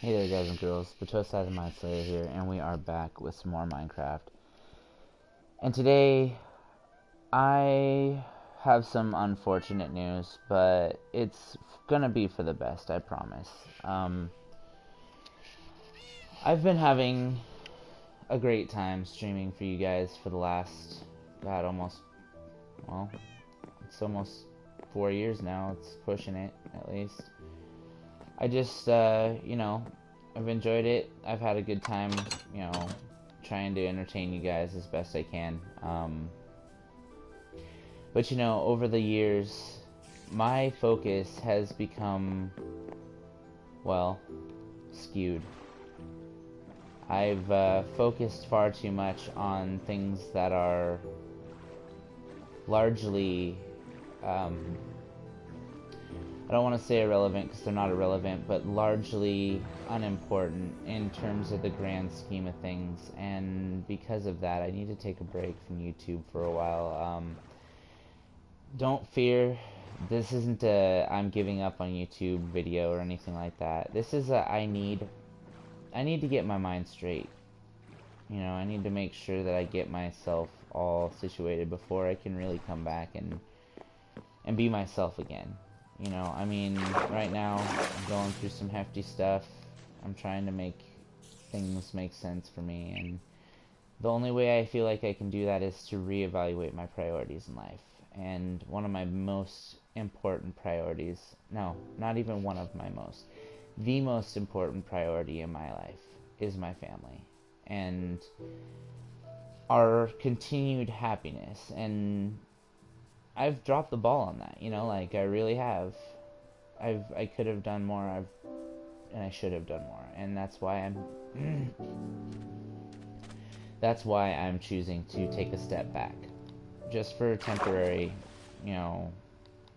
Hey there guys and girls, Batosai the Mind Slayer here, and we are back with some more Minecraft. And today, I have some unfortunate news, but it's gonna be for the best, I promise. I've been having a great time streaming for you guys for the last, God, it's almost 4 years now, it's pushing it, at least. I just, I've enjoyed it. I've had a good time, trying to entertain you guys as best I can. But, over the years, my focus has become, well, skewed. I've focused far too much on things that are largely, I don't want to say irrelevant because they're not irrelevant, but largely unimportant in terms of the grand scheme of things. And because of that, I need to take a break from YouTube for a while. Don't fear, this isn't a I'm giving up on YouTube video or anything like that. This is a I need to get my mind straight. I need to make sure that I get myself all situated before I can really come back and be myself again. Right now I'm going through some hefty stuff. I'm trying to make things make sense for me, and the only way I feel like I can do that is to reevaluate my priorities in life. And one of my most important priorities, no, not even one of my most, the most important priority in my life is my family and our continued happiness. And I've dropped the ball on that, I really have. I could have done more, and I should have done more, and that's why I'm choosing to take a step back, just for a temporary,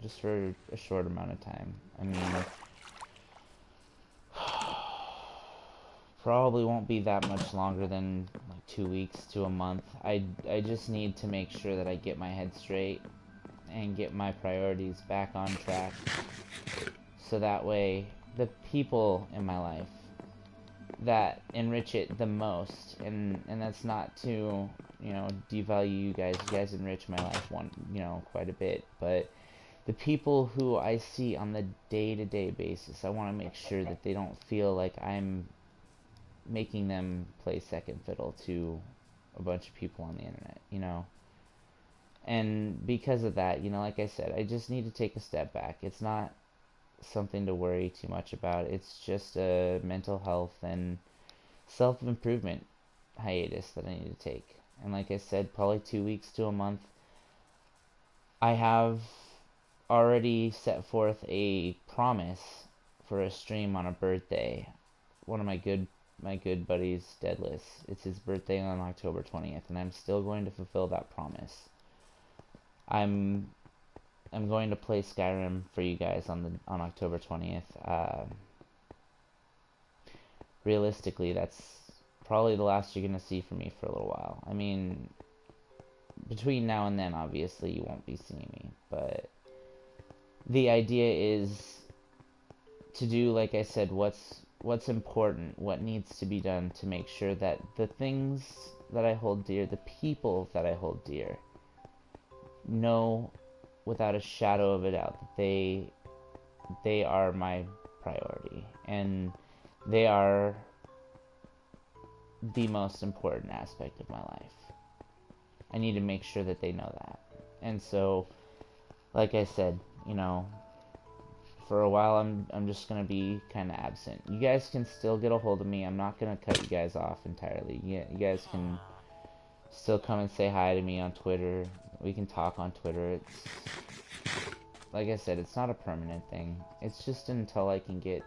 just for a short amount of time. Probably won't be that much longer than like 2 weeks to a month. I just need to make sure that I get my head straight and get my priorities back on track, so that way the people in my life that enrich it the most, and that's not to devalue you guys enrich my life quite a bit, but the people who I see on the day-to-day basis, I want to make sure that they don't feel like I'm making them play second fiddle to a bunch of people on the internet. And because of that, like I said, I just need to take a step back. It's not something to worry too much about. It's just a mental health and self-improvement hiatus that I need to take. And like I said, probably 2 weeks to a month. I have already set forth a promise for a stream on a birthday. One of my good buddies, Deadlus. It's his birthday on October 20th, and I'm still going to fulfill that promise. I'm going to play Skyrim for you guys on October 20th. Realistically, that's probably the last you're gonna see from me for a little while. Between now and then, obviously, you won't be seeing me, but the idea is to do, like I said, what's important, what needs to be done to make sure that the things that I hold dear, the people that I hold dear, know without a shadow of a doubt that they are my priority, and they are the most important aspect of my life. I need to make sure that they know that. And so, like I said, for a while I'm just gonna be kind of absent. You guys can still get a hold of me. I'm not gonna cut you guys off entirely. You guys can still come and say hi to me on Twitter. We can talk on Twitter. It's, like I said, it's not a permanent thing. It's just until I can get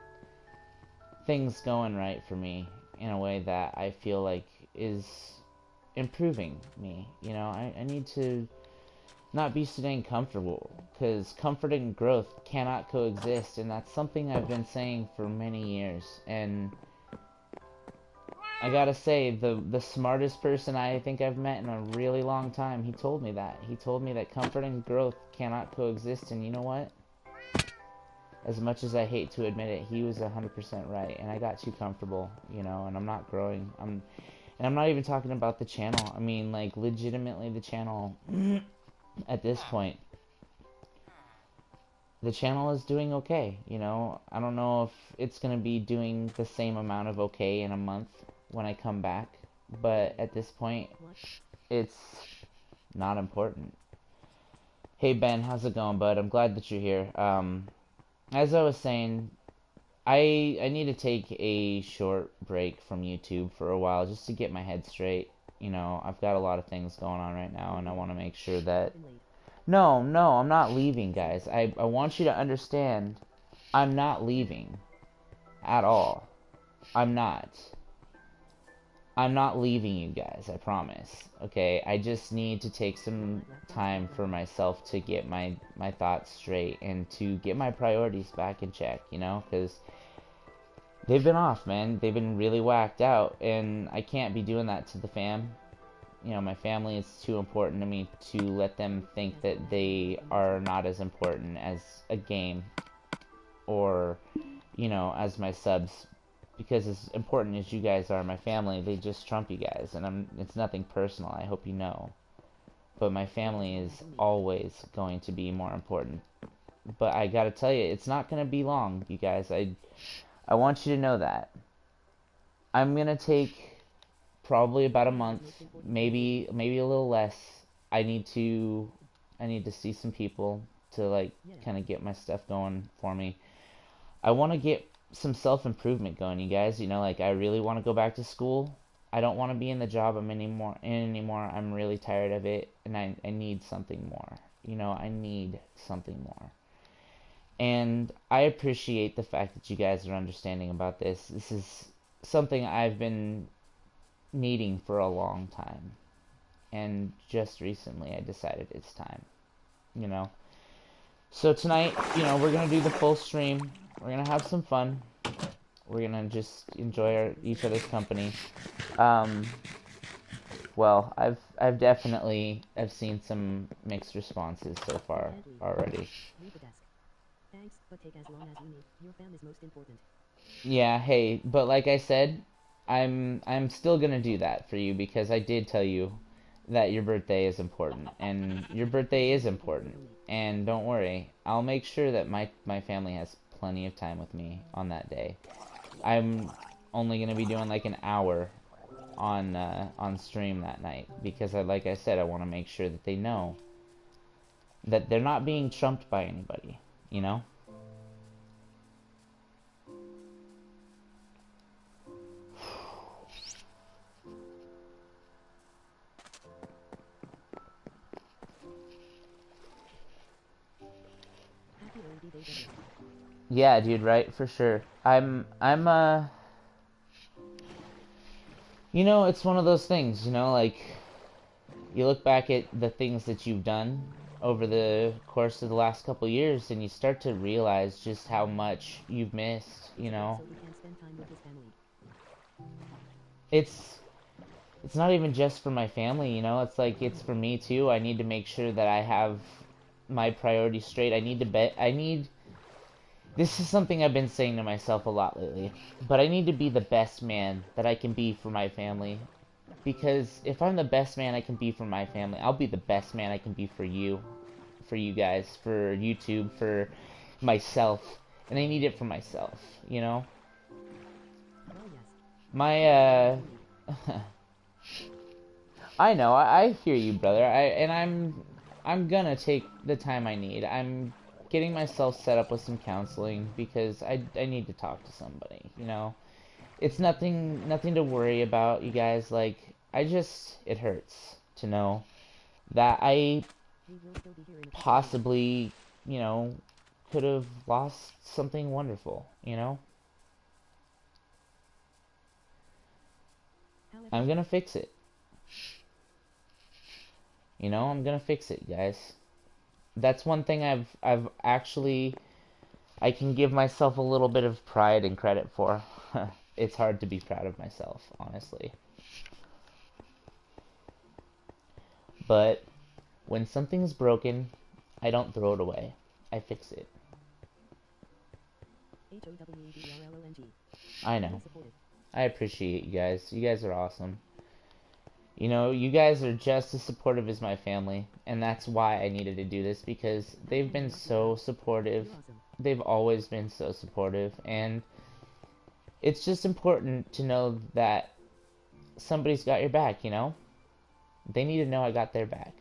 things going right for me in a way that I feel like is improving me. I need to not be staying comfortable, because comfort and growth cannot coexist, and that's something I've been saying for many years. And I gotta say, the smartest person I think I've met in a really long time, he told me that. He told me that comfort and growth cannot coexist, and you know what? As much as I hate to admit it, he was 100% right, and I got too comfortable, you know, and I'm not growing. And I'm not even talking about the channel. I mean, like, legitimately the channel, at this point, the channel is doing okay, you know. I don't know if it's going to be doing the same amount of okay in a month when I come back, but at this point, it's not important. Hey Ben, how's it going, bud? I'm glad that you're here. As I was saying, I need to take a short break from YouTube for a while just to get my head straight. You know, I've got a lot of things going on right now, and I want to make sure that... No, no, I'm not leaving, guys. I want you to understand, I'm not leaving at all. I'm not. I'm not leaving you guys, I promise. Okay, I just need to take some time for myself to get my thoughts straight and to get my priorities back in check, you know, because they've been off, man. They've been really whacked out, and I can't be doing that to the fam. You know, my family is too important to me to let them think that they are not as important as a game or, you know, as my subs. Because as important as you guys are, my family, they just trump you guys. And it's nothing personal, I hope you know. But my family is always going to be more important. But I gotta tell you, it's not gonna be long, you guys. I want you to know that. I'm gonna take probably about a month, maybe a little less. I need to see some people to like kind of get my stuff going for me. I want to get some self-improvement going, you guys. You know, like I really want to go back to school. I don't want to be in the job I'm anymore. I'm really tired of it, and I need something more. You know, I need something more. And I appreciate the fact that you guys are understanding about this. This is something I've been needing for a long time. And just recently I decided it's time, you know. So tonight, you know, we're going to do the full stream. We're going to have some fun. We're going to just enjoy each other's company. Well, I've definitely seen some mixed responses so far already. Thanks, but take as long as you need. Your fam is most important. Yeah, hey, but like I said, I'm still gonna do that for you because I did tell you that your birthday is important, and your birthday is important. And don't worry, I'll make sure that my family has plenty of time with me on that day. I'm only gonna be doing like an hour on stream that night because like I said, I want to make sure that they know that they're not being trumped by anybody, you know? Happy early day, Deadlus. Yeah, dude, right, for sure. You know, it's one of those things, you know, like you look back at the things that you've done over the course of the last couple years and you start to realize just how much you've missed, you know. So he can spend time with his family. It's it's not even just for my family, you know. It's like it's for me too. I need to make sure that I have my priorities straight. I need this is something I've been saying to myself a lot lately, but I need to be the best man that I can be for my family. Because if I'm the best man I can be for my family, I'll be the best man I can be for you guys, for YouTube, for myself. And I need it for myself, you know? Well, yes. My, I know, I hear you, brother. I'm gonna take the time I need. I'm getting myself set up with some counseling because I need to talk to somebody, you know? It's nothing to worry about, you guys. Like, it hurts to know that I We will still be here in a few days. possibly, you know, could have lost something wonderful, you know? However, I'm gonna fix it. You know, I'm gonna fix it, guys. That's one thing I've actually I can give myself a little bit of pride and credit for. It's hard to be proud of myself, honestly. But when something's broken, I don't throw it away. I fix it. HOWEDRLONG. I Very know. supportive. I appreciate you guys. You guys are awesome. You know, you guys are just as supportive as my family, and that's why I needed to do this, because they've been so supportive. You're awesome. They've always been so supportive, and it's just important to know that somebody's got your back, you know? They need to know I got their back.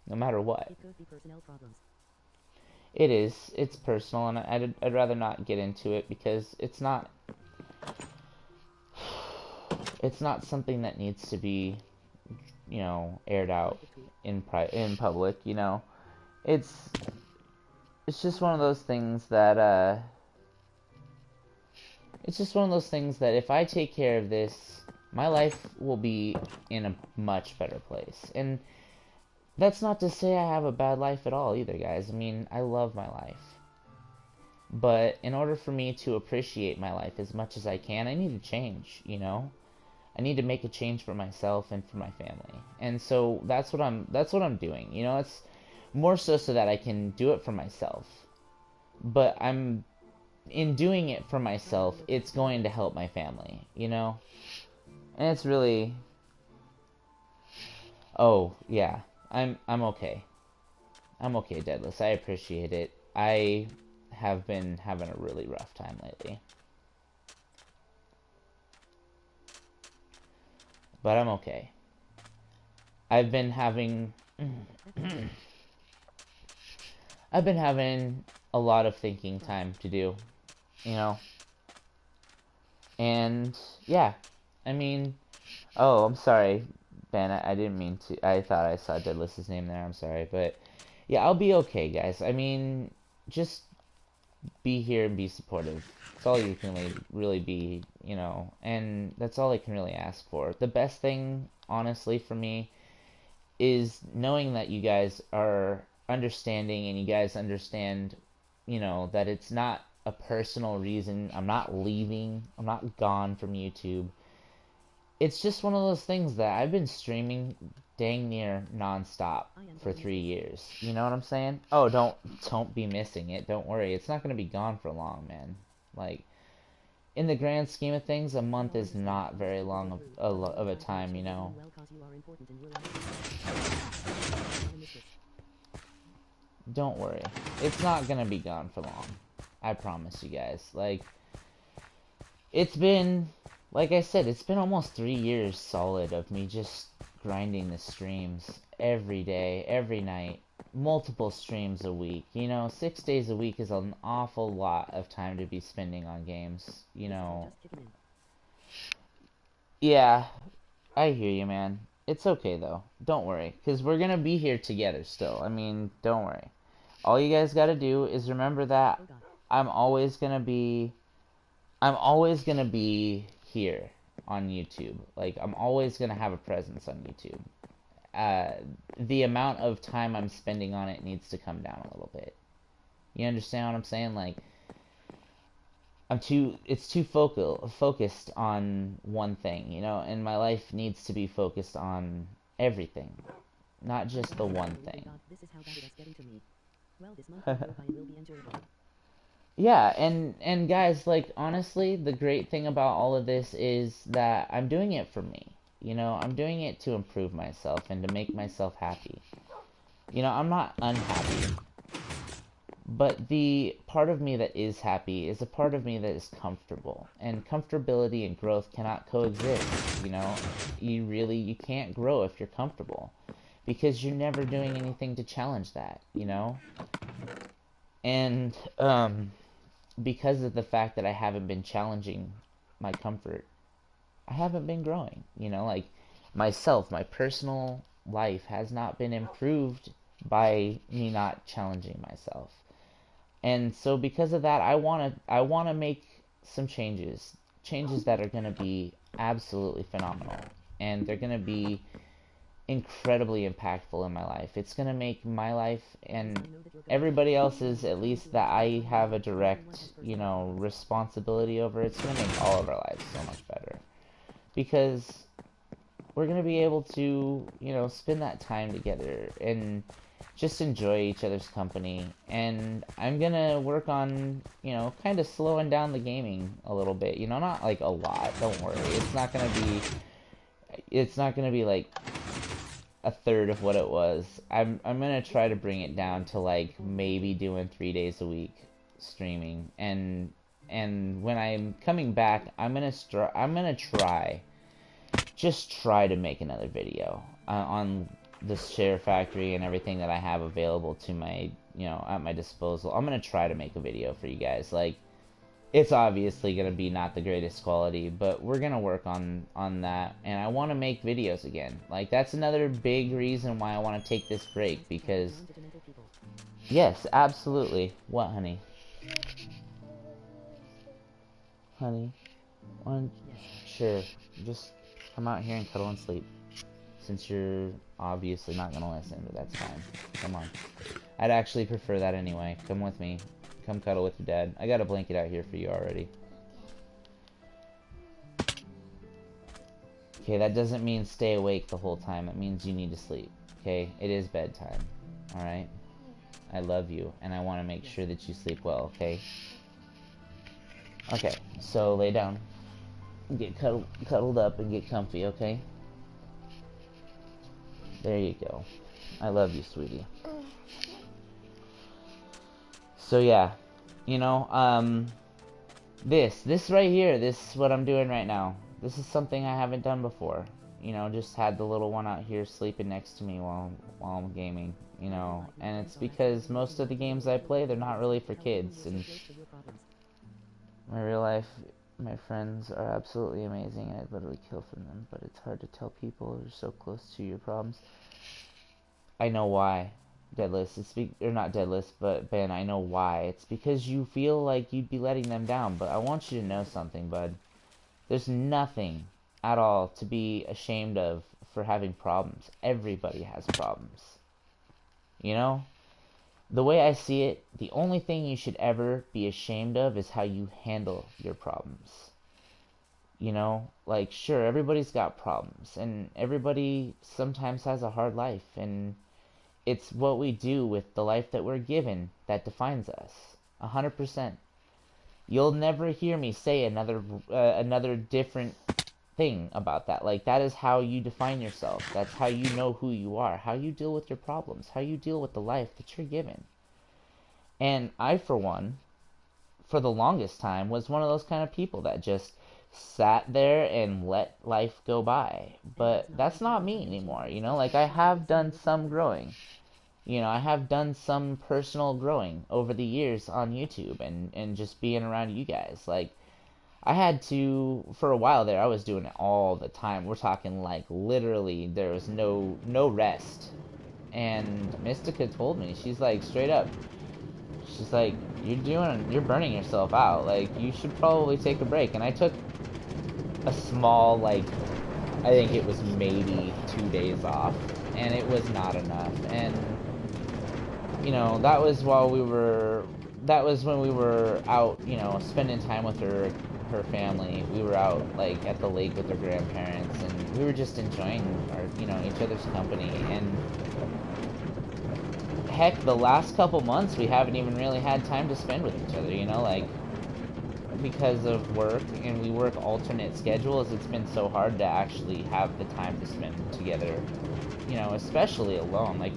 No matter what. It could be personnel problems. It is. It's personal, and I'd rather not get into it because it's not something that needs to be, you know, aired out in public, you know. It's just one of those things that it's just one of those things that if I take care of this, my life will be in a much better place. And that's not to say I have a bad life at all either, guys. I mean, I love my life. But in order for me to appreciate my life as much as I can, I need to change, you know? I need to make a change for myself and for my family. And so that's what I'm doing. You know, it's more so that I can do it for myself. But in doing it for myself, it's going to help my family, you know? And it's really, oh, yeah. I'm okay. I'm okay, Deadlus. I appreciate it. I have been having a really rough time lately. But I'm okay. I've been having I've been having a lot of thinking time to do, you know? And yeah, I mean, oh, I'm sorry, Ben. I didn't mean to. I thought I saw Deadlist's name there. I'm sorry, but yeah, I'll be okay, guys. I mean, just be here and be supportive. That's all you can really be, you know, and that's all I can really ask for. The best thing, honestly, for me is knowing that you guys are understanding and you guys understand, you know, that it's not a personal reason. I'm not leaving. I'm not gone from YouTube. It's just one of those things that I've been streaming dang near nonstop for 3 years. You know what I'm saying? Oh, don't be missing it. Don't worry. It's not gonna be gone for long, man. Like, in the grand scheme of things, a month is not very long of a time, you know. Don't worry. It's not gonna be gone for long. I promise you guys. Like, it's been, like I said, it's been almost 3 years solid of me just grinding the streams every day, every night, multiple streams a week. You know, 6 days a week is an awful lot of time to be spending on games, you know. Yeah, I hear you, man. It's okay, though. Don't worry, because we're gonna be here together still. I mean, don't worry. All you guys gotta do is remember that I'm always gonna be here on YouTube. Like, I'm always gonna have a presence on YouTube. The amount of time I'm spending on it needs to come down a little bit. You understand what I'm saying? Like, it's too focused on one thing, you know, and my life needs to be focused on everything, not just the one thing. This is how bad it is getting to me. Well, this month will be enjoyable. Yeah, and guys, like, honestly, the great thing about all of this is that I'm doing it for me. You know, I'm doing it to improve myself and to make myself happy. You know, I'm not unhappy. But the part of me that is happy is a part of me that is comfortable. And comfortability and growth cannot coexist, you know? You can't grow if you're comfortable. Because you're never doing anything to challenge that, you know? And, because of the fact that I haven't been challenging my comfort, I haven't been growing, you know? Like, my personal life has not been improved by me not challenging myself. And so because of that, I want to make some changes that are going to be absolutely phenomenal, and they're going to be incredibly impactful in my life. It's going to make my life and everybody else's, at least that I have a direct, you know, responsibility over. It's going to make all of our lives so much better, because we're going to be able to, you know, spend that time together and just enjoy each other's company. And I'm gonna work on, you know, kind of slowing down the gaming a little bit. You know, not like a lot. Don't worry. It's not gonna be like a third of what it was. I'm gonna try to bring it down to like maybe doing 3 days a week streaming. And when I'm coming back, I'm gonna try to make another video on the Share Factory and everything that I have available to my, you know, at my disposal. I'm gonna try to make a video for you guys. Like, it's obviously gonna be not the greatest quality, but we're gonna work on that. And I want to make videos again. Like, that's another big reason why I want to take this break, because yes, absolutely. What, honey? Honey, sure, just come out here and cuddle and sleep. Since you're obviously not gonna listen, but that's fine. Come on. I'd actually prefer that anyway. Come with me. Come cuddle with your dad. I got a blanket out here for you already. Okay, that doesn't mean stay awake the whole time. It means you need to sleep. Okay? It is bedtime. Alright? I love you, and I want to make sure that you sleep well, okay? Okay, so lay down. Get cuddled up and get comfy, okay? There you go. I love you, sweetie. So yeah, you know, this right here, this is what I'm doing right now. This is something I haven't done before. You know, just had the little one out here sleeping next to me while I'm gaming, you know. And it's because most of the games I play, they're not really for kids. And my real life, my friends are absolutely amazing. I'd literally kill for them, but it's hard to tell people who are so close to your problems. I know why, Deadlus. Or not Deadlus, but Ben, I know why. It's because you feel like you'd be letting them down. But I want you to know something, bud. There's nothing at all to be ashamed of for having problems. Everybody has problems. You know? The way I see it, the only thing you should ever be ashamed of is how you handle your problems. You know? Like, sure, everybody's got problems. And everybody sometimes has a hard life. And it's what we do with the life that we're given that defines us. 100%. You'll never hear me say another different thing about that. Like, that is how you define yourself. That's how you know who you are. How you deal with your problems. How you deal with the life that you're given. And I, for one, for the longest time, was one of those kind of people that just sat there and let life go by. But that's not me anymore, you know? Like, I have done some growing. You know, I have done some personal growing over the years on YouTube and just being around you guys. Like, I had to, for a while there, I was doing it all the time. We're talking, like, literally, there was no rest. And Mystica told me, she's like, straight up, she's like, you're burning yourself out. Like, you should probably take a break. And I took a small, like, I think it was maybe 2 days off. And it was not enough. And you know, that was when we were out, you know, spending time with her family. We were out, like, at the lake with her grandparents, and we were just enjoying our, you know, each other's company. And heck, the last couple months we haven't even really had time to spend with each other, you know, like, because of work, and we work alternate schedules. It's been so hard to actually have the time to spend together, you know, especially alone. Like,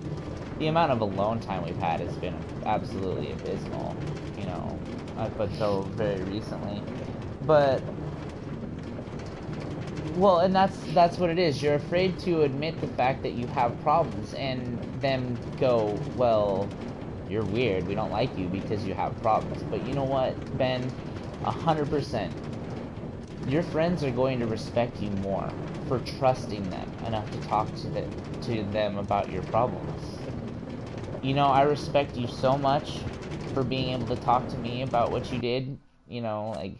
the amount of alone time we've had has been absolutely abysmal, you know, up until very recently. But, well, and that's what it is. You're afraid to admit the fact that you have problems, and them go, well, you're weird, we don't like you because you have problems. But you know what, Ben? 100%. Your friends are going to respect you more for trusting them enough to talk to them about your problems. You know, I respect you so much for being able to talk to me about what you did. You know, like,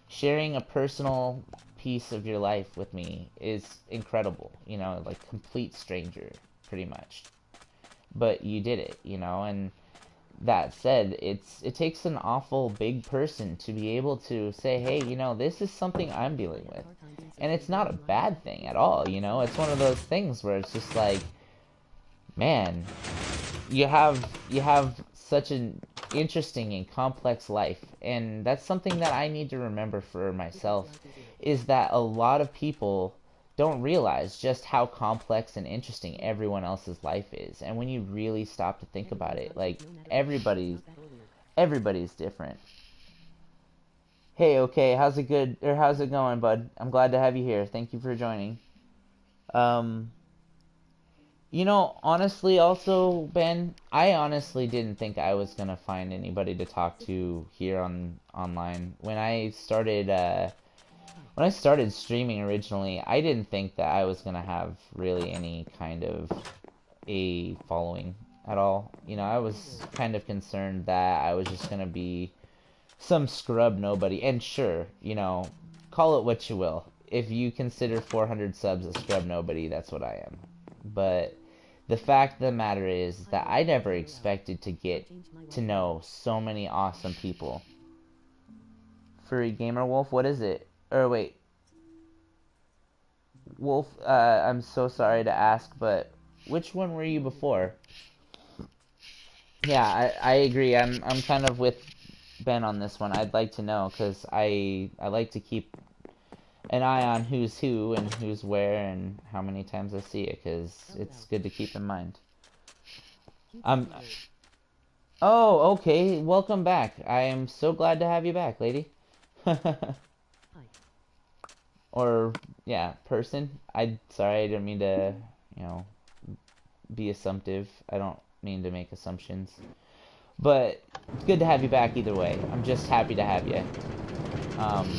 sharing a personal piece of your life with me is incredible. You know, like, complete stranger, pretty much. But you did it, you know, and that said, it takes an awful big person to be able to say, hey, you know, this is something I'm dealing with. And it's not a bad thing at all, you know? It's one of those things where it's just like, man, you have such an interesting and complex life, and that's something that I need to remember for myself, is that a lot of people don't realize just how complex and interesting everyone else's life is. And when you really stop to think about it, like, everybody's everybody's different. Hey, okay, how's it going, bud? I'm glad to have you here. Thank you for joining. Um, honestly, also, Ben, I honestly didn't think I was gonna find anybody to talk to here on online. When I started streaming originally, I didn't think that I was gonna have really any kind of a following at all. I was kind of concerned that I was just gonna be some scrub nobody. And sure, call it what you will. If you consider 400 subs a scrub nobody, that's what I am. But the fact of the matter is that I never expected to get to know so many awesome people. Furry Gamer Wolf, what is it? Or wait, Wolf, I'm so sorry to ask, but which one were you before? Yeah, I agree. I'm kind of with Ben on this one. I'd like to know, because I like to keep an eye on who's who and who's where and how many times I see it, because it's good to keep in mind. Um, oh, okay. Welcome back. I am so glad to have you back, lady. Or, yeah, person. Sorry, I didn't mean to, you know, be assumptive. I don't mean to make assumptions. But it's good to have you back either way. I'm just happy to have you. Um,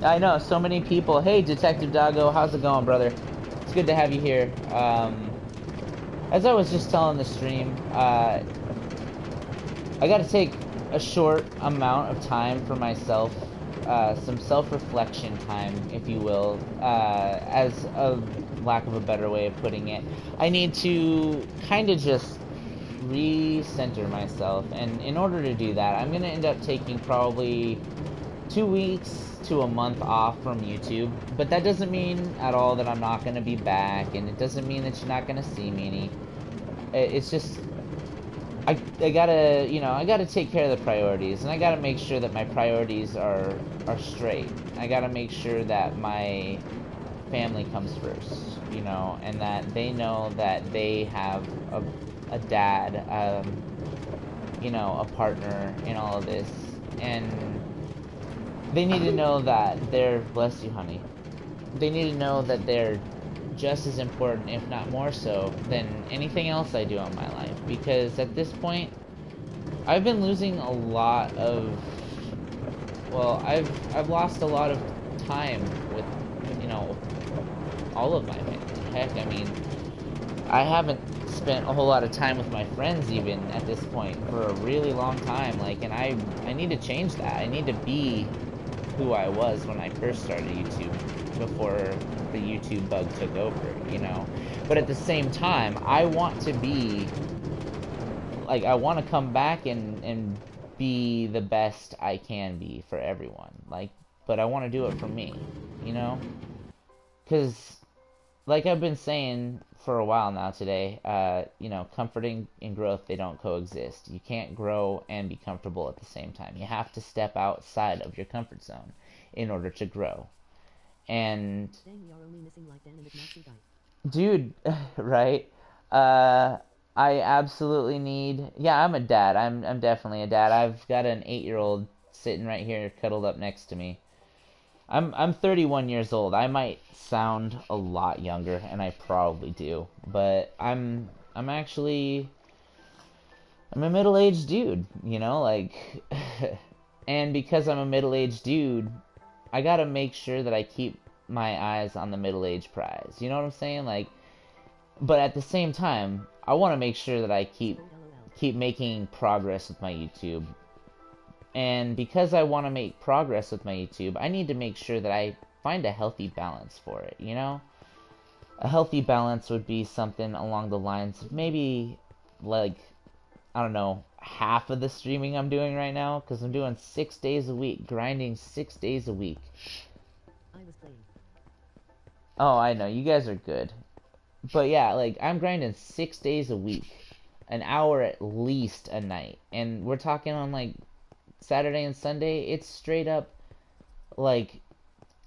I know, so many people. Hey, Detective Doggo, how's it going, brother? It's good to have you here. As I was just telling the stream, I got to take a short amount of time for myself, some self-reflection time, if you will, as a lack of a better way of putting it. I need to kind of just recenter myself, and in order to do that, I'm going to end up taking probably 2 weeks to a month off from YouTube, but that doesn't mean at all that I'm not going to be back, and it doesn't mean that you're not going to see me any. It's just I gotta, I gotta take care of the priorities, and I gotta make sure that my priorities are straight. I gotta make sure that my family comes first, and that they know that they have a dad, a partner in all of this, and they need to know that they're, bless you, honey. They need to know that they're just as important, if not more so, than anything else I do in my life. Because at this point, I've been losing a lot of, well, I've lost a lot of time with, you know, all of my family. Heck, I mean, I haven't spent a whole lot of time with my friends even at this point for a really long time. Like, and I need to change that. I need to be who I was when I first started YouTube, before the YouTube bug took over. But at the same time, I want to be, like, I want to come back and be the best I can be for everyone. Like, but I want to do it for me, you know? Because, like I've been saying for a while now today, comforting and growth, they don't coexist. You can't grow and be comfortable at the same time. You have to step outside of your comfort zone in order to grow. And dude, right? Uh, I absolutely need. Yeah, I'm a dad. I'm definitely a dad. I've got an 8-year-old sitting right here, cuddled up next to me. I'm 31 years old. I might sound a lot younger, and I probably do, but I'm actually I'm a middle-aged dude, like, and because I'm a middle-aged dude, I gotta make sure that I keep my eyes on the middle-aged prize. You know what I'm saying? Like, but at the same time, I want to make sure that I keep making progress with my YouTube. And because I want to make progress with my YouTube, I need to make sure that I find a healthy balance for it. A healthy balance would be something along the lines of maybe, like, I don't know, half of the streaming I'm doing right now, because I'm doing 6 days a week, grinding 6 days a week. Oh, I know, you guys are good. But yeah, like I'm grinding 6 days a week, an hour at least a night, and we're talking on like Saturday and Sunday. It's straight up like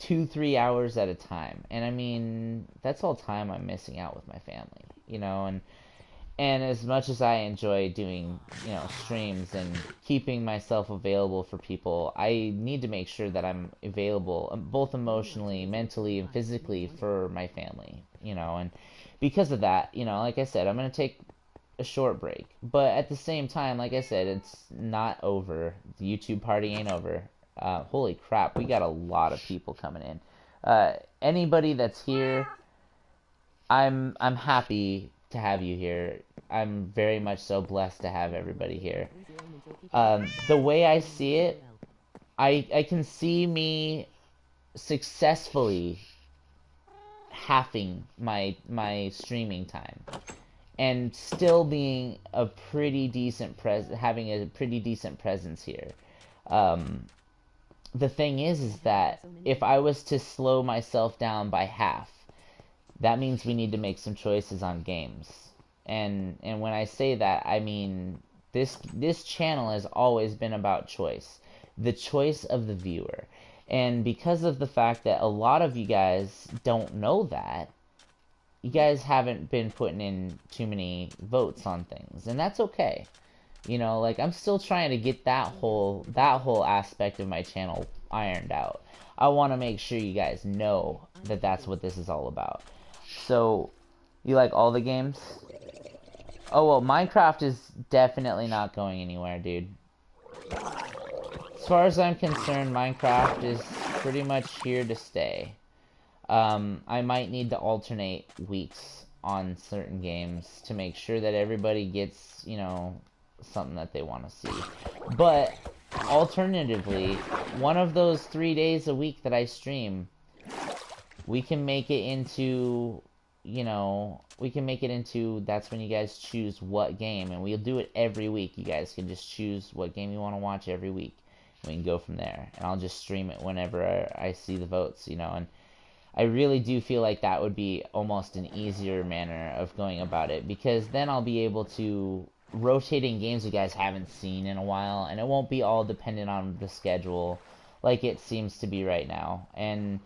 2-3 hours at a time, and I mean that's all time I'm missing out with my family, and as much as I enjoy doing, streams and keeping myself available for people, I need to make sure that I'm available both emotionally, mentally, and physically for my family, and because of that, like I said, I'm going to take a short break. But at the same time, like I said, it's not over. The YouTube party ain't over. Holy crap, we got a lot of people coming in. Anybody that's here, I'm happy to have you here. I'm very much so blessed to have everybody here. The way I see it, I can see me successfully halving my streaming time and still being a pretty decent having a pretty decent presence here. Um, the thing is that if I was to slow myself down by half, that means we need to make some choices on games. And when I say that, I mean this channel has always been about choice, the choice of the viewer. And because of the fact that a lot of you guys don't know that, you guys haven't been putting in too many votes on things, and that's okay. Like I'm still trying to get that whole aspect of my channel ironed out. I want to make sure you guys know that that's what this is all about. So, you like all the games? Oh well, Minecraft is definitely not going anywhere, dude. As far as I'm concerned, Minecraft is pretty much here to stay. I might need to alternate weeks on certain games to make sure that everybody gets, something that they want to see. But alternatively, one of those 3 days a week that I stream, we can make it into, that's when you guys choose what game, and we'll do it every week. You guys can just choose what game you want to watch every week. We can go from there, and I'll just stream it whenever I see the votes, and I really do feel like that would be almost an easier manner of going about it, because then I'll be able to rotating games you guys haven't seen in a while, and it won't be all dependent on the schedule like it seems to be right now. And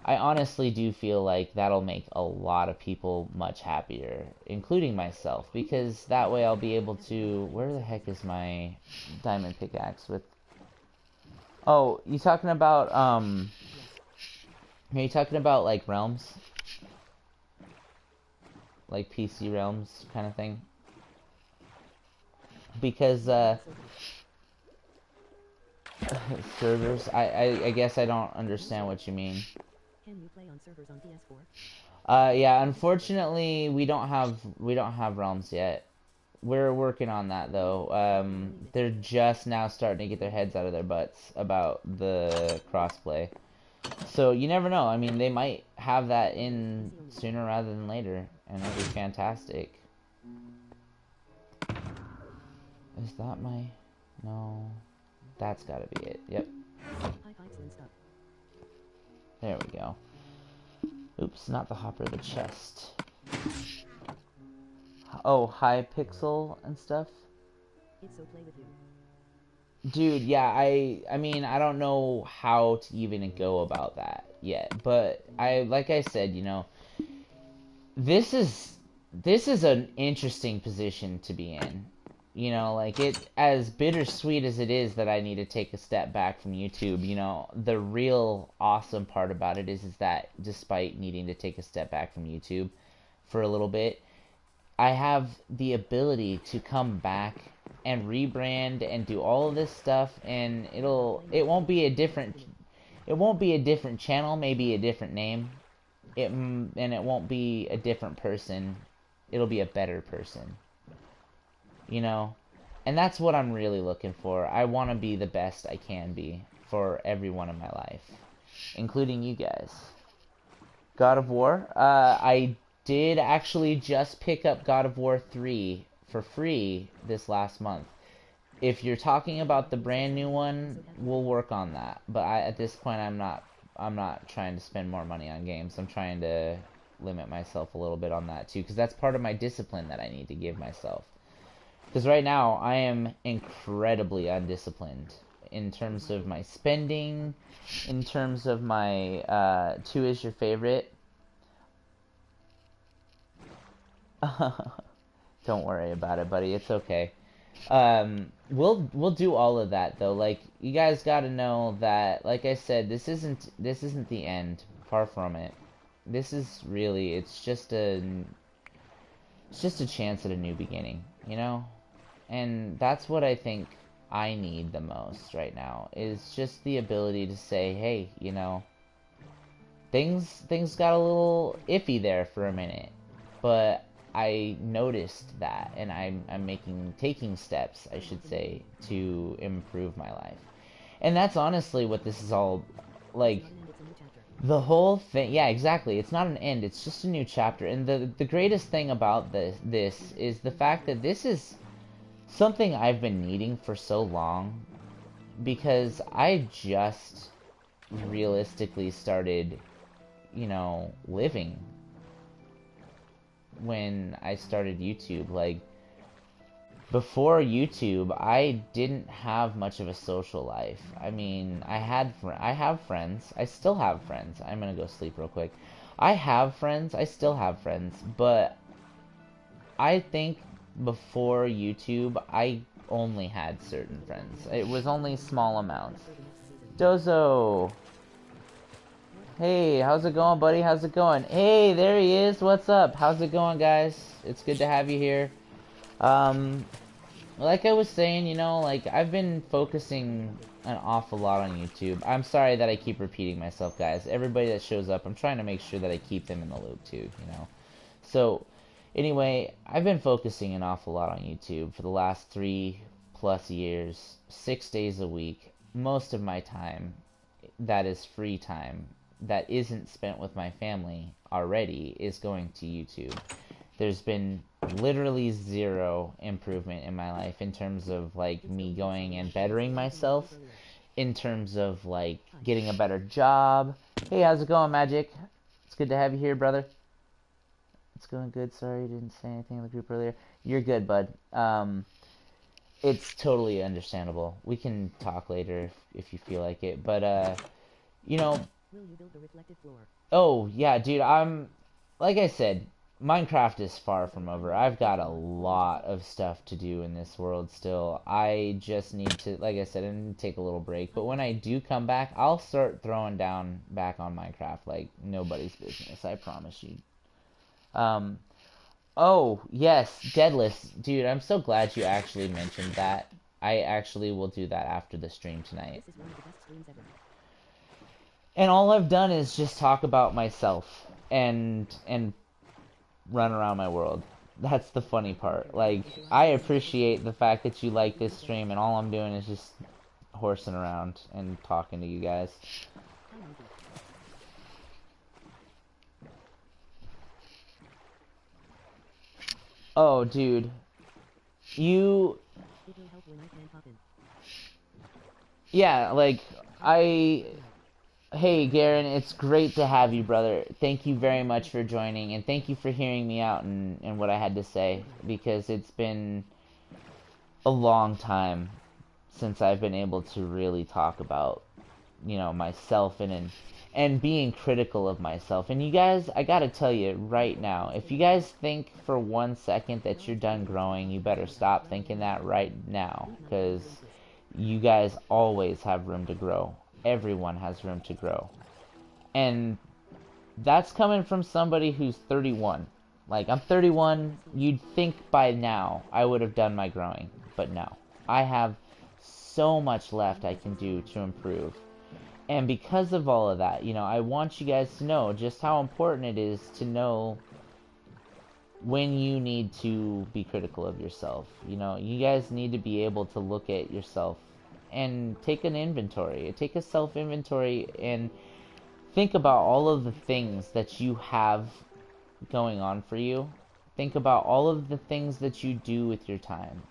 I honestly do feel like that'll make a lot of people much happier, including myself, because that way I'll be able to... Where the heck is my diamond pickaxe with... Oh, you talking about, are you talking about, like, realms? Like PC realms kind of thing? Because, servers, I guess I don't understand what you mean. Can you play on servers on PS4? Yeah, unfortunately, we don't have realms yet. We're working on that, though. They're just now starting to get their heads out of their butts about the crossplay. So you never know. I mean, they might have that in sooner rather than later, and that'd be fantastic. Is that my... No. That's gotta be it. Yep. There we go. Oops, not the hopper, the chest. Oh, high pixel and stuff? It's so play with you. Dude, yeah, I mean, I don't know how to even go about that yet, but like I said, this is an interesting position to be in. Like as bittersweet as it is that I need to take a step back from YouTube, the real awesome part about it is that despite needing to take a step back from YouTube for a little bit, I have the ability to come back and rebrand and do all of this stuff, and it won't be a different channel, maybe a different name. And it won't be a different person. It'll be a better person. And that's what I'm really looking for. I want to be the best I can be for everyone in my life, including you guys. God of War, I did actually just pick up God of War 3 for free this last month. If you're talking about the brand new one, we'll work on that. But at this point, I'm not trying to spend more money on games. I'm trying to limit myself a little bit on that too, because that's part of my discipline that I need to give myself. Because right now I am incredibly undisciplined in terms of my spending, in terms of my two is your favorite. Don't worry about it, buddy. It's okay. We'll do all of that though. Like, you guys got to know that, like I said, this isn't the end. Far from it. This is really, it's just a chance at a new beginning, you know? And that's what I think I need the most right now, is just the ability to say, hey, you know, things got a little iffy there for a minute, but I noticed that, and I'm taking steps, I should say, to improve my life. And that's honestly what this is all, like, the whole thing. Yeah, exactly. It's not an end, it's just a new chapter. And the greatest thing about this is the fact that this is something I've been needing for so long, because I just realistically started, you know, living when I started YouTube. Like, before YouTube, I didn't have much of a social life. I mean, I have friends. I still have friends. I'm gonna go sleep real quick. I have friends. I still have friends. But I think before YouTube, I only had certain friends. It was only small amounts. Dozo! Hey, how's it going, buddy? How's it going? Hey, there he is. What's up? How's it going, guys? It's good to have you here. Like I was saying, you know, like, I've been focusing an awful lot on YouTube. I'm sorry that I keep repeating myself, guys. Everybody that shows up, I'm trying to make sure that I keep them in the loop too, you know. So, anyway, I've been focusing an awful lot on YouTube for the last 3+ years, 6 days a week. Most of my time, that is free time, that isn't spent with my family already, is going to YouTube. There's been literally zero improvement in my life in terms of, like, me going and bettering myself, in terms of, like, getting a better job. Hey, how's it going, Magic? It's good to have you here, brother. It's going good. Sorry, you didn't say anything in the group earlier. You're good, bud. It's totally understandable. We can talk later if you feel like it. But, you know... Will you build the reflective floor? Oh, yeah, dude, like I said, Minecraft is far from over. I've got a lot of stuff to do in this world still. I just need to, like I said, I need to take a little break. But when I do come back, I'll start throwing down back on Minecraft like nobody's business. I promise you. Oh, yes, Deadlus. Dude, I'm so glad you actually mentioned that. I actually will do that after the stream tonight. This is one of the best streams ever. And all I've done is just talk about myself and run around my world. That's the funny part. Like, I appreciate the fact that you like this stream, and all I'm doing is just horsing around and talking to you guys. Oh, dude. You... It will help when I can pop in. Yeah, like, Hey, Garen, it's great to have you, brother. Thank you very much for joining, and thank you for hearing me out and what I had to say, because it's been a long time since I've been able to really talk about, you know, myself and being critical of myself. And you guys, I gotta tell you right now, if you guys think for 1 second that you're done growing, you better stop thinking that right now, because you guys always have room to grow. Everyone has room to grow. And that's coming from somebody who's 31. Like, I'm 31. You'd think by now I would have done my growing. But no. I have so much left I can do to improve. And because of all of that, you know, I want you guys to know just how important it is to know when you need to be critical of yourself. You know, you guys need to be able to look at yourself and take an inventory. Take a self-inventory and think about all of the things that you have going on for you. Think about all of the things that you do with your time.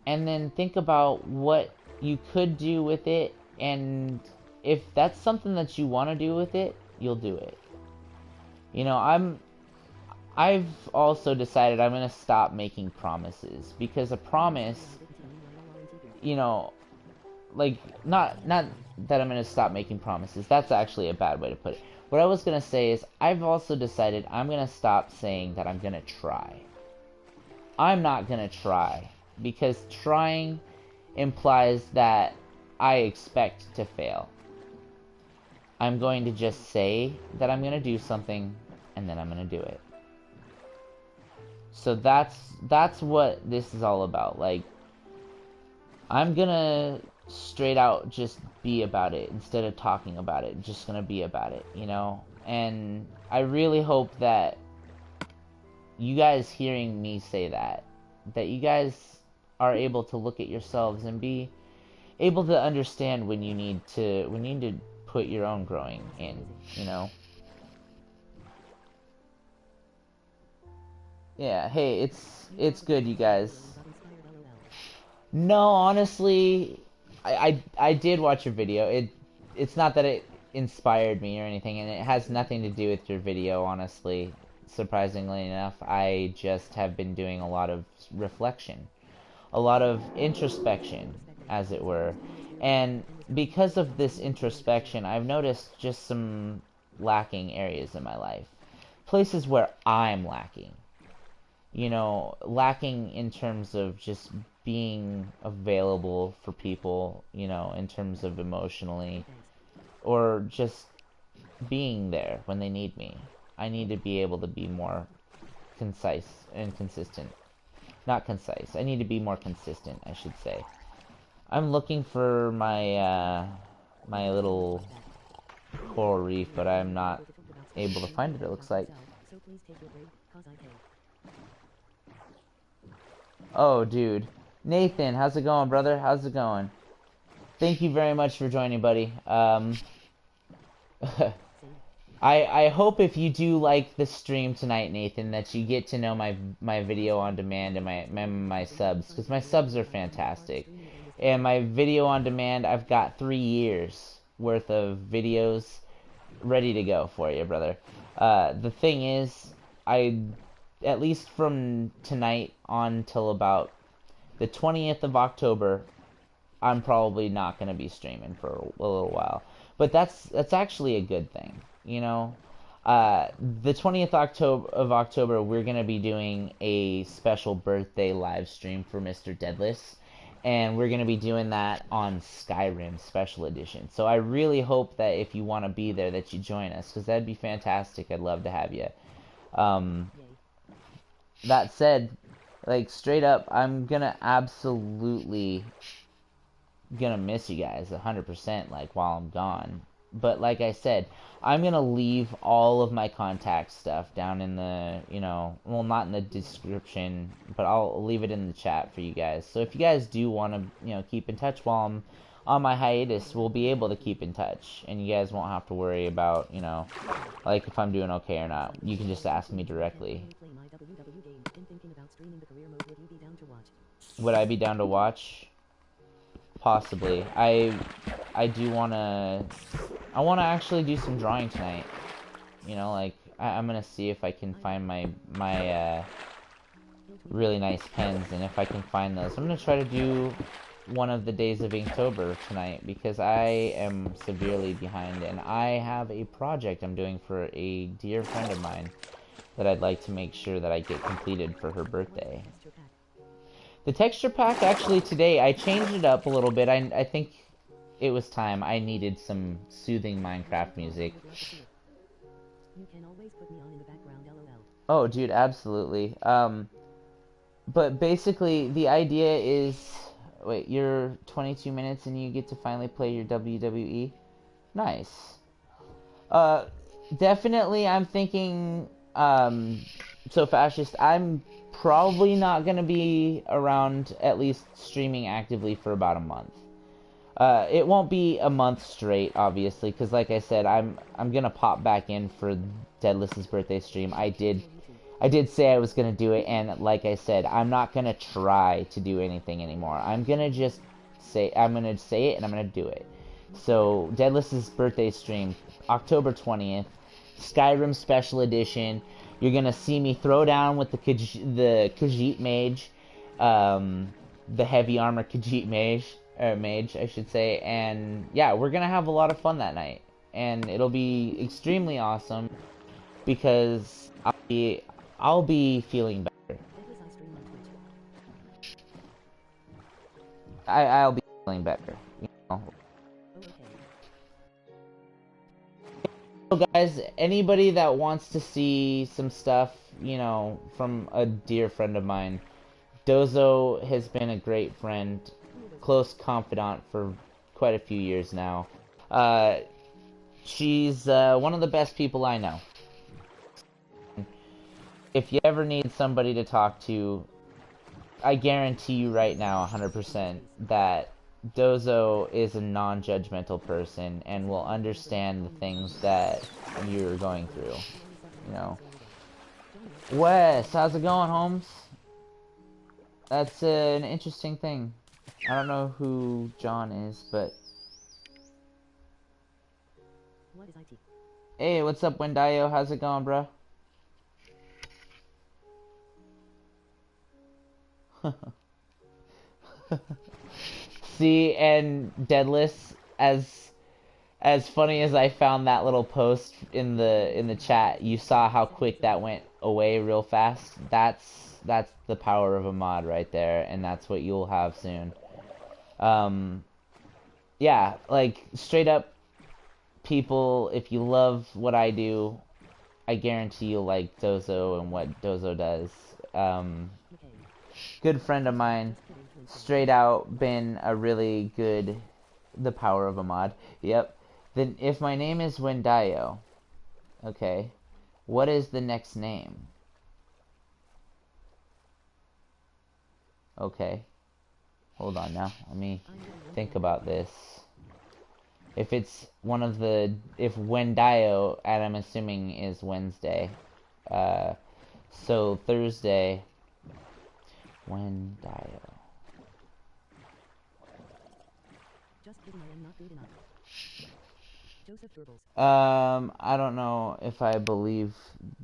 And then think about what you could do with it, and if that's something that you want to do with it, you'll do it. You know, I've also decided I'm gonna stop making promises, because a promise, you know, like, not that I'm gonna stop making promises. That's actually a bad way to put it. What I was gonna say is I've also decided I'm gonna stop saying that I'm gonna try. I'm not gonna try, because trying implies that I expect to fail. I'm going to just say that I'm gonna do something, and then I'm gonna do it. So that's what this is all about. Like, I'm gonna straight out just be about it instead of talking about it. Just gonna be about it, you know? And I really hope that you guys hearing me say that you guys are able to look at yourselves and be able to understand when you need to put your own growing in, you know? Yeah, hey, it's good, you guys. No, honestly, I did watch your video. It's not that it inspired me or anything, and it has nothing to do with your video, honestly. Surprisingly enough, I just have been doing a lot of reflection, a lot of introspection, as it were. And because of this introspection, I've noticed just some lacking areas in my life. Places where I'm lacking. You know, lacking in terms of just being available for people, you know, in terms of emotionally, or just being there when they need me. I need to be able to be more concise and consistent. Not concise. I need to be more consistent, I should say. I'm looking for my little coral reef, but I'm not able to find it, it looks like. Oh, dude. Nathan, how's it going, brother? How's it going? Thank you very much for joining, buddy. I hope if you do like the stream tonight, Nathan, that you get to know my video on demand and my subs, because my subs are fantastic. And my video on demand, I've got 3 years worth of videos ready to go for you, brother. The thing is, at least from tonight on till about the 20th of October, I'm probably not going to be streaming for a little while. But that's actually a good thing, you know? The 20th of October, we're going to be doing a special birthday live stream for Mr. Deadlus. And we're going to be doing that on Skyrim Special Edition. So I really hope that if you want to be there, that you join us, because that'd be fantastic. I'd love to have you. That said, like, straight up, I'm gonna absolutely gonna miss you guys 100%, like, while I'm gone. But like I said, I'm gonna leave all of my contact stuff down in the, you know, well, not in the description, but I'll leave it in the chat for you guys. So if you guys do want to, you know, keep in touch while I'm on my hiatus, we'll be able to keep in touch, and you guys won't have to worry about, you know, like, if I'm doing okay or not. You can just ask me directly. Would I be down to watch? Possibly. I do wanna actually do some drawing tonight. You know, like, I'm gonna see if I can find my really nice pens, and if I can find those, I'm gonna try to do one of the days of Inktober tonight, because I am severely behind, and I have a project I'm doing for a dear friend of mine that I'd like to make sure that I get completed for her birthday. The texture pack, actually, today, I changed it up a little bit. I think it was time. I needed some soothing Minecraft music. Oh, dude, absolutely. But basically, the idea is... Wait, you're 22 minutes and you get to finally play your WWE? Nice. Definitely, I'm thinking... So, Fascist, I'm probably not going to be around, at least streaming actively, for about a month. It won't be a month straight, obviously, because like I said, I'm going to pop back in for Deadless's birthday stream. I did say I was going to do it, and like I said, I'm not going to try to do anything anymore. I'm going to just say, I'm going to say it, and I'm going to do it. So, Deadless's birthday stream, October 20th. Skyrim Special Edition. You're gonna see me throw down with the Khajiit Mage, the heavy armor Khajiit Mage, I should say, and yeah, we're gonna have a lot of fun that night, and it'll be extremely awesome because I'll be feeling better. Deadlus I stream on Twitch. I'll be feeling better, you know. Oh, okay. So guys, anybody that wants to see some stuff, you know, from a dear friend of mine, Dozo has been a great friend, close confidant for quite a few years now. She's one of the best people I know. If you ever need somebody to talk to, I guarantee you right now 100% that Dozo is a non-judgmental person and will understand the things that you're going through, you know. Wes, how's it going, Holmes? That's an interesting thing. I don't know who John is, but... What is IT? Hey, what's up, Wendayo? How's it going, bro? See, and Deadlus, as funny as I found that little post in the chat, you saw how quick that went away real fast. That's the power of a mod right there, and that's what you'll have soon. Yeah, like straight up, people, if you love what I do, I guarantee you'll like Dozo and what Dozo does. Okay. Good friend of mine, straight out been a really good, the power of a mod. Yep. Then if my name is Wendayo, okay, what is the next name? Okay. Hold on now. Let me think about this. If it's one of the, if Wendayo, and I'm assuming is Wednesday, so Thursday, Wendayo. Just kidding, I am not good enough. Joseph Goebbels. I don't know if I believe,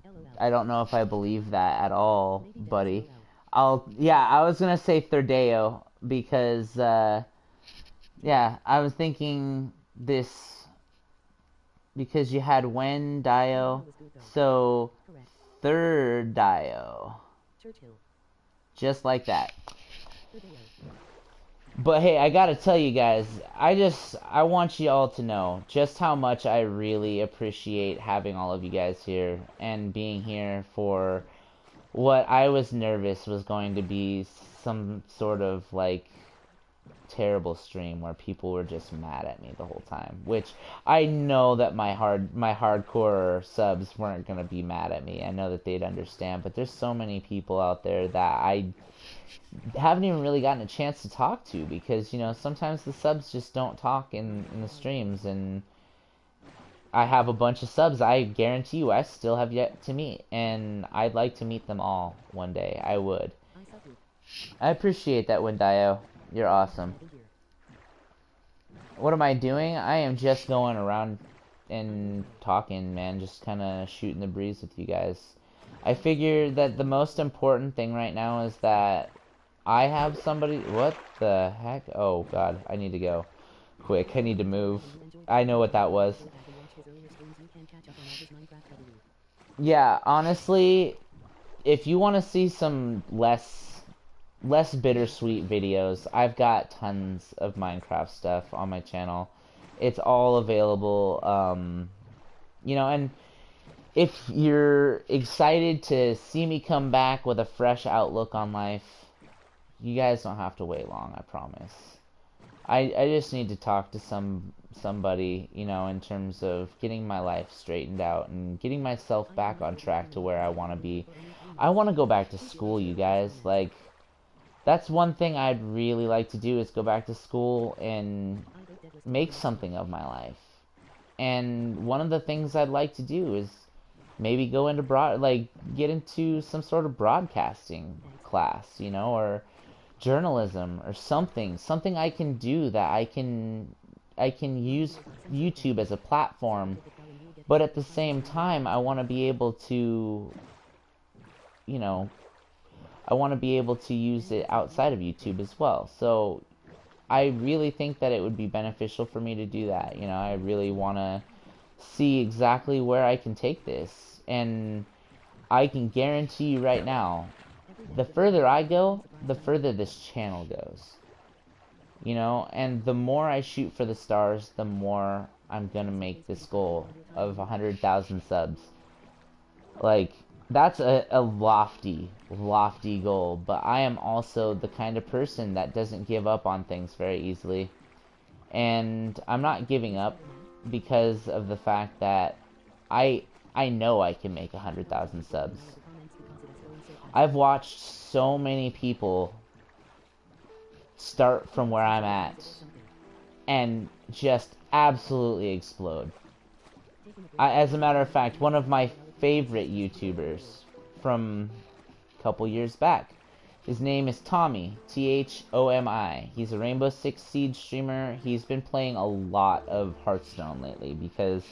LOL. I don't know if I believe that at all, Maybe Deadlus buddy. will out. Yeah, I was gonna say Thirdeo, because, yeah, I was thinking this, because you had Wendayo, Was good though. so Correct. Thirdio. Churchill. Just like that. Thurdeo. But hey, I gotta tell you guys, I want you all to know just how much I really appreciate having all of you guys here and being here for what I was nervous was going to be some sort of like terrible stream where people were just mad at me the whole time, which I know that my hardcore subs weren't gonna be mad at me. I know that they'd understand, but there's so many people out there that I haven't even really gotten a chance to talk to because, you know, sometimes the subs just don't talk in the streams, and I have a bunch of subs I guarantee you I still have yet to meet, and I'd like to meet them all one day. I would. I suck you. I appreciate that, Wendayo. You're awesome. Here. What am I doing? I am just going around and talking, man, just kind of shooting the breeze with you guys. I figure that the most important thing right now is that I have somebody... What the heck? Oh, God. I need to go. Quick. I need to move. I know what that was. Yeah, honestly, if you want to see some less bittersweet videos, I've got tons of Minecraft stuff on my channel. It's all available, you know, and if you're excited to see me come back with a fresh outlook on life, you guys don't have to wait long, I promise. I just need to talk to somebody, you know, in terms of getting my life straightened out and getting myself back on track to where I want to be. I want to go back to school, you guys. Like, that's one thing I'd really like to do, is go back to school and make something of my life. And one of the things I'd like to do is maybe go into get into some sort of broadcasting class, you know, or journalism or something I can do that I can use YouTube as a platform But at the same time, I want to be able to, you know, I want to be able to use it outside of YouTube as well. So I really think that it would be beneficial for me to do that. You know, I really want to see exactly where I can take this. And I can guarantee you right now, the further I go, the further this channel goes. You know, and the more I shoot for the stars, the more I'm gonna make this goal of 100,000 subs. Like, that's a lofty, lofty goal, but I am also the kind of person that doesn't give up on things very easily. And I'm not giving up because of the fact that I I know I can make 100,000 subs. I've watched so many people start from where I'm at and just absolutely explode. As a matter of fact, one of my favorite YouTubers from a couple years back, his name is Tommy, Thomi. He's a Rainbow Six Siege streamer. He's been playing a lot of Hearthstone lately because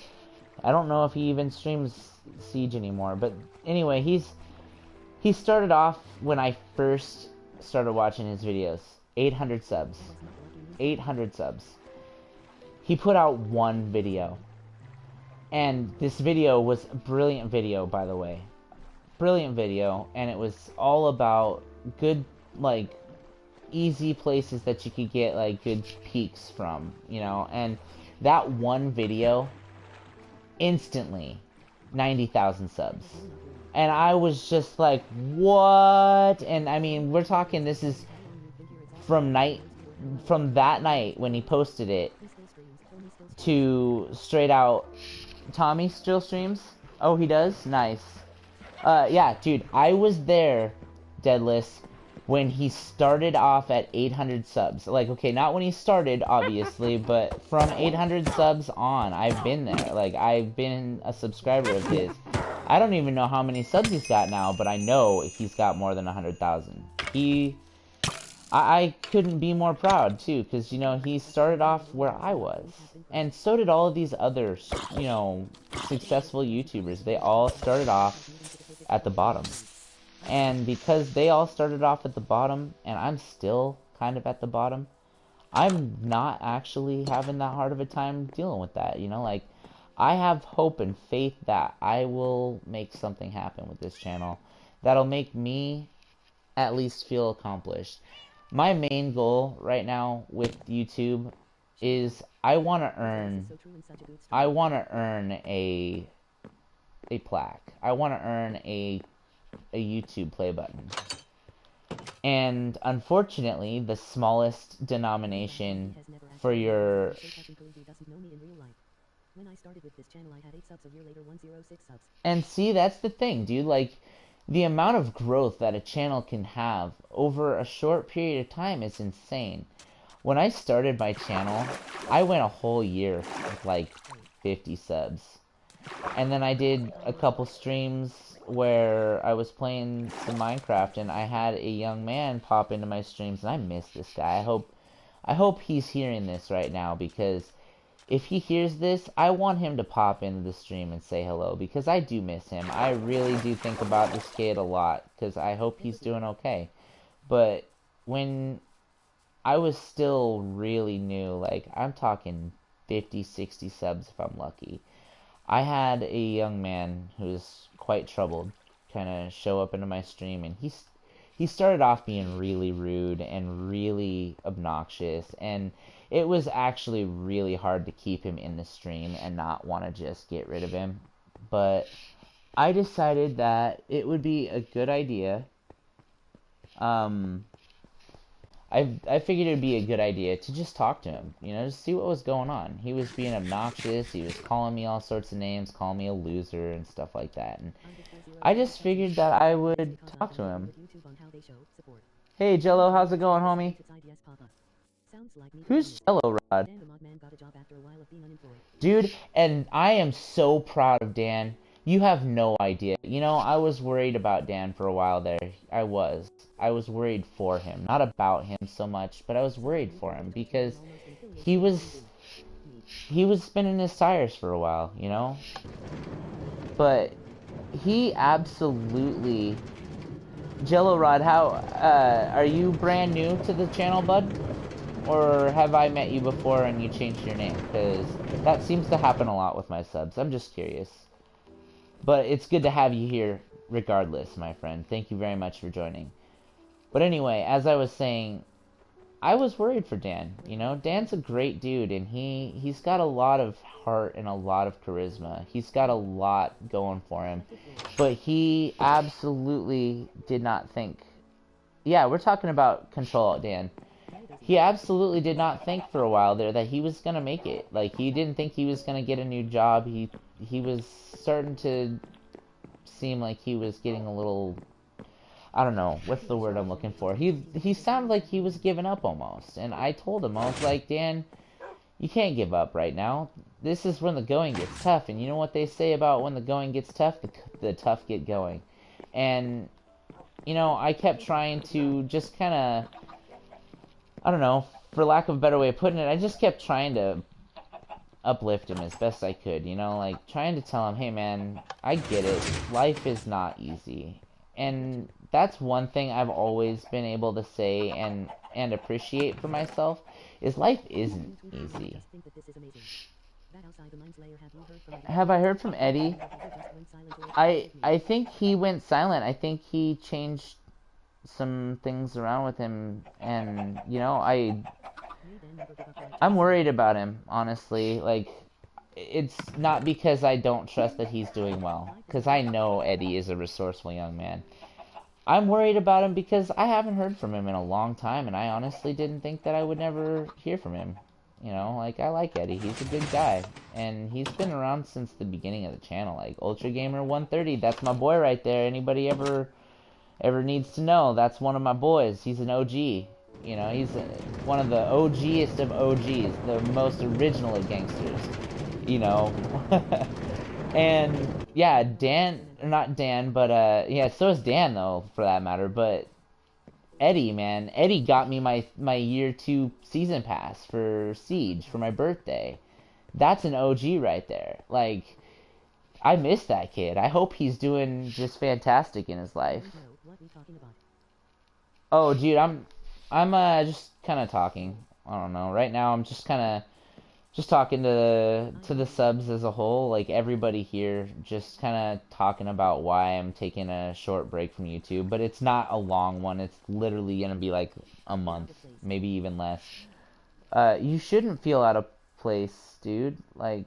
I don't know if he even streams Siege anymore. But anyway, he started off when I first started watching his videos. 800 subs. 800 subs. He put out one video. And this video was a brilliant video, by the way. Brilliant video. And it was all about good, like, easy places that you could get, like, good peaks from, you know. And that one video, instantly, 90,000 subs. And I was just like, what? And I mean, we're talking, this is from that night when he posted it to straight out. Tommy still streams? Oh, he does? Nice. Yeah, dude, I was there, Deadlus, when he started off at 800 subs. Like, okay, not when he started, obviously, but from 800 subs on, I've been there. Like, I've been a subscriber of his. I don't even know how many subs he's got now, but I know he's got more than 100,000. I couldn't be more proud, too, because, you know, he started off where I was. And so did all of these other, you know, successful YouTubers. They all started off at the bottom. And because they all started off at the bottom, and I'm still kind of at the bottom, I'm not actually having that hard of a time dealing with that, you know? Like, I have hope and faith that I will make something happen with this channel that'll make me at least feel accomplished. My main goal right now with YouTube is I want to earn a plaque. I want to earn a YouTube play button. And unfortunately, the smallest denomination for your When I started with this channel, I had 8 subs. A year later, 106 subs. And see, that's the thing, dude. Like, the amount of growth that a channel can have over a short period of time is insane. When I started my channel, I went a whole year with like 50 subs. And then I did a couple streams where I was playing some Minecraft and I had a young man pop into my streams, and I miss this guy. I hope he's hearing this right now, because if he hears this, I want him to pop into the stream and say hello, because I do miss him. I really do think about this kid a lot, because I hope he's doing okay. But when I was still really new, like, I'm talking 50, 60 subs if I'm lucky, I had a young man who was quite troubled kind of show up into my stream, and he started off being really rude and really obnoxious, and it was actually really hard to keep him in the stream and not want to just get rid of him. But I decided that it would be a good idea. I figured it would be a good idea to just talk to him, you know, just see what was going on. He was being obnoxious, he was calling me all sorts of names, calling me a loser and stuff like that, and I just figured that I would talk to him. Hey Jello, how's it going, homie? Who's Jello Rod? Dude, and I am so proud of Dan. You have no idea. You know, I was worried about Dan for a while there. I was worried for him. Not about him so much, but I was worried for him because he was spinning his tires for a while, you know? but he absolutely... Jello Rod, how, are you brand new to the channel, bud? Or have I met you before and you changed your name? Because that seems to happen a lot with my subs. I'm just curious. But it's good to have you here regardless, my friend. Thank you very much for joining. But anyway, as I was saying, I was worried for Dan. You know, Dan's a great dude, and he's got a lot of heart and a lot of charisma. He's got a lot going for him. But he absolutely did not think... Yeah, we're talking about Control, Dan. He absolutely did not think for a while there that he was going to make it. Like, he didn't think he was going to get a new job. He was starting to seem like he was getting a little... I don't know, what's the word I'm looking for? He sounded like he was giving up almost. And I told him, I was like, Dan, you can't give up right now. This is when the going gets tough. And you know what they say about when the going gets tough? The tough get going. And, you know, I kept trying to just kind of... I don't know, for lack of a better way of putting it, I just kept trying to uplift him as best I could, you know, like, trying to tell him, hey man, I get it, life is not easy, and that's one thing I've always been able to say and appreciate for myself, is life isn't easy. Have I heard from Eddie? I think he went silent. I think he changed some things around with him, and you know, I'm worried about him, honestly. Like, it's not because I don't trust that he's doing well, because I know Eddie is a resourceful young man. I'm worried about him because I haven't heard from him in a long time, and I honestly didn't think that I would never hear from him. You know, like, I like Eddie. He's a good guy, and he's been around since the beginning of the channel. Like, Ultra Gamer 130, that's my boy right there. Anybody ever needs to know, that's one of my boys. He's an OG. You know, he's one of the OGest of OGs, the most original of gangsters. You know. And yeah, Dan, not Dan, but yeah, so is Dan though, for that matter. But Eddie, man, Eddie got me my year 2 season pass for Siege for my birthday. That's an OG right there. Like, I miss that kid. I hope he's doing just fantastic in his life. Oh, dude, I'm just kind of talking. I don't know. Right now, I'm just kind of just talking to the subs as a whole, like everybody here, just kind of talking about why I'm taking a short break from YouTube. But it's not a long one. It's literally gonna be like a month, maybe even less. You shouldn't feel out of place, dude. Like,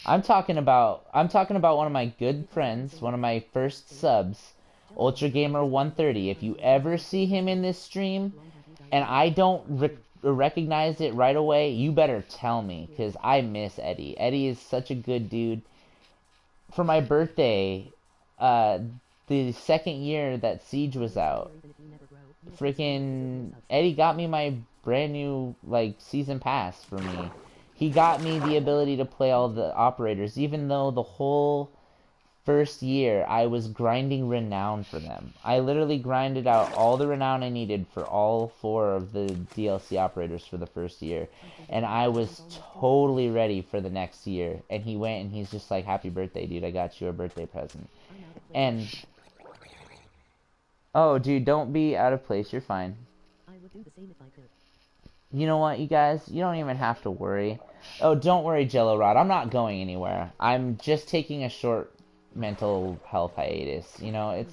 I'm talking about one of my good friends, one of my first subs, Ultra Gamer 130. If you ever see him in this stream and I don't recognize it right away, you better tell me, because I miss Eddie. Eddie is such a good dude. For my birthday, the second year that Siege was out, freaking Eddie got me my brand new, like, season pass for me. He got me the ability to play all the operators, even though the whole first year I was grinding renown for them. I literally grinded out all the renown I needed for all 4 of the DLC operators for the first year, and I was totally ready for the next year. And he went and he's just like, happy birthday, dude, I got you a birthday present. And oh, dude, don't be out of place, you're fine. You know what, you guys? You don't even have to worry. Oh, don't worry, Jello Rod. I'm not going anywhere. I'm just taking a short mental health hiatus. You know,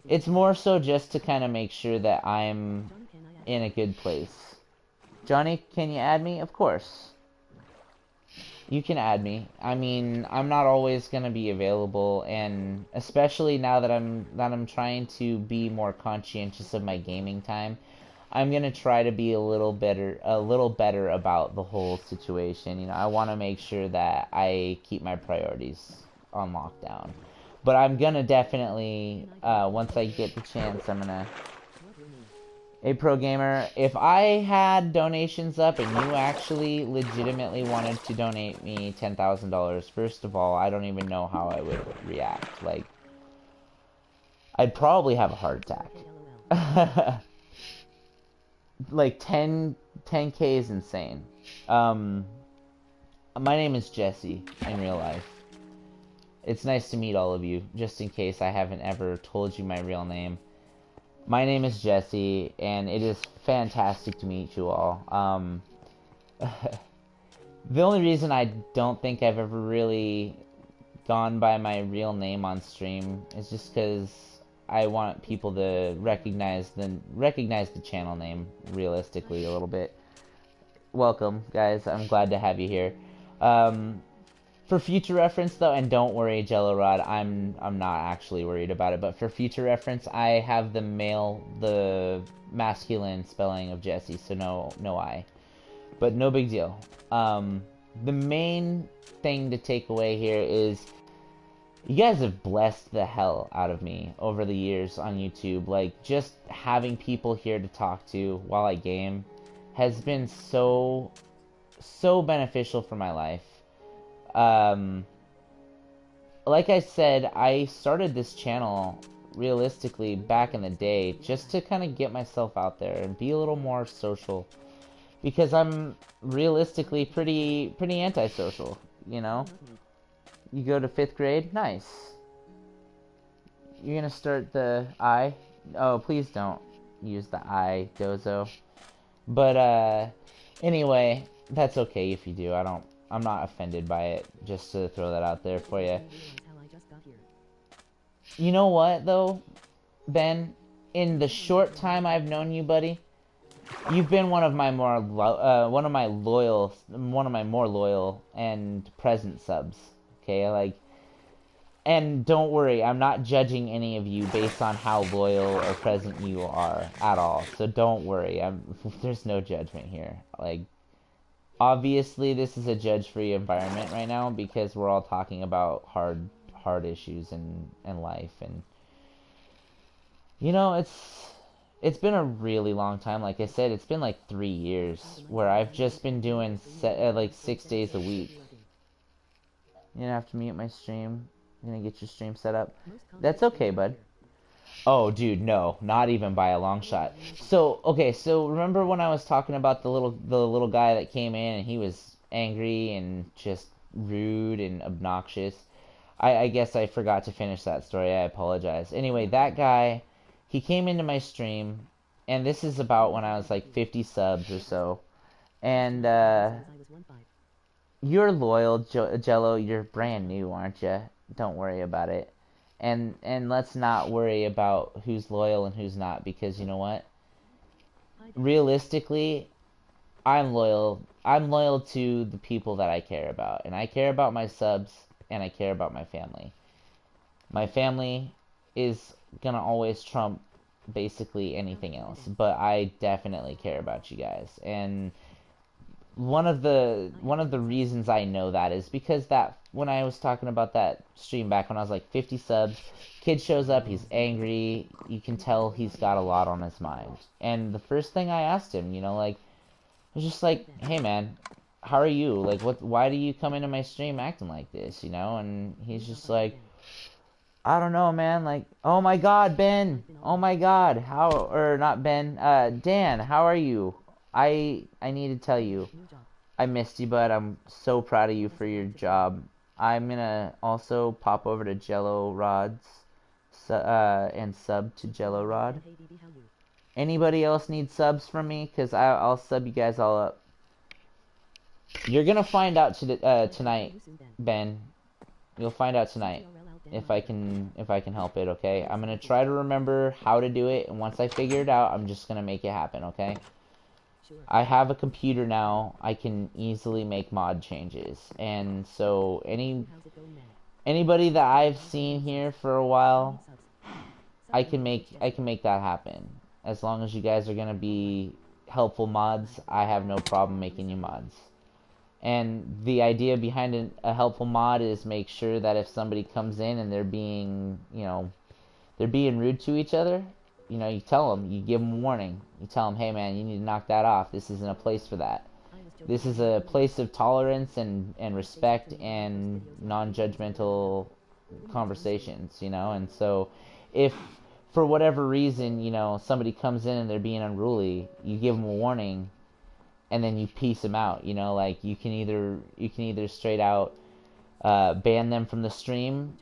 it's more so just to kind of make sure that I'm in a good place. Johnny, can you add me? Of course. You can add me. I mean, I'm not always gonna be available, and especially now that I'm trying to be more conscientious of my gaming time, I'm gonna try to be a little better about the whole situation. You know, I want to make sure that I keep my priorities on lockdown. But I'm gonna definitely, once I get the chance, I'm gonna... Hey, Pro Gamer, if I had donations up and you actually legitimately wanted to donate me $10,000, first of all, I don't even know how I would react. Like, I'd probably have a heart attack. Like, 10K is insane. My name is Jesse in real life. It's nice to meet all of you, just in case I haven't ever told you my real name. My name is Jesse, and it is fantastic to meet you all. The only reason I don't think I've ever really gone by my real name on stream is just because I want people to recognize the channel name realistically a little bit. Welcome, guys. I'm glad to have you here. For future reference, though, and don't worry, Jello Rod, I'm not actually worried about it. But for future reference, I have the masculine spelling of Jesse, so no I. But no big deal. The main thing to take away here is you guys have blessed the hell out of me over the years on YouTube. Like, just having people here to talk to while I game has been so beneficial for my life. Like I said, I started this channel realistically back in the day just to kind of get myself out there and be a little more social, because I'm realistically pretty antisocial, you know? You go to 5th grade? Nice. You're gonna start the I? Oh, please don't use the I, Dozo. But, anyway, that's okay if you do. I'm not offended by it, just to throw that out there for you. You know what, though, Ben? In the short time I've known you, buddy, you've been one of my more loyal and present subs. Okay, like, and don't worry, I'm not judging any of you based on how loyal or present you are at all. So don't worry, there's no judgment here. Like, obviously, this is a judge-free environment right now because we're all talking about hard issues in life, and you know, it's been a really long time. Like I said, it's been like 3 years where I've just been doing like 6 days a week. You're gonna have to mute my stream. You're gonna get your stream set up. That's okay, bud. Oh, dude, no, not even by a long shot. So, okay, so remember when I was talking about the little guy that came in and he was angry and just rude and obnoxious? I guess I forgot to finish that story. I apologize. Anyway, that guy, he came into my stream, and this is about when I was like 50 subs or so. And you're loyal, Jello. You're brand new, aren't you? Don't worry about it. And let's not worry about who's loyal and who's not, because you know what? Realistically, I'm loyal. I'm loyal to the people that I care about, and I care about my subs, and I care about my family. My family is gonna always trump basically anything else, but I definitely care about you guys. And one of the reasons I know that is because that when I was talking about that stream back when I was like 50 subs, kid shows up, he's angry, you can tell he's got a lot on his mind. And the first thing I asked him, you know, like, it was just like, hey man, how are you? Like, why do you come into my stream acting like this, you know? And he's just like, I don't know, man. Like, oh my God, Ben. Oh my God. Or not Ben. Dan, how are you? I need to tell you, I missed you, bud. I'm so proud of you for your job. I'm gonna also pop over to Jello Rod's and sub to Jello Rod. Anybody else need subs from me? Cause I'll sub you guys all up. You're gonna find out tonight, Ben. You'll find out tonight if I can help it. Okay. I'm gonna try to remember how to do it, and once I figure it out, I'm just gonna make it happen. Okay. I have a computer now. I can easily make mod changes, and so anybody that I've seen here for a while, I can make that happen. As long as you guys are gonna be helpful mods, I have no problem making you mods. And the idea behind a helpful mod is make sure that if somebody comes in and they're being, you know, they're being rude to each other, you know, you tell them, you give them a warning. You tell them, hey man, you need to knock that off. This isn't a place for that. This is a place of tolerance and respect and non-judgmental conversations, you know. And so if for whatever reason, you know, somebody comes in and they're being unruly, you give them a warning, and then you peace them out, you know. Like, you can either straight out ban them from the stream,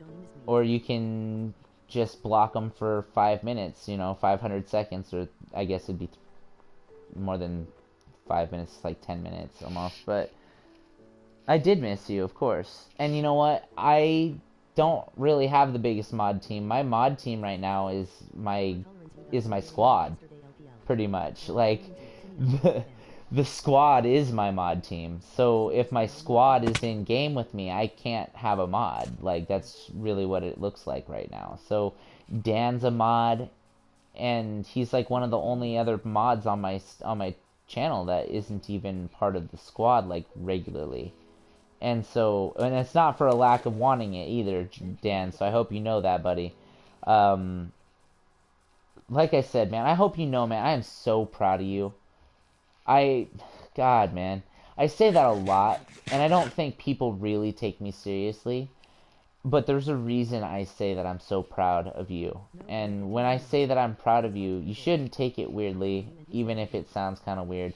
or you can just block them for 5 minutes, 500 seconds, or I guess it'd be more than 5 minutes, like 10 minutes almost. But I did miss you, of course. And you know what? I don't really have the biggest mod team. My mod team right now is my squad, pretty much. Like the squad is my mod team. So if my squad is in game with me, I can't have a mod. Like that's really what it looks like right now. So Dan's a mod, and he's like one of the only other mods on my channel that isn't even part of the squad like regularly. And it's not for a lack of wanting it either, Dan, so I hope you know that, buddy. Um, like I said, man, I hope you know, man, I am so proud of you. I, God, man, I say that a lot, and I don't think people really take me seriously, but there's a reason I say that I'm so proud of you. And when I say that I'm proud of you, you shouldn't take it weirdly, even if it sounds kind of weird.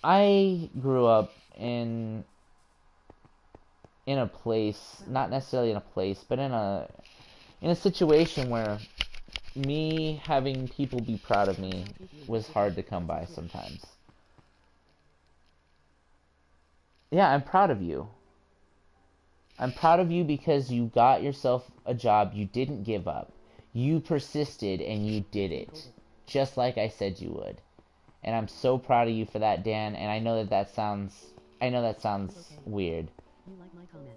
I grew up in a place, not necessarily in a place, but in a situation where me having people be proud of me was hard to come by sometimes. Yeah, I'm proud of you. I'm proud of you because you got yourself a job, you didn't give up. You persisted and you did it, just like I said you would. And I'm so proud of you for that, Dan, and I know that sounds weird. You like my comment?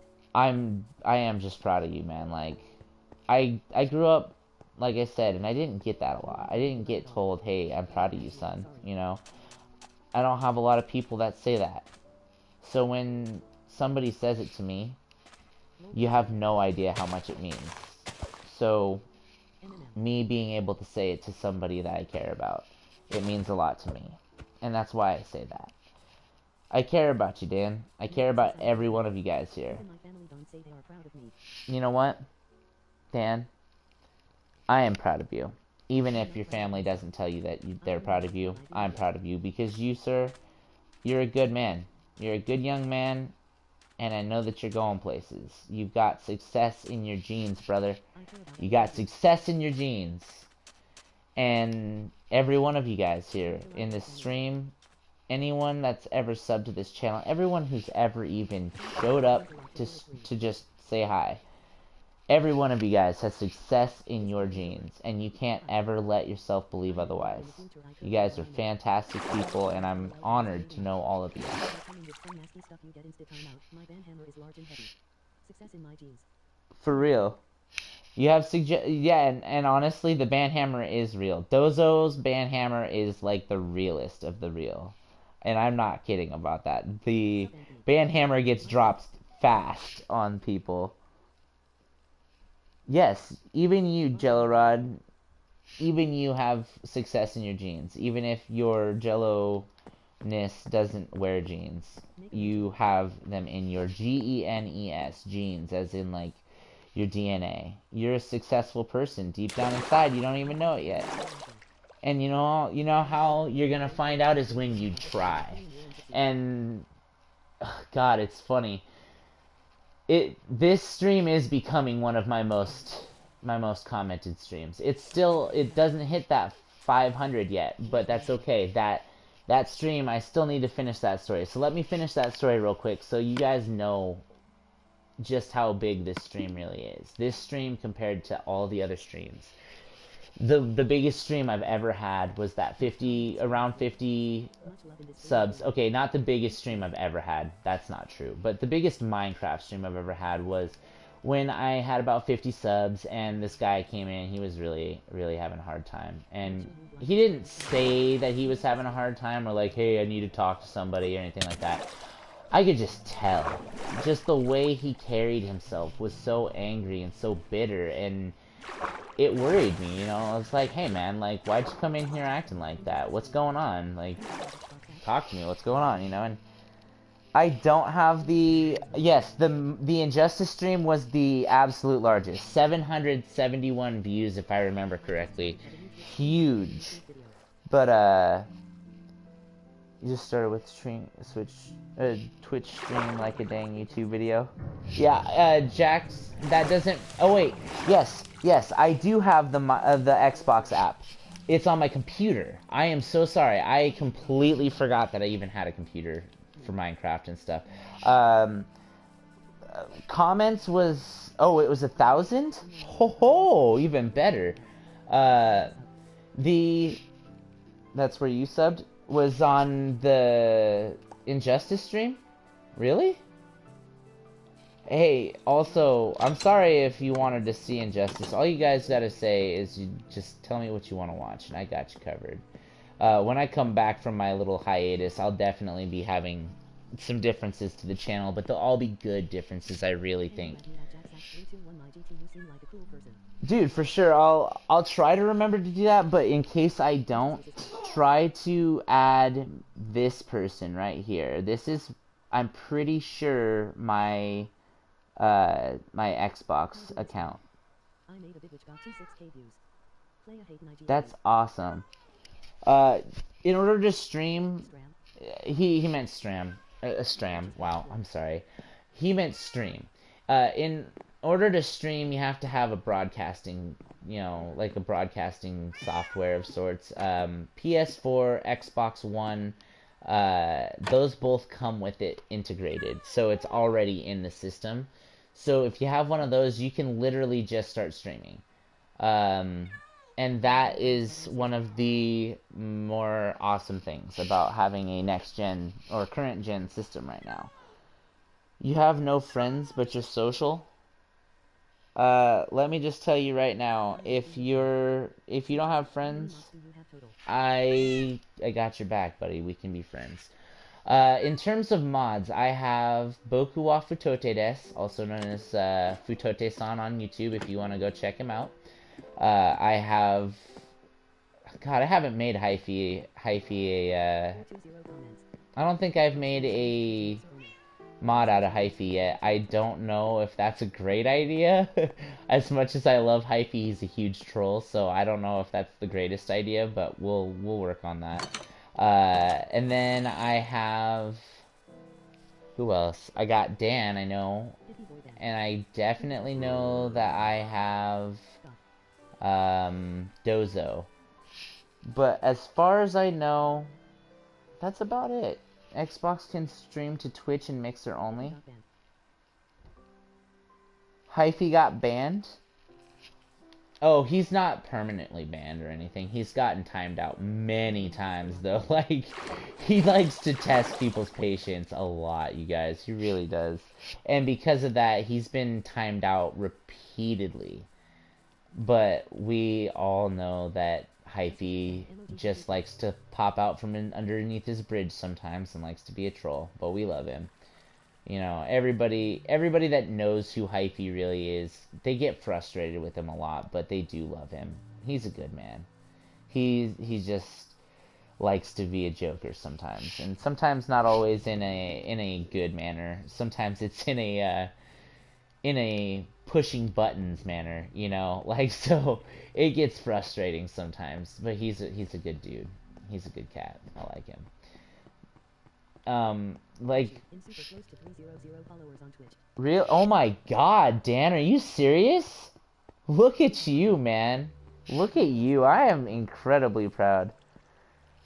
I am just proud of you, man. Like I grew up, like I said, and I didn't get that a lot. I didn't get told, "Hey, I'm proud of you, son." I don't have a lot of people that say that. So when somebody says it to me, you have no idea how much it means. So me being able to say it to somebody that I care about, it means a lot to me. And that's why I say that. I care about you, Dan. I care about every one of you guys here. Even my family don't say they are proud of me. You know what, Dan? I am proud of you. Even if your family doesn't tell you that they're proud of you, I'm proud of you because you, sir, you're a good man. You're a good young man, and I know that you're going places. You've got success in your genes, brother. You got success in your genes. And every one of you guys here in this stream, anyone that's ever subbed to this channel, everyone who's ever even showed up to just say hi, every one of you guys has success in your genes, and you can't ever let yourself believe otherwise. You guys are fantastic people, and I'm honored to know all of you. For real. You have yeah, and honestly, the banhammer is real. Dozo's banhammer is like the realest of the real. And I'm not kidding about that. The banhammer gets dropped fast on people. Yes, even you, Jellorod, even you have success in your genes. Even if your Jello-ness doesn't wear jeans, you have them in your genes, genes, as in like your DNA. You're a successful person deep down inside. You don't even know it yet. And you know how you're gonna find out is when you try. And God, it's funny. This stream is becoming one of my most commented streams. It doesn't hit that 500 yet, but that's okay. That stream, I still need to finish that story. So let me finish that story real quick so you guys know just how big this stream really is. This stream compared to all the other streams. The biggest stream I've ever had was that around 50 subs. Okay, not the biggest stream I've ever had. That's not true. But the biggest Minecraft stream I've ever had was when I had about 50 subs and this guy came in. He was really, really having a hard time. And he didn't say that he was having a hard time or like, hey, I need to talk to somebody or anything like that. I could just tell. Just the way he carried himself was so angry and so bitter, and it worried me, I was like, hey man, like, why'd you come in here acting like that? What's going on? Like, talk to me, what's going on, And I don't have yes, the Injustice stream was the absolute largest. 771 views, if I remember correctly. Huge. But, You just started with Twitch stream like a dang YouTube video. Yeah, Jax, that doesn't. Oh wait, yes, I do have the Xbox app. It's on my computer. I am so sorry. I completely forgot that I even had a computer for Minecraft and stuff. Comments was, oh, it was 1,000. Ho ho, even better. That's where you subbed, was on the Injustice stream? Really? Hey, also, I'm sorry if you wanted to see Injustice. All you guys gotta say is you just tell me what you want to watch, and I got you covered. When I come back from my little hiatus, I'll definitely be having some differences to the channel, but they'll all be good differences, I really think. Dude, for sure, I'll try to remember to do that, but in case I don't, try to add this person right here. This is, I'm pretty sure, my my Xbox account. That's awesome. In order to stream, he meant stram. Stram. Wow, I'm sorry. He meant stream. In order to stream, you have to have a broadcasting, like a broadcasting software of sorts. PS4, Xbox One, those both come with it integrated, so it's already in the system. So if you have one of those, you can literally just start streaming. And that is one of the more awesome things about having a next-gen or current-gen system right now. You have no friends, but you're social. Let me just tell you right now, if you don't have friends, I got your back, buddy. We can be friends. In terms of mods, I have Boku wa Futote desu, also known as Futote-san on YouTube, if you want to go check him out. I have... God, I haven't made Hyphy a... I don't think I've made a mod out of Hyphy yet. I don't know if that's a great idea. As much as I love Hyphy, he's a huge troll, so I don't know if that's the greatest idea, but we'll work on that. And then I have... Who else? I got Dan, I know. And I definitely know that I have... Dozo. But as far as I know, that's about it. Xbox can stream to Twitch and Mixer only. Hyphy got banned? Oh, he's not permanently banned or anything. He's gotten timed out many times, though. Like, he likes to test people's patience a lot, you guys. He really does. And because of that, he's been timed out repeatedly. But we all know that Hyphy just likes to pop out from underneath his bridge sometimes and likes to be a troll. But we love him. You know, everybody that knows who Hyphy really is, they get frustrated with him a lot, but they do love him. He's a good man. He just likes to be a joker sometimes, and sometimes not always in a good manner. Sometimes it's in a pushing buttons manner, you know, like, so it gets frustrating sometimes. But he's a good dude. He's a good cat. I like him. Like, real? Oh my God, Dan, are you serious? Look at you, man. Look at you. I am incredibly proud.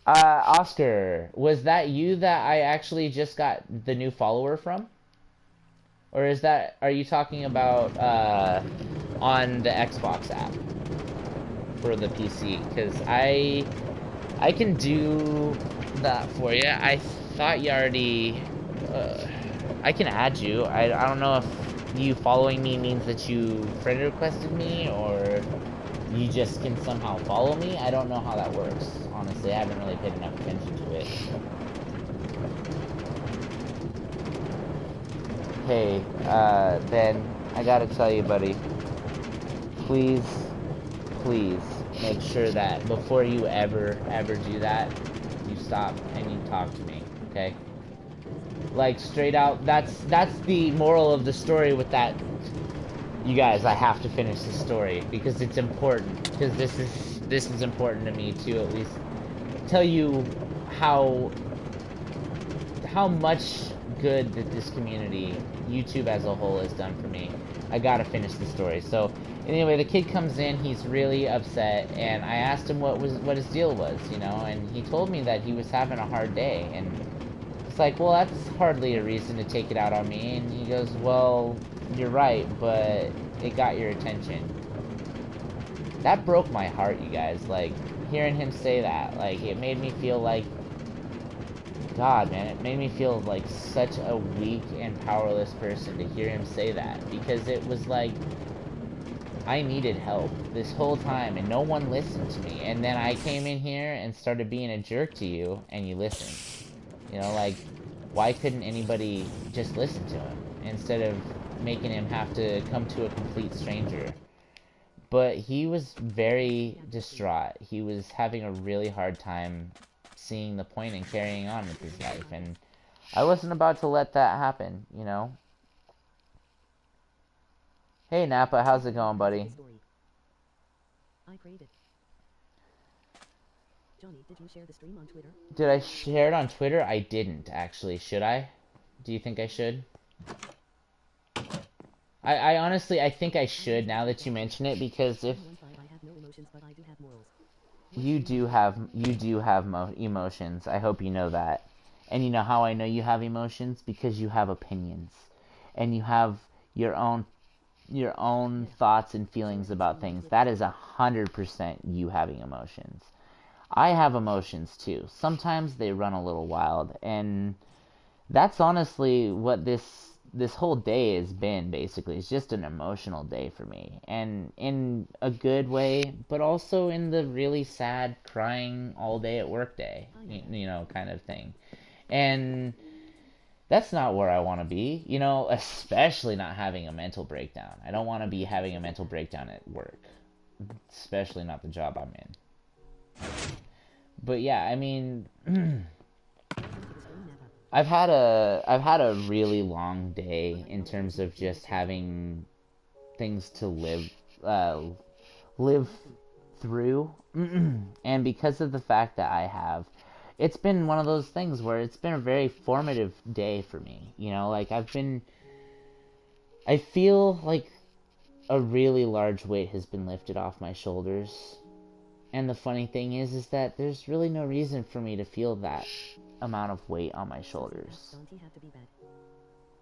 Oscar, was that you that I actually just got the new follower from? Or are you talking about, on the Xbox app for the PC? Because I can do that for you. I thought you already, I can add you. I don't know if you following me means that you friend requested me, or you just can somehow follow me. I don't know how that works, honestly. I haven't really paid enough attention to it. Hey, Ben, I gotta tell you, buddy, please make sure that before you ever do that, you stop and you talk to me, okay? Like, straight out, that's the moral of the story with that. You guys, I have to finish the story because it's important, because this is important to me to at least tell you how how much good that this community, YouTube as a whole, has done for me. I gotta finish the story. So anyway, the kid comes in, he's really upset, and I asked him what his deal was, you know, and he told me that he was having a hard day, and it's like, well, that's hardly a reason to take it out on me. And he goes, well, you're right, but it got your attention. That broke my heart, you guys. Like, hearing him say that, like, it made me feel like, God, man, it made me feel like such a weak and powerless person to hear him say that. Because it was like, I needed help this whole time, and no one listened to me. And then I came in here and started being a jerk to you, and you listened. You know, like, why couldn't anybody just listen to him instead of making him have to come to a complete stranger? But he was very distraught. He was having a really hard time seeing the point and carrying on with his life. And I wasn't about to let that happen, you know? Hey, Nappa, how's it going, buddy? I created. Johnny, did you share the stream on Twitter? Did I share it on Twitter? I didn't, actually. Should I? Do you think I should? I honestly, I think I should now that you mention it, because if I have no emotions, but I do have morals. you do have emotions. I hope you know that. And you know how I know you have emotions? Because you have opinions. And you have your own thoughts and feelings about things. That is 100% you having emotions. I have emotions too. Sometimes they run a little wild, and that's honestly what this whole day has been. Basically, it's just an emotional day for me, and in a good way, but also in the really sad, crying all day at work day, you know, kind of thing. And that's not where I want to be, you know, especially not having a mental breakdown. I don't want to be having a mental breakdown at work, especially not the job I'm in. But yeah, I mean, I've had a really long day in terms of just having things to live through. And because of the fact that I have, it's been one of those things where it's been a very formative day for me. You know, like I feel like a really large weight has been lifted off my shoulders. And the funny thing is that there's really no reason for me to feel that amount of weight on my shoulders.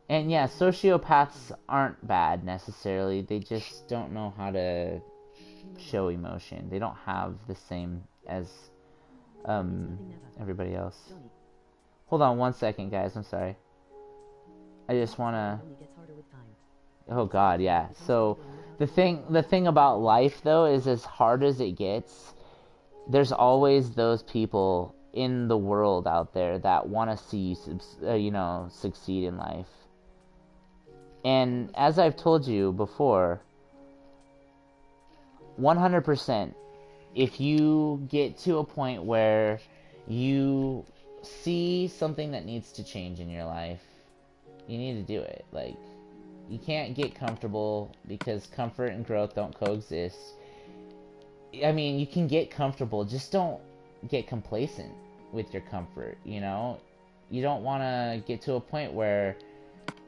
And yeah, sociopaths aren't bad necessarily. They just don't know how to show emotion. They don't have the same as everybody else. Hold on one second, guys. I'm sorry. I just wanna. Oh God, yeah. So the thing about life though is, as hard as it gets, there's always those people in the world out there that want to see you, you know, succeed in life. And as I've told you before, 100%, if you get to a point where you see something that needs to change in your life, you need to do it. Like, you can't get comfortable, because comfort and growth don't coexist. I mean, you can get comfortable, just don't get complacent with your comfort, you know? You don't want to get to a point where,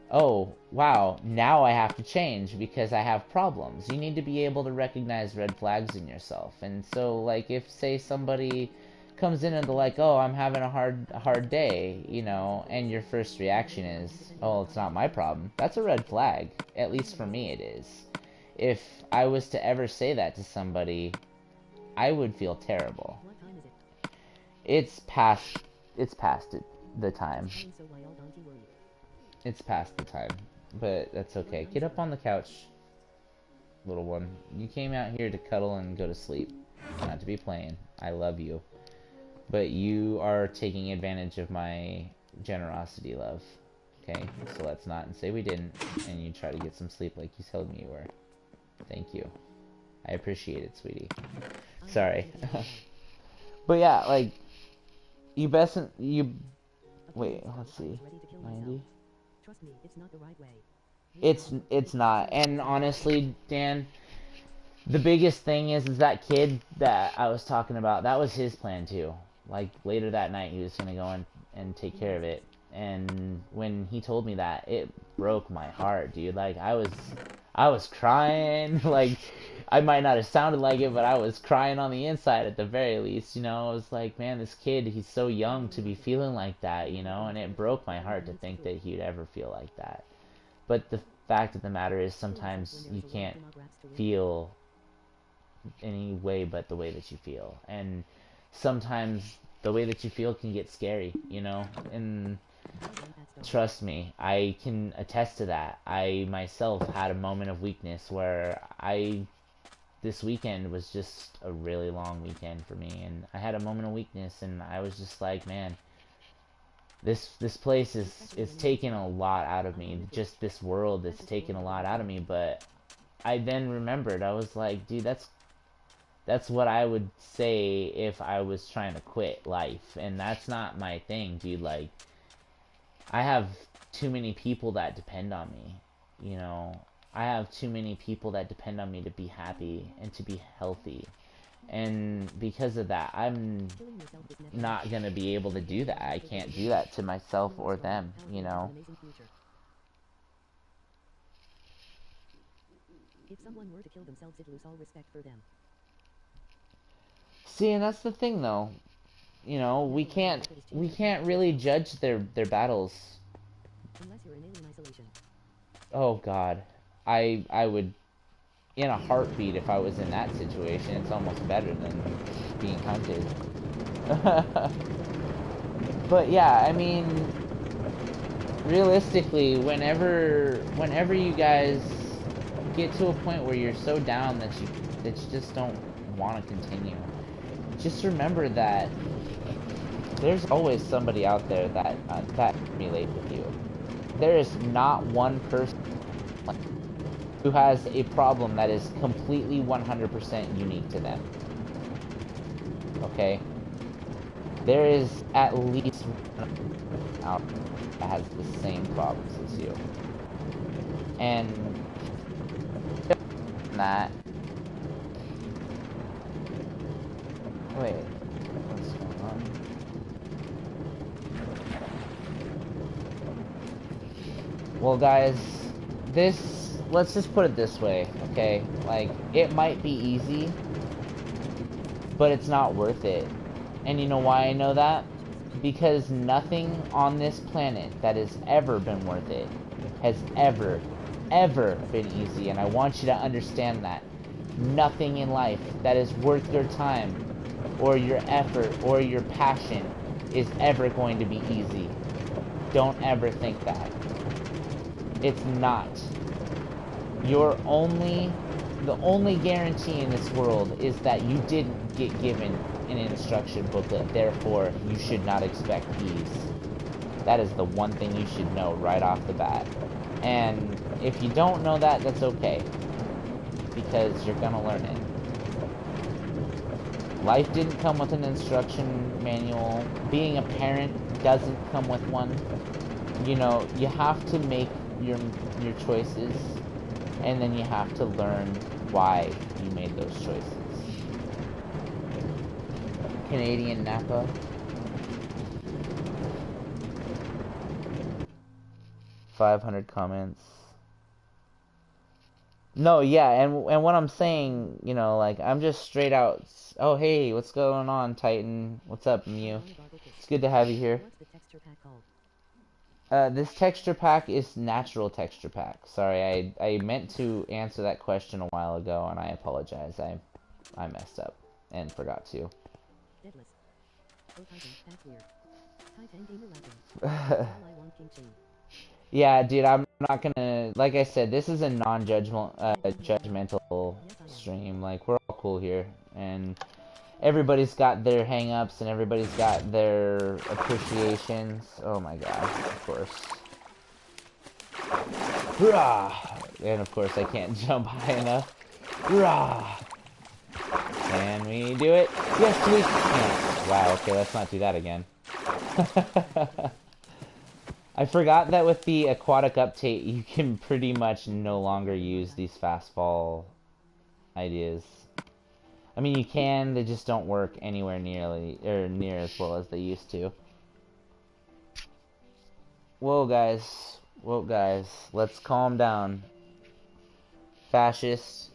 oh, wow, now I have to change because I have problems. You need to be able to recognize red flags in yourself. And so, like, if, say, somebody comes in and they're like, oh, I'm having a hard day, you know, and your first reaction is, oh, it's not my problem, that's a red flag. At least for me it is. If I was to ever say that to somebody, I would feel terrible. It's past the time. It's past the time. But that's okay. Get up on the couch, little one. You came out here to cuddle and go to sleep, not to be playing. I love you. But you are taking advantage of my generosity, love. Okay? So let's not and say we didn't, and you try to get some sleep like you told me you were. Thank you. I appreciate it, sweetie. Sorry. But yeah, like, you best, you, wait, let's see, 90? Trust me, it's not the right way. It's not, and honestly, Dan, the biggest thing is that kid that I was talking about, that was his plan too. Like, later that night, he was gonna go and take care of it, And when he told me that, it broke my heart, dude. Like I was crying. Like I might not have sounded like it, but I was crying on the inside at the very least. You know, I was like, man, this kid, he's so young to be feeling like that. You know, and it broke my heart to think that he'd ever feel like that. But the fact of the matter is, sometimes you can't feel any way but the way that you feel, and sometimes the way that you feel can get scary, you know. And trust me, I can attest to that. I myself had a moment of weakness where this weekend was just a really long weekend for me, and I had a moment of weakness, and I was just like, man, this place is taking a lot out of me. Just this world that's taking a lot out of me. But I then remembered, I was like, dude, that's what I would say if I was trying to quit life, and that's not my thing, dude. Like, I have too many people that depend on me, you know. I have too many people that depend on me to be happy and to be healthy. And because of that, I'm not gonna be able to do that. I can't do that to myself or them, you know. If someone were to kill themselves, I'd lose all respect for them. See, and that's the thing, though. You know, we can't really judge their battles. Unless you're in alien isolation. Oh God, I would, in a heartbeat, if I was in that situation. It's almost better than being hunted. But yeah, I mean, realistically, whenever you guys get to a point where you're so down that you just don't want to continue, just remember that there's always somebody out there that can relate with you. There is not one person who has a problem that is completely 100% unique to them. Okay? There is at least one out that has the same problems as you. And that... Wait, what's going on? Well, guys, let's just put it this way, okay? Like, it might be easy, but it's not worth it. And you know why I know that? Because nothing on this planet that has ever been worth it has ever been easy. And I want you to understand that. Nothing in life that is worth your time or your effort or your passion is ever going to be easy. Don't ever think that. It's not. The only guarantee in this world is that you didn't get given an instruction booklet, therefore you should not expect ease. That is the one thing you should know right off the bat. And if you don't know that, that's okay, because you're gonna learn it. Life didn't come with an instruction manual. Being a parent doesn't come with one. You know, you have to make your choices, and then you have to learn why you made those choices. Canadian Napa. $500 comments. No, yeah, and what I'm saying, you know, like, I'm just straight out. Oh, hey, what's going on, Titan? What's up, Mew? It's good to have you here. What's the texture pack called? This texture pack is natural texture pack. Sorry, I meant to answer that question a while ago, and I apologize. I messed up and forgot to. Deadlus. Oh, Titan, that's weird. Titan gamer laughing. All I want kimchi. Yeah, dude, I'm not gonna, like I said, this is a non-judgmental judgmental stream. Like, we're all cool here, and everybody's got their hang-ups and everybody's got their appreciations. Oh my god, of course. Hurrah! And of course I can't jump high enough. Hurrah! Can we do it? Yes, we can. Wow, okay, let's not do that again. I forgot that with the aquatic update, you can pretty much no longer use these fast fall ideas. I mean, you can, they just don't work anywhere near as well as they used to. Whoa, guys, let's calm down. Fascist,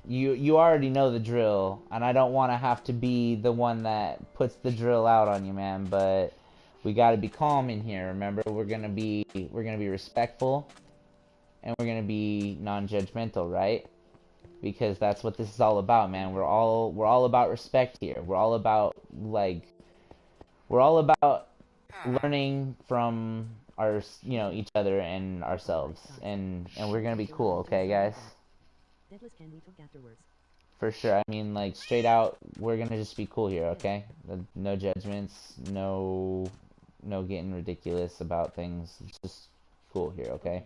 you already know the drill, and I don't want to have to be the one that puts the drill out on you, man. But we got to be calm in here. Remember, we're gonna be respectful, and we're gonna be non-judgmental, right? Because that's what this is all about, man. We're all about respect here. We're all about learning from our each other and ourselves, and we're gonna be cool, okay, guys? Deadlus, can we talk afterwards? For sure. I mean, like, straight out, we're gonna just be cool here, okay? No judgments, no getting ridiculous about things. It's just cool here, okay?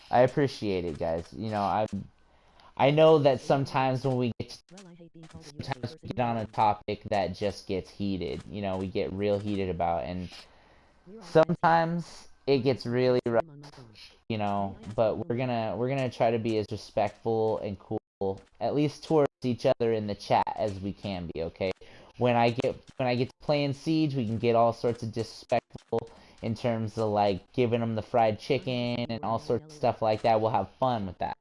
I appreciate it, guys. I know that sometimes when we get Well, I hate being called a useless sometimes we person. get on a topic that just gets heated. We get real heated about, and We're all friends here. sometimes it gets really rough, I'm on my phone. but we're gonna try to be as respectful and cool, at least towards each other in the chat, as we can be, okay? When I get to playing Siege, we can get all sorts of disrespectful in terms of like giving them the fried chicken and all sorts of stuff like that. We'll have fun with that.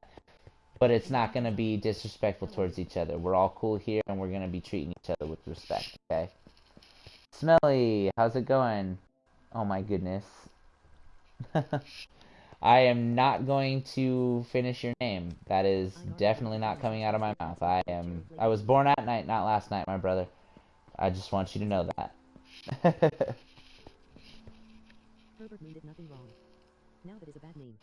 But it's not gonna be disrespectful towards each other. We're all cool here, and we're gonna be treating each other with respect, okay? Smelly, how's it going? Oh my goodness. I am not going to finish your name. That is definitely not coming out of my mouth. I was born at night, not last night, my brother. I just want you to know that. Herbert Moon did nothing wrong. Now that is a bad name.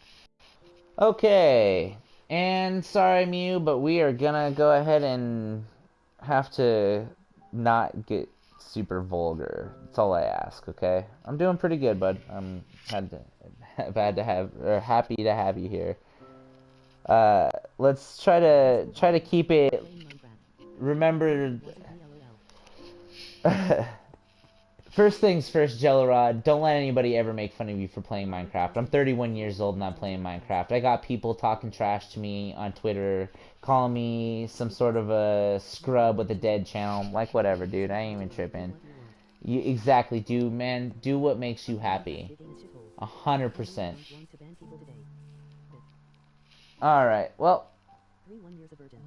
Okay. And sorry, Mew, but we are gonna go ahead and have to not get super vulgar. That's all I ask, okay? I'm doing pretty good, bud. I'm happy to have you here. Let's try to keep it. Playing Minecraft. Remember, Wasn't me, lol. first things first, Jellorod. Don't let anybody ever make fun of you for playing Minecraft. I'm 31 years old and I'm playing Minecraft. I got people talking trash to me on Twitter, calling me some sort of a scrub with a dead channel. Like, whatever, dude. I ain't even tripping. What you want. You exactly, dude, man. Do what makes you happy. Digging is shithole. 100%. Want to ban people today. All right. Well, 3 1 years a virgin.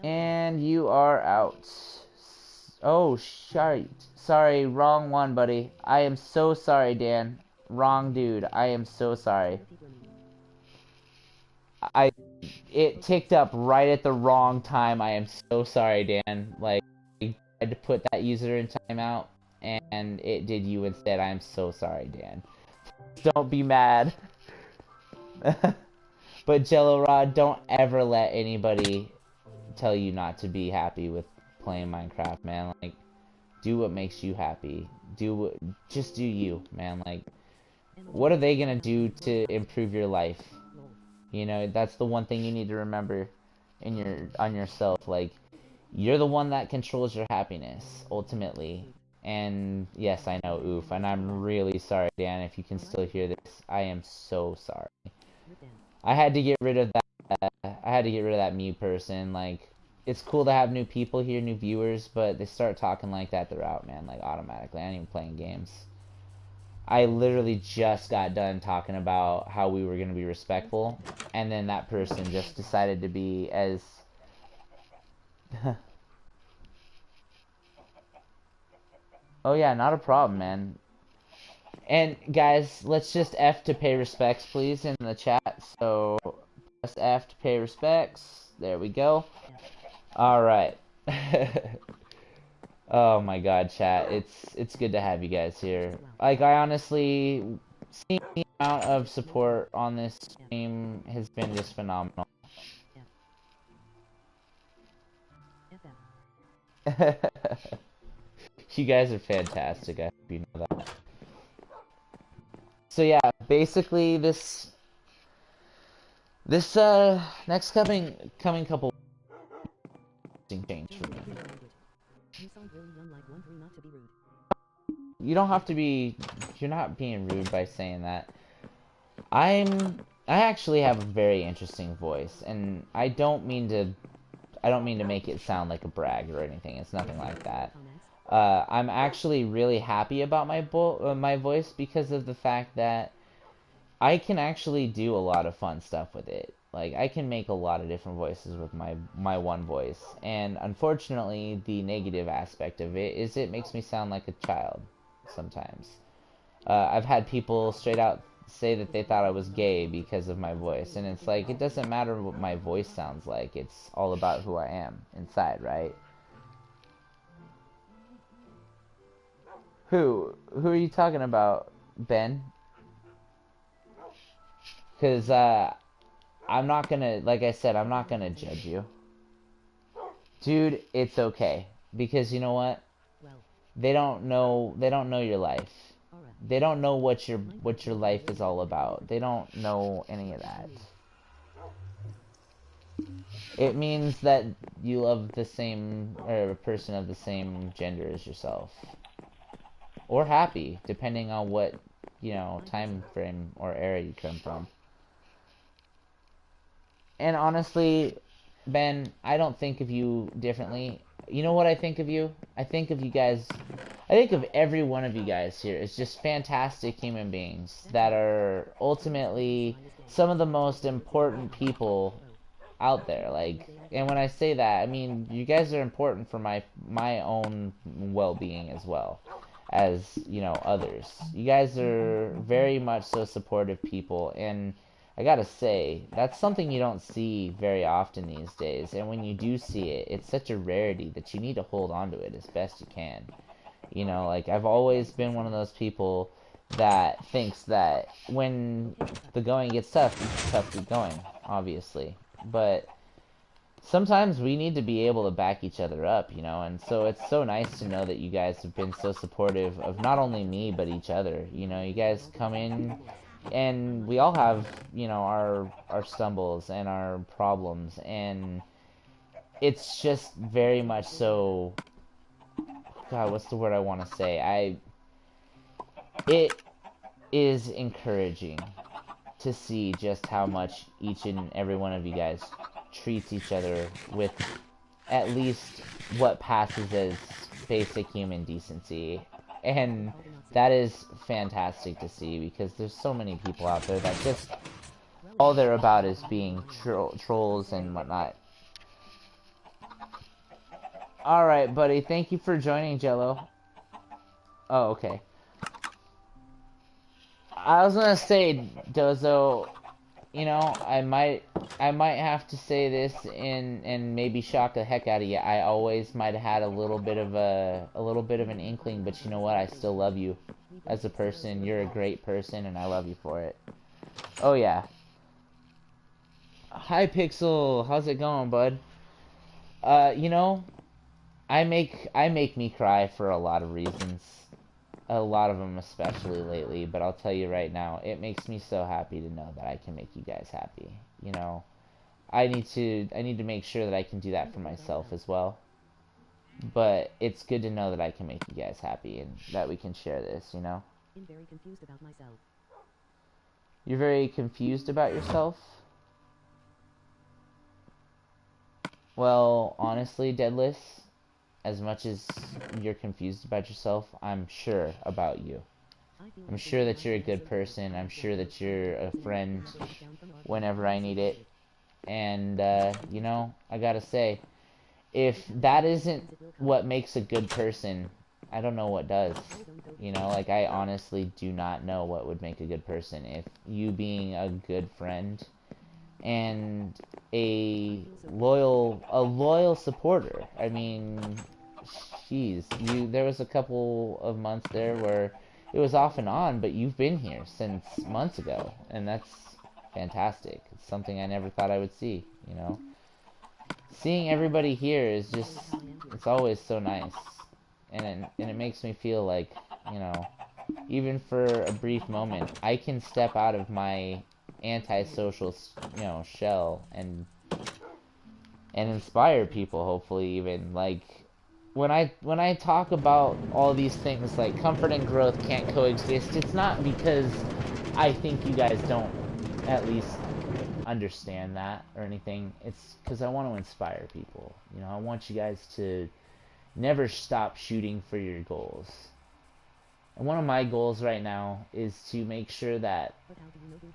and you are out. Oh, sorry, wrong one, buddy. I am so sorry, Dan. Wrong dude. I am so sorry. It ticked up right at the wrong time. I am so sorry, Dan. Like, I tried to put that user in timeout, and it did you instead. I am so sorry, Dan. Don't be mad. But Jello Rod, don't ever let anybody tell you not to be happy with playing Minecraft, man. Like, do what makes you happy. Just do you, man. Like, what are they gonna do to improve your life? That's the one thing you need to remember on yourself. Like, you're the one that controls your happiness ultimately. And yes, I know, oof, and I'm really sorry, Dan, if you can still hear this. I am so sorry. I had to get rid of that. I had to get rid of that me person. Like, it's cool to have new people here, new viewers, but they start talking like that, they're out, man. Like, automatically. I ain't even playing games. I literally just got done talking about how we were gonna be respectful, and then that person just decided to be as. Oh yeah, not a problem, man. And guys, let's just F to pay respects, please, in the chat. So press F to pay respects. There we go. All right. Oh my God, chat. It's good to have you guys here. Like, I honestly, seeing the amount of support on this stream has been just phenomenal. You guys are fantastic. I hope you know that. So yeah, basically this next coming couple change for me. You sound really young, like wondering not to be rude. You don't have to be. You're not being rude by saying that. I actually have a very interesting voice, and I don't mean to make it sound like a brag or anything. It's nothing like that. I'm actually really happy about my voice because of the fact that I can actually do a lot of fun stuff with it. Like I can make a lot of different voices with my one voice. And unfortunately, the negative aspect of it is it makes me sound like a child sometimes. I've had people straight out say that they thought I was gay because of my voice, and it's like it doesn't matter what my voice sounds like. It's all about who I am inside, right? Who are you talking about, Ben? Because I'm not gonna, like I said, I'm not gonna judge you. Dude, it's okay. Because you know what? Well, They don't know your life. alright. They don't know what your life is all about. They don't know any of that. It means that you love the same, or a person of the same gender as yourself. Or happy, depending on what, time frame or era you come from. And honestly, Ben, I don't think of you differently. You know what I think of you? I think of you guys. I think of every one of you guys here as just fantastic human beings that are ultimately some of the most important people out there. Like, and when I say that, I mean you guys are important for my own well-being as well as others. You guys are very much so supportive people, and I gotta say, that's something you don't see very often these days. And when you do see it, it's such a rarity that you need to hold on to it as best you can. Like I've always been one of those people that thinks that when the going gets tough, it's tough to keep going, obviously. But sometimes we need to be able to back each other up, and so it's so nice to know that you guys have been so supportive of not only me, but each other. You guys come in and we all have our stumbles and our problems, and it's just very much so, god, what's the word I want to say, it is encouraging to see just how much each and every one of you guys treats each other with at least what passes as basic human decency. And that is fantastic to see, because there's so many people out there that just all they're about is being trolls and whatnot. Alright, buddy, thank you for joining, Jello. Oh, okay. I was gonna say, Dozo, I might have to say this and maybe shock the heck out of you. I always might have had a little bit of an inkling, but you know what? I still love you as a person. You're a great person, and I love you for it. Oh yeah. Hi Pixel, how's it going, bud? Uh, you know, I make me cry for a lot of reasons. A lot of them, especially lately, but I'll tell you right now, it makes me so happy to know that I can make you guys happy. I need to make sure that I can do that for myself as well. But it's good to know that I can make you guys happy and that we can share this. I'm very confused about myself. You're very confused about yourself? Well, honestly, Deadlus, as much as you're confused about yourself, I'm sure about you. I'm sure that you're a good person. I'm sure that you're a friend whenever I need it. And, I gotta say, if that isn't what makes a good person, I don't know what does. Like, I honestly do not know what would make a good person. If you being a good friend and a loyal supporter. I mean, jeez, there was a couple of months there where it was off and on, but you've been here since months ago, and that's fantastic. It's something I never thought I would see. Seeing everybody here is just, it's always so nice, and it makes me feel like, you know, even for a brief moment, I can step out of my antisocial, shell and inspire people, hopefully, even. Like, when I talk about all these things like comfort and growth can't coexist, it's not because I think you guys don't at least understand that or anything. It's because I want to inspire people. I want you guys to never stop shooting for your goals. And one of my goals right now is to make sure that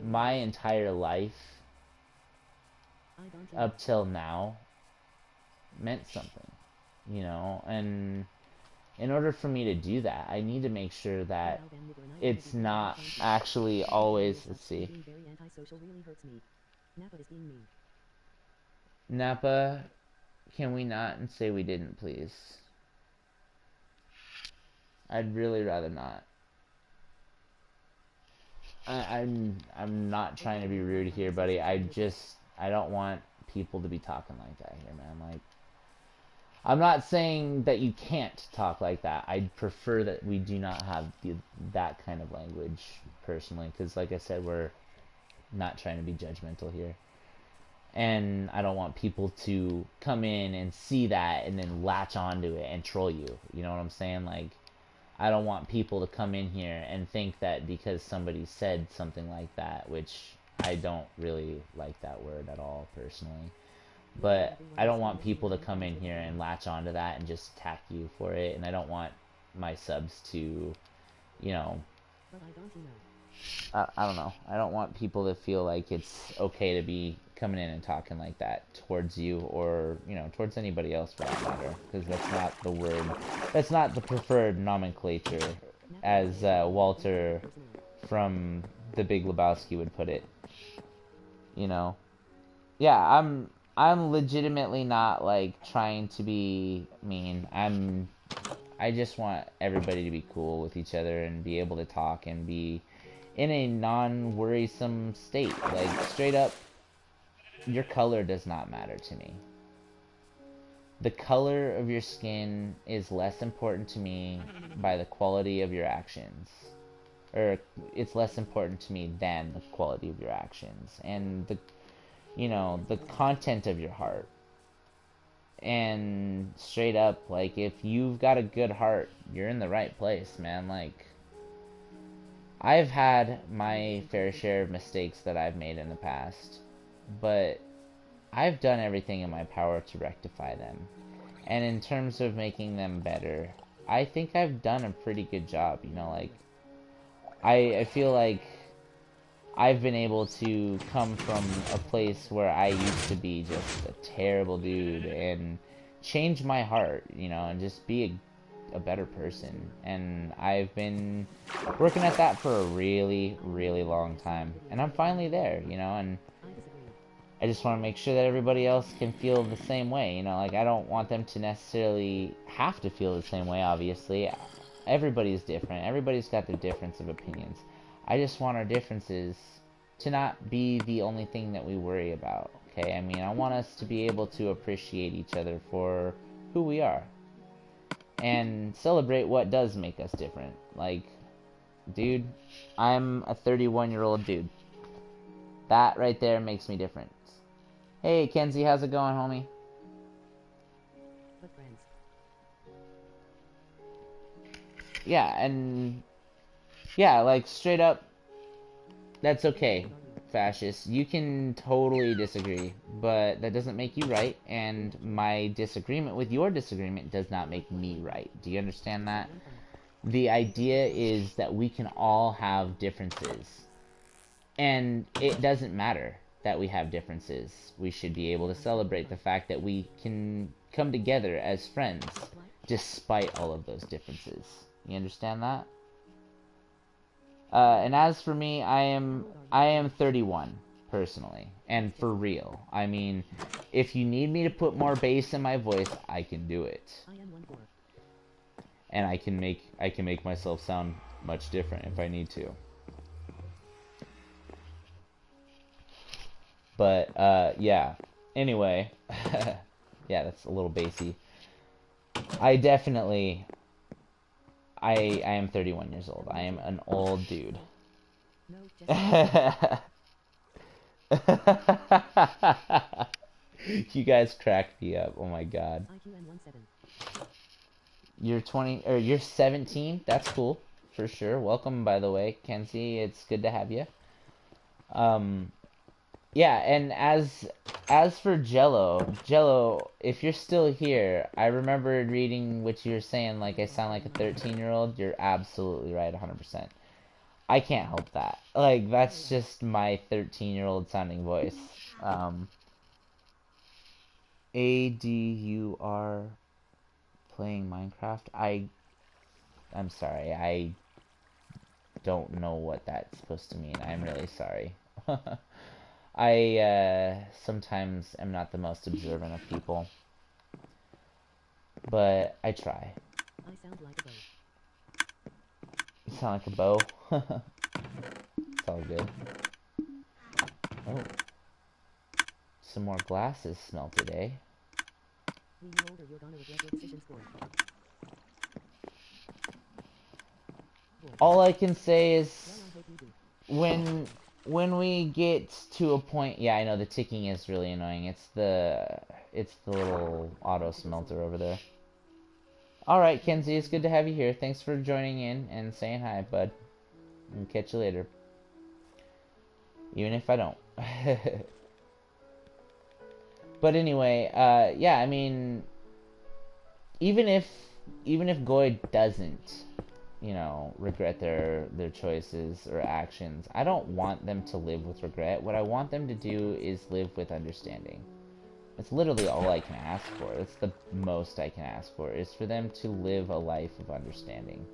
my entire life up till now meant something, you know, and in order for me to do that, I need to make sure that it's not actually always, let's see. Napa, can we not and say we didn't, please? I'd really rather not. I'm not trying to be rude here, buddy. I don't want people to be talking like that here, man. Like, I'm not saying that you can't talk like that. I'd prefer that we do not have that kind of language, personally, because, like I said, we're not trying to be judgmental here. And I don't want people to come in and see that and then latch onto it and troll you. You know what I'm saying? Like, I don't want people to come in here and think that because somebody said something like that, which I don't really like that word at all, personally. But I don't want people to come in here and latch onto that and just attack you for it. And I don't want my subs to, you know, I don't know. I don't want people to feel like it's okay to be coming in and talking like that towards you, or, you know, towards anybody else for that matter. Because that's not the word, that's not the preferred nomenclature, as Walter from The Big Lebowski would put it. You know? Yeah, I'm legitimately not, like, trying to be mean. I just want everybody to be cool with each other and be able to talk and be in a non-worrisome state. Like, straight up, your color does not matter to me. The color of your skin is less important to me by the quality of your actions. Or, it's less important to me than the quality of your actions. And the, you know, the content of your heart. And straight up, like, if you've got a good heart, you're in the right place, man. Like, I've had my fair share of mistakes that I've made in the past, but I've done everything in my power to rectify them. And in terms of making them better, I think I've done a pretty good job, you know, like, I feel like I've been able to come from a place where I used to be just a terrible dude and change my heart, you know, and just be a better person. And I've been working at that for a really, really long time. And I'm finally there, you know, and I just want to make sure that everybody else can feel the same way, you know, like, I don't want them to necessarily have to feel the same way, obviously. Everybody's different. Everybody's got their difference of opinions. I just want our differences to not be the only thing that we worry about, okay? I mean, I want us to be able to appreciate each other for who we are. And celebrate what does make us different. Like, dude, I'm a 31-year-old dude. That right there makes me different. Hey, Kenzie, how's it going, homie? Yeah, and yeah, like, straight up, that's okay, fascist. You can totally disagree, but that doesn't make you right, and my disagreement with your disagreement does not make me right. Do you understand that? The idea is that we can all have differences, and it doesn't matter that we have differences. We should be able to celebrate the fact that we can come together as friends despite all of those differences. You understand that? And as for me, I am 31 personally, and for real. I mean, if you need me to put more bass in my voice, I can do it. And I can make myself sound much different if I need to. But yeah. Anyway, yeah, that's a little bassy. I definitely I am 31 years old. I am an old dude. You guys cracked me up. Oh my god. You're 20 or you're 17? That's cool. For sure. Welcome, by the way, Kenzie. It's good to have you. Yeah, and as for Jello, if you're still here, I remember reading what you were saying, like I sound like a 13-year-old. You're absolutely right, 100%. I can't help that. Like, that's just my 13-year-old sounding voice. ADUR playing Minecraft? I'm sorry, I don't know what that's supposed to mean. I'm really sorry. I sometimes am not the most observant of people, but I try. I sound like a bow. You sound like a bow. It's all good. Oh, some more glasses smelted, eh? When you're older, you're gonna regret your decisions, boy. All I can say is Well, I hope you do. when we get to a point, yeah, I know the ticking is really annoying. It's the little auto smelter over there. All right, Kenzie, it's good to have you here. Thanks for joining in and saying hi, bud. And catch you later. Even if I don't. But anyway, yeah, I mean, even if Goy doesn't, regret their choices or actions, I don't want them to live with regret. What I want them to do is live with understanding. It's literally all I can ask for. It's the most I can ask for, is for them to live a life of understanding.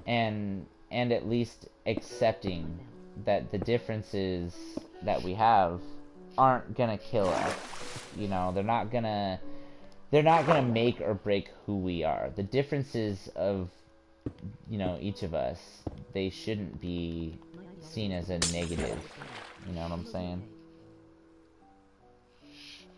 And at least accepting that the differences that we have aren't gonna kill us. They're not gonna make or break who we are. The differences of each of us, they shouldn't be seen as a negative. You know what I'm saying?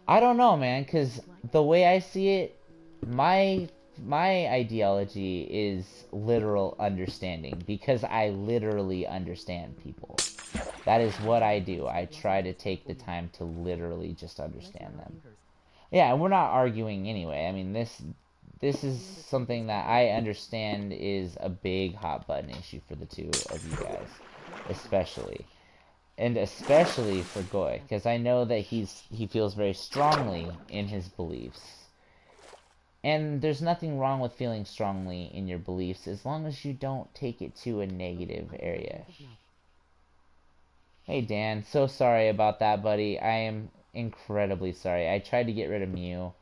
I don't know, man, because the way I see it, my ideology is literal understanding, because I literally understand people. That is what I do. I try to take the time to literally just understand them. Yeah, and we're not arguing anyway. I mean, this is something that I understand is a big hot button issue for the two of you guys, especially. And especially for Goy, because I know that he feels very strongly in his beliefs. And there's nothing wrong with feeling strongly in your beliefs as long as you don't take it to a negative area. Hey Dan, so sorry about that, buddy. I am incredibly sorry. I tried to get rid of Mew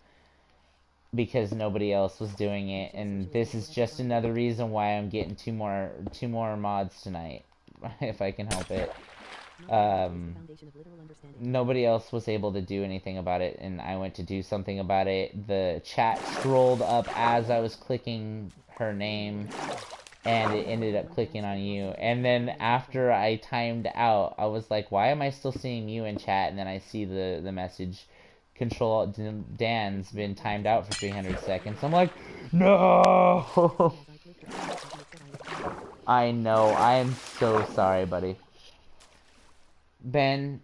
because nobody else was doing it, and this is just another reason why I'm getting two more mods tonight, if I can help it. Nobody else was able to do anything about it, and I went to do something about it. The chat scrolled up as I was clicking her name, and it ended up clicking on you. And then after I timed out, I was like, why am I still seeing you in chat? And then I see the message, Control Dan's been timed out for 300 seconds. I'm like, no! I know, I am so sorry, buddy. Ben,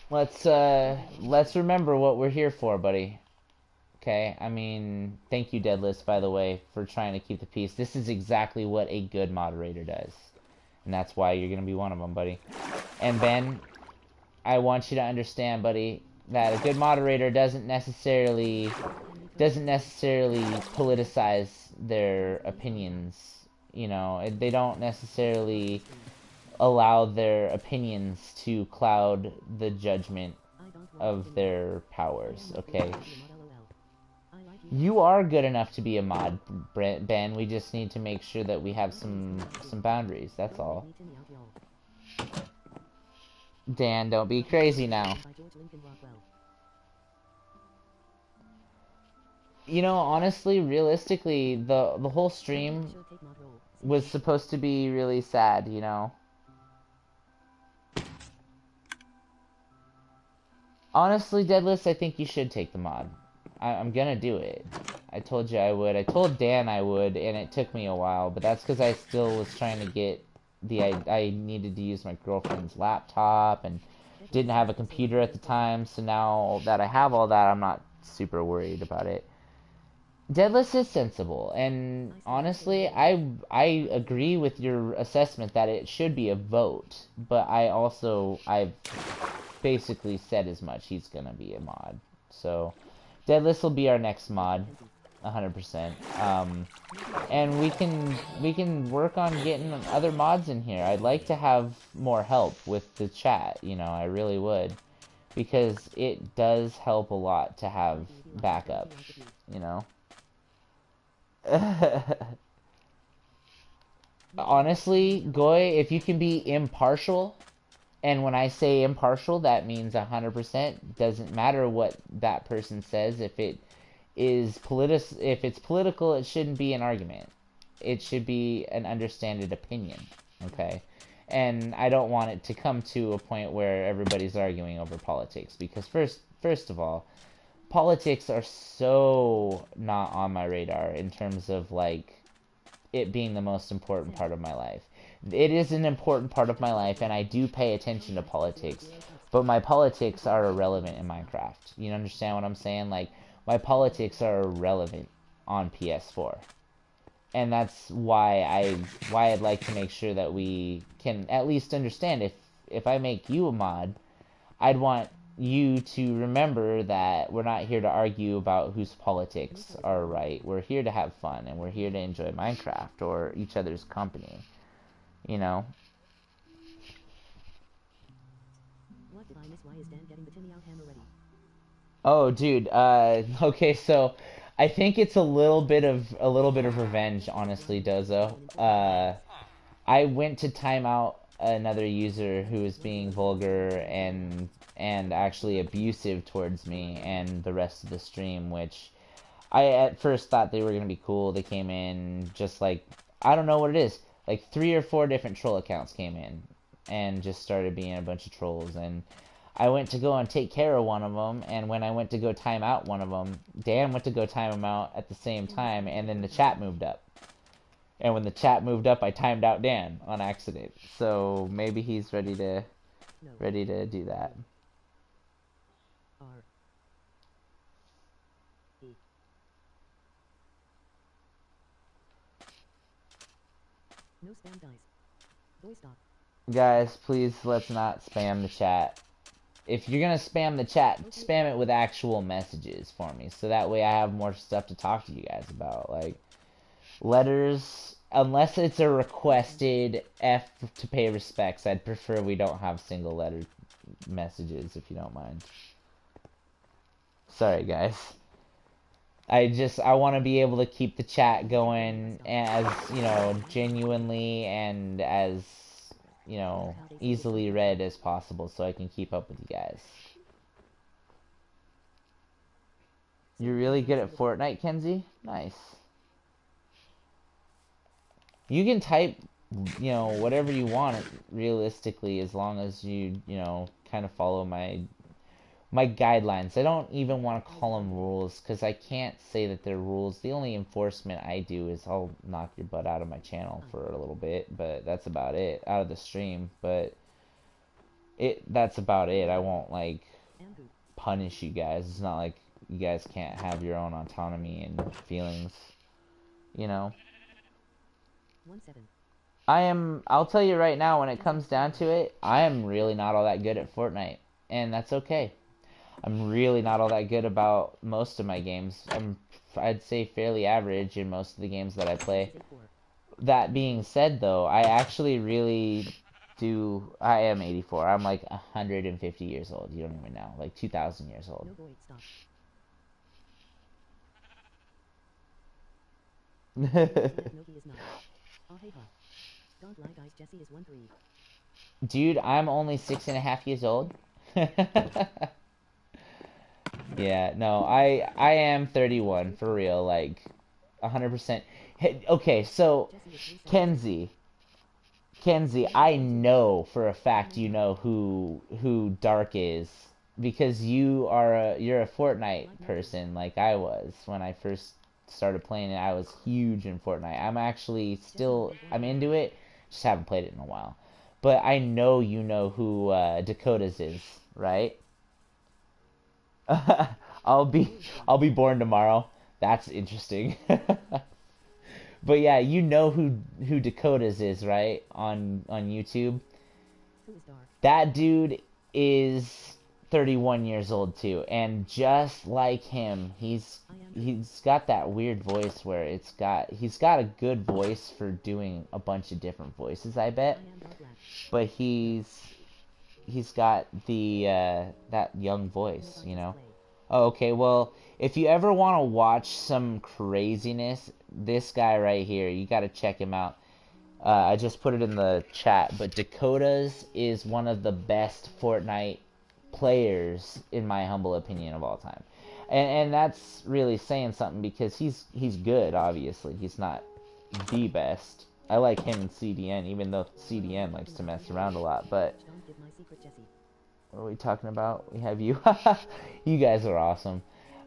let's remember what we're here for, buddy. Okay, I mean, thank you, Deadlus, by the way, for trying to keep the peace. This is exactly what a good moderator does. And that's why you're gonna be one of them, buddy. And Ben, I want you to understand, buddy, that a good moderator doesn't necessarily politicize their opinions. They don't necessarily allow their opinions to cloud the judgment of their powers, okay? You are good enough to be a mod, Ben. We just need to make sure that we have some boundaries, that's all. Dan, don't be crazy now. Honestly, realistically, the whole stream was supposed to be really sad, Honestly, Deadless, I think you should take the mod. I'm gonna do it. I told you I would. I told Dan I would, and it took me a while, but that's because I still was trying to get I needed to use my girlfriend's laptop, and didn't have a computer at the time, so now that I have all that, I'm not super worried about it. Deadless is sensible, and honestly, I agree with your assessment that it should be a vote, but I've basically said as much. He's gonna be a mod. So Deadlus will be our next mod, 100%. And we can work on getting other mods in here. I'd like to have more help with the chat. You know, I really would, because it does help a lot to have backup. You know. Honestly, Goy, if you can be impartial, and when I say impartial, that means 100%. Doesn't matter what that person says. If it's political, it shouldn't be an argument. It should be an understanded opinion. Okay, and I don't want it to come to a point where everybody's arguing over politics, because first of all, politics are so not on my radar in terms of like it being the most important part of my life. It is an important part of my life, and I do pay attention to politics, but my politics are irrelevant in Minecraft. You understand what I'm saying? Like, my politics are irrelevant on PS4. And that's why I'd like to make sure that we can at least understand, if I make you a mod, I'd want you to remember that we're not here to argue about whose politics are right. We're here to have fun, and we're here to enjoy Minecraft or each other's company. You know? What did I miss? Why is Dan getting the Timmy out hammer ready? Oh, dude. Okay, so I think it's a little bit of revenge, honestly, Dozo. I went to time out another user who was being vulgar and actually abusive towards me and the rest of the stream, which I at first thought they were gonna be cool. They came in just like, I don't know what it is. Like 3 or 4 different troll accounts came in and just started being a bunch of trolls. And I went to go and take care of one of them, and when I went to go time out one of them, Dan went to go time him out at the same time, and then the chat moved up. And when the chat moved up, I timed out Dan on accident. So maybe he's ready to do that. R. E. No spam dice. Boy stop. Guys, please let's not spam the chat. If you're gonna spam the chat, spam it with actual messages for me, so that way I have more stuff to talk to you guys about. Like, letters, unless it's a requested F to pay respects, I'd prefer we don't have single letter messages, if you don't mind. Sorry, guys. I want to be able to keep the chat going as, you know, genuinely and as, you know, easily read as possible, so I can keep up with you guys. You're really good at Fortnite, Kenzie? Nice. You can type, you know, whatever you want realistically, as long as you know, kind of follow my guidelines. I don't even want to call them rules, because I can't say that they're rules. The only enforcement I do is I'll knock your butt out of my channel for a little bit, but that's about it. Out of the stream, but that's about it. I won't, like, punish you guys. It's not like you guys can't have your own autonomy and feelings, you know? 1-7. I'll tell you right now, when it comes down to it, I am really not all that good at Fortnite, and that's okay. I'm really not all that good about most of my games. I'd say fairly average in most of the games that I play. That being said, though, I actually really do. I am 84. I'm like 150 years old. You don't even know. Like 2,000 years old. No boy, stop. No, he is not. Oh, hey, ha. Don't lie, guys. Jesse is 1-3. Dude, I'm only 6.5 years old. Yeah, no, I am 31 for real, like 100%. Hey, okay, so Kenzie, I know for a fact you know who Dark is, because you're a Fortnite person like I was when I first started playing it. I was huge in Fortnite. I'm into it, just haven't played it in a while. But I know you know who Dakota's is, right? I'll be born tomorrow. That's interesting. But yeah, you know who Dakota's is, right? On YouTube. Who is Dark? That dude is 31 years old too, and just like him, he's got that weird voice where he's got a good voice for doing a bunch of different voices, I bet. But he's got the that young voice, you know. Oh, okay, well, if you ever want to watch some craziness, this guy right here, you got to check him out. I just put it in the chat, but Dakota's is one of the best Fortnite players, in my humble opinion, of all time. And that's really saying something because he's good, obviously. He's not the best. I like him in CDN, even though CDN likes to mess around a lot, but what are we talking about? We have you. You guys are awesome.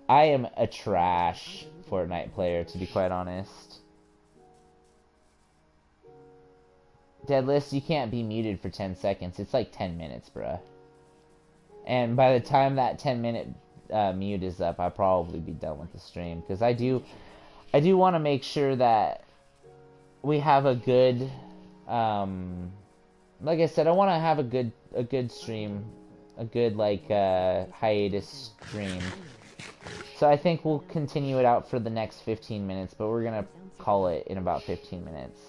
I am a trash Fortnite player, to be quite honest. Deadlus, you can't be muted for 10 seconds. It's like 10 minutes, bruh. And by the time that 10-minute mute is up, I'll probably be done with the stream. Because I do want to make sure that we have a good, like I said, I want to have a good stream, a good, like, hiatus stream. So I think we'll continue it out for the next 15 minutes, but we're going to call it in about 15 minutes.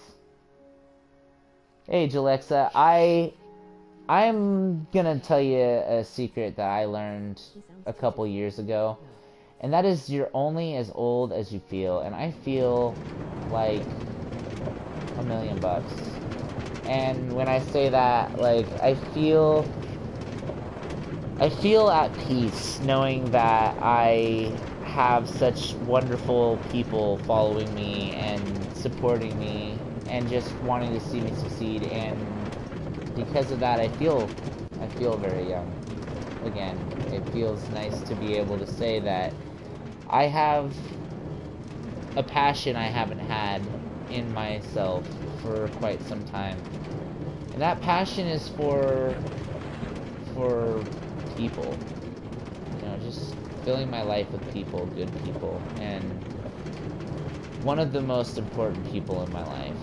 Hey, Jalexa, I'm gonna tell you a secret that I learned a couple years ago, and that is you're only as old as you feel, and I feel like $1,000,000. And when I say that, like, I feel at peace knowing that I have such wonderful people following me and supporting me and just wanting to see me succeed, and because of that I feel very young again. It feels nice to be able to say that I have a passion I haven't had in myself for quite some time, and that passion is for people, you know, just filling my life with people, good people, and one of the most important people in my life,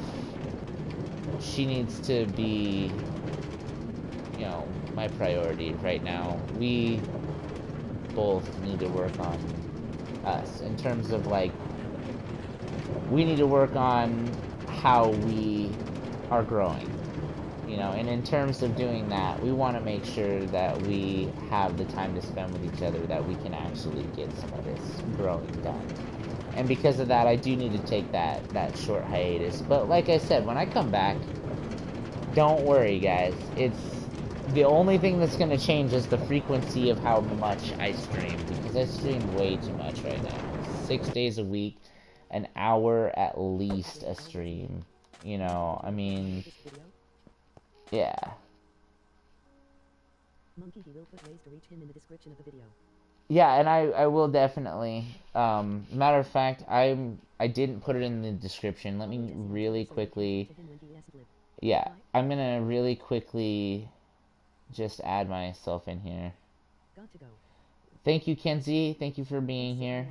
she needs to be, you know, my priority right now. We both need to work on us in terms of, like, we need to work on how we are growing, you know, and in terms of doing that, we want to make sure that we have the time to spend with each other, that we can actually get some of this growing done. And because of that, I do need to take that short hiatus. But like I said, when I come back, don't worry, guys. It's the only thing that's going to change is the frequency of how much I stream, because I stream way too much right now. 6 days a week, an hour at least a stream. You know, I mean, yeah. Monkey, he will put ways to reach him in the description of the video. Yeah, and I will definitely. Matter of fact, I didn't put it in the description. Let me really quickly. Yeah, I'm gonna really quickly just add myself in here. Thank you, Kenzie. Thank you for being here.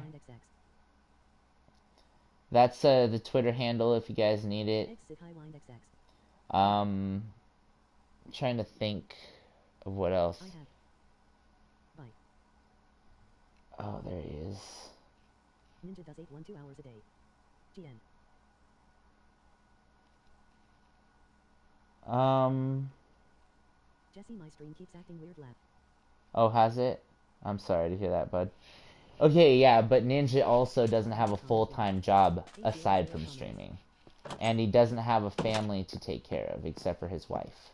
That's the Twitter handle if you guys need it. Trying to think of what else. Oh, there he is. Ninja does 8 2 hours a day. GN. Jesse, my stream keeps acting weird, laugh. Oh, has it? I'm sorry to hear that, bud. Okay, yeah, but Ninja also doesn't have a full-time job aside from streaming. And he doesn't have a family to take care of, except for his wife.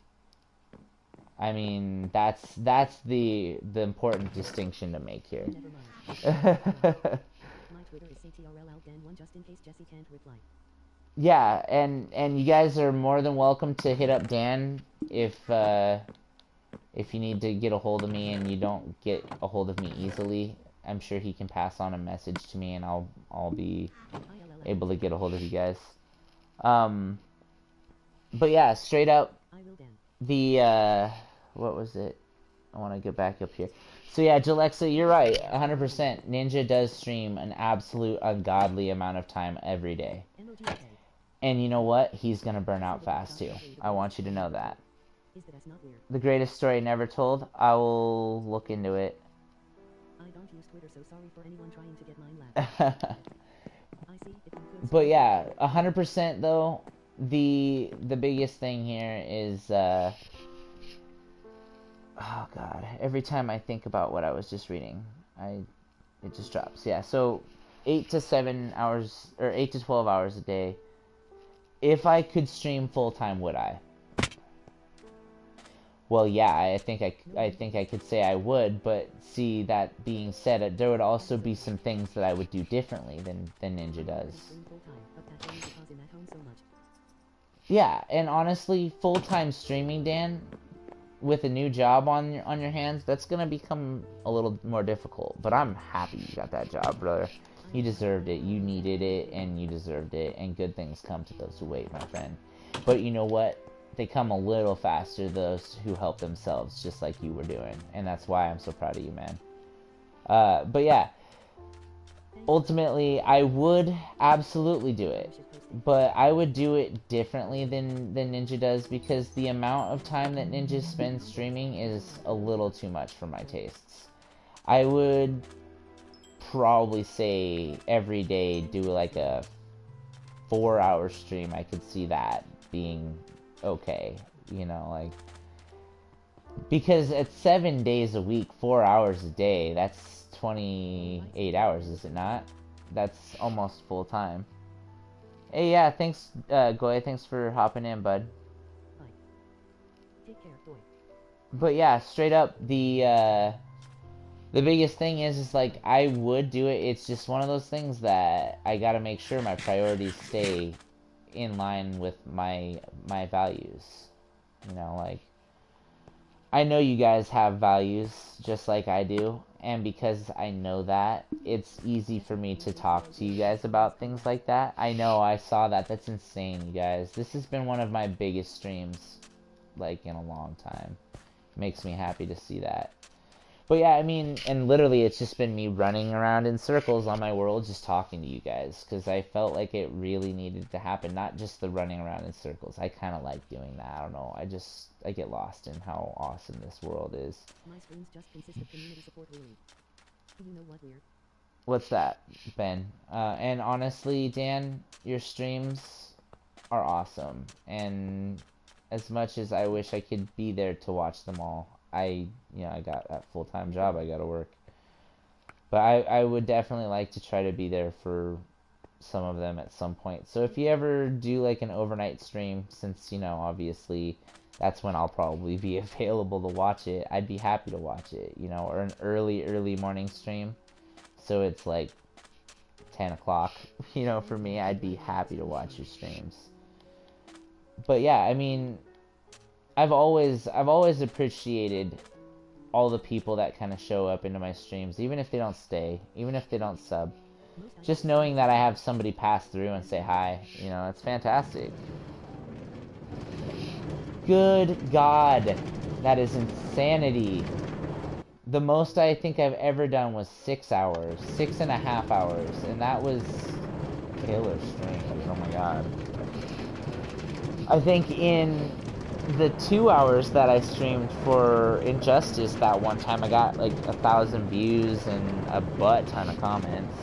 I mean, that's the important distinction to make here. My Twitter is CTRLLDen1 just in case Jesse can't reply. Yeah, and you guys are more than welcome to hit up Dan if you need to get a hold of me and you don't get a hold of me easily. I'm sure he can pass on a message to me and I'll be able to get a hold of you guys. But yeah, straight up, the what was it? I want to get back up here. So yeah, Jalexa, you're right, 100%. Ninja does stream an absolute ungodly amount of time every day. And you know what? He's gonna burn out fast too. I want you to know that. Is that not weird? The greatest story never told. I will look into it. I don't use Twitter, so sorry for anyone trying to get mine laughed. I see if you could. But yeah, 100% though. The biggest thing here is oh god. Every time I think about what I was just reading, it just drops. Yeah, so 8 to 7 hours or 8 to 12 hours a day. If I could stream full time, would I? Well, yeah, I think I could say I would, but see, that being said, there would also be some things that I would do differently than Ninja does. Yeah, and honestly, full-time streaming, Dan, with a new job on your hands, that's gonna become a little more difficult. But I'm happy you got that job, brother. You deserved it. You needed it, and you deserved it. And good things come to those who wait, my friend. But you know what? They come a little faster, those who help themselves, just like you were doing. And that's why I'm so proud of you, man. But yeah, ultimately, I would absolutely do it. But I would do it differently than Ninja does, because the amount of time that Ninja spends streaming is a little too much for my tastes. I would probably say every day do like a 4-hour stream. I could see that being okay, you know, like, because at 7 days a week, 4 hours a day, that's 28 hours, is it not? That's almost full time. Hey, yeah, thanks, Goy, thanks for hopping in, bud. Bye. Take care, Goy. But yeah, straight up, the biggest thing is like, I would do it. It's just one of those things that I gotta make sure my priorities stay in line with my values. You know, like, I know you guys have values just like I do, and because I know that, it's easy for me to talk to you guys about things like that. I know, I saw that. That's insane, you guys. This has been one of my biggest streams, like, in a long time. Makes me happy to see that. But yeah, I mean, and literally it's just been me running around in circles on my world just talking to you guys, because I felt like it really needed to happen, not just the running around in circles. I kind of like doing that. I don't know. I get lost in how awesome this world is. My streams just consist of community support, really. You know what, weird? What's that, Ben? And honestly, Dan, your streams are awesome. And as much as I wish I could be there to watch them all, I got that full-time job I gotta work. But I would definitely like to try to be there for some of them at some point. So if you ever do like an overnight stream, since, obviously that's when I'll probably be available to watch it, I'd be happy to watch it, or an early morning stream. So it's like 10 o'clock, for me, I'd be happy to watch your streams. But yeah, I mean, I've always appreciated all the people that kind of show up into my streams, even if they don't stay, even if they don't sub. Just knowing that I have somebody pass through and say hi, it's fantastic. Good God, that is insanity. The most I think I've ever done was 6 hours, 6.5 hours, and that was killer streams. Oh my God. I think in the 2 hours that I streamed for Injustice that one time, I got like 1,000 views and a butt ton of comments.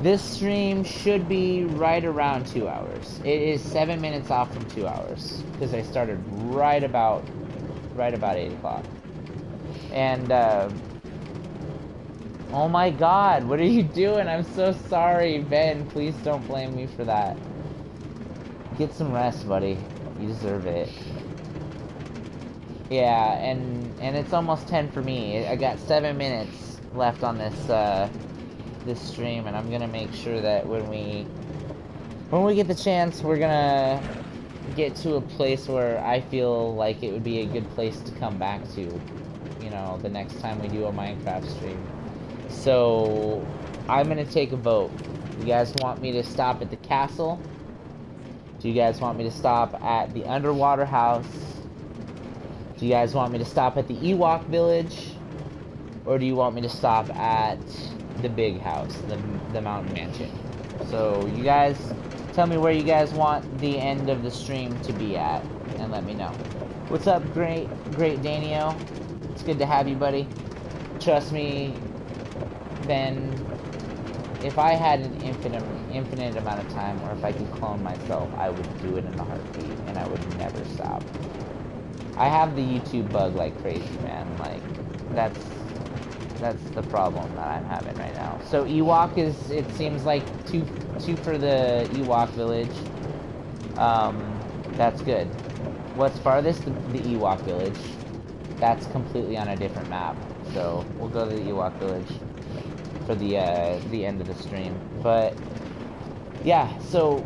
This stream should be right around 2 hours. It is 7 minutes off from 2 hours, because I started right about 8 o'clock. And oh my God, what are you doing? I'm so sorry, Ben. Please don't blame me for that. Get some rest, buddy. You deserve it. Yeah, and it's almost 10 for me. I got 7 minutes left on this this stream, and I'm gonna make sure that when we get the chance, we're gonna get to a place where I feel like it would be a good place to come back to, the next time we do a Minecraft stream. So I'm gonna take a vote. You guys want me to stop at the castle? Do you guys want me to stop at the underwater house? Do you guys want me to stop at the Ewok village? Or do you want me to stop at the big house, the mountain mansion? So you guys Tell me where you guys want the end of the stream to be at, and let me know. What's up, great Danio? It's good to have you, buddy. Trust me, Ben, if I had an infinite amount of time, or if I could clone myself, I would do it in a heartbeat, and I would never stop. I have the YouTube bug like crazy, man. Like, that's the problem that I'm having right now. So Ewok is, it seems like two for the Ewok village. That's good. What's farthest? The Ewok village. That's completely on a different map. So we'll go to the Ewok village for the end of the stream. But yeah, so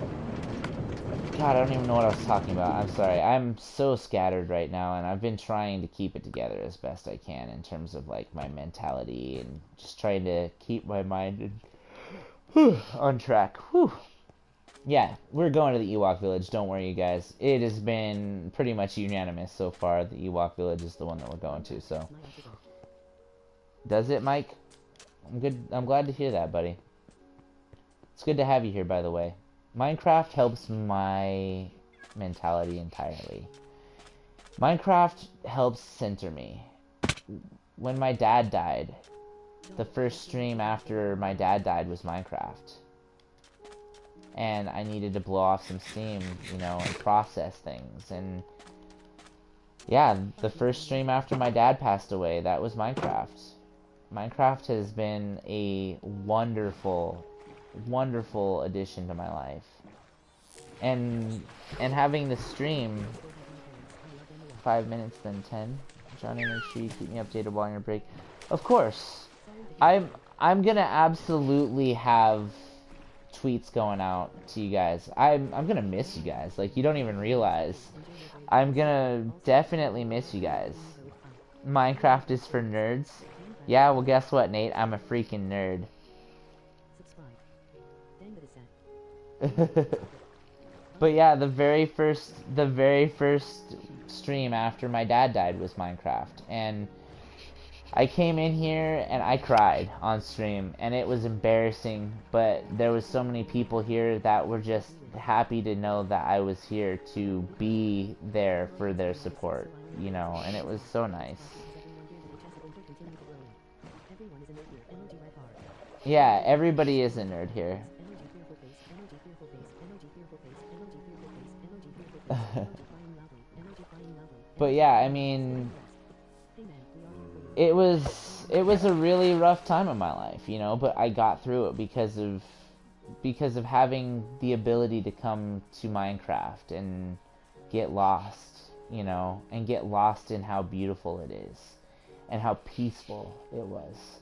God, I don't even know what I was talking about. I'm sorry. I'm so scattered right now, and I've been trying to keep it together as best I can in terms of like my mentality and just trying to keep my mind on track. Whew. Yeah, we're going to the Ewok village. Don't worry, you guys. It has been pretty much unanimous so far. The Ewok village is the one that we're going to. So, does it, Mike? I'm good. I'm glad to hear that, buddy. It's good to have you here, by the way. Minecraft helps my mentality entirely. Minecraft helps center me. When my dad died, the first stream after my dad died was Minecraft. And I needed to blow off some steam, you know, and process things. And yeah, the first stream after my dad passed away, that was Minecraft. Minecraft has been a wonderful addition to my life. And having the stream 5 minutes then 10. Johnny, make sure you keep me updated while you're on break. Of course. I'm gonna absolutely have tweets going out to you guys. I'm gonna miss you guys. Like, you don't even realize. I'm gonna definitely miss you guys. Minecraft is for nerds. Yeah, well, guess what, Nate? I'm a freaking nerd. But yeah, the very first stream after my dad died was Minecraft, and I came in here and I cried on stream, and it was embarrassing, but there was so many people here that were just happy to know that I was here to be there for their support, you know, and it was so nice. Yeah, everybody is a nerd here. But yeah, I mean, it was a really rough time in my life, you know, but I got through it because of having the ability to come to Minecraft and get lost, you know, and get lost in how beautiful it is and how peaceful it was.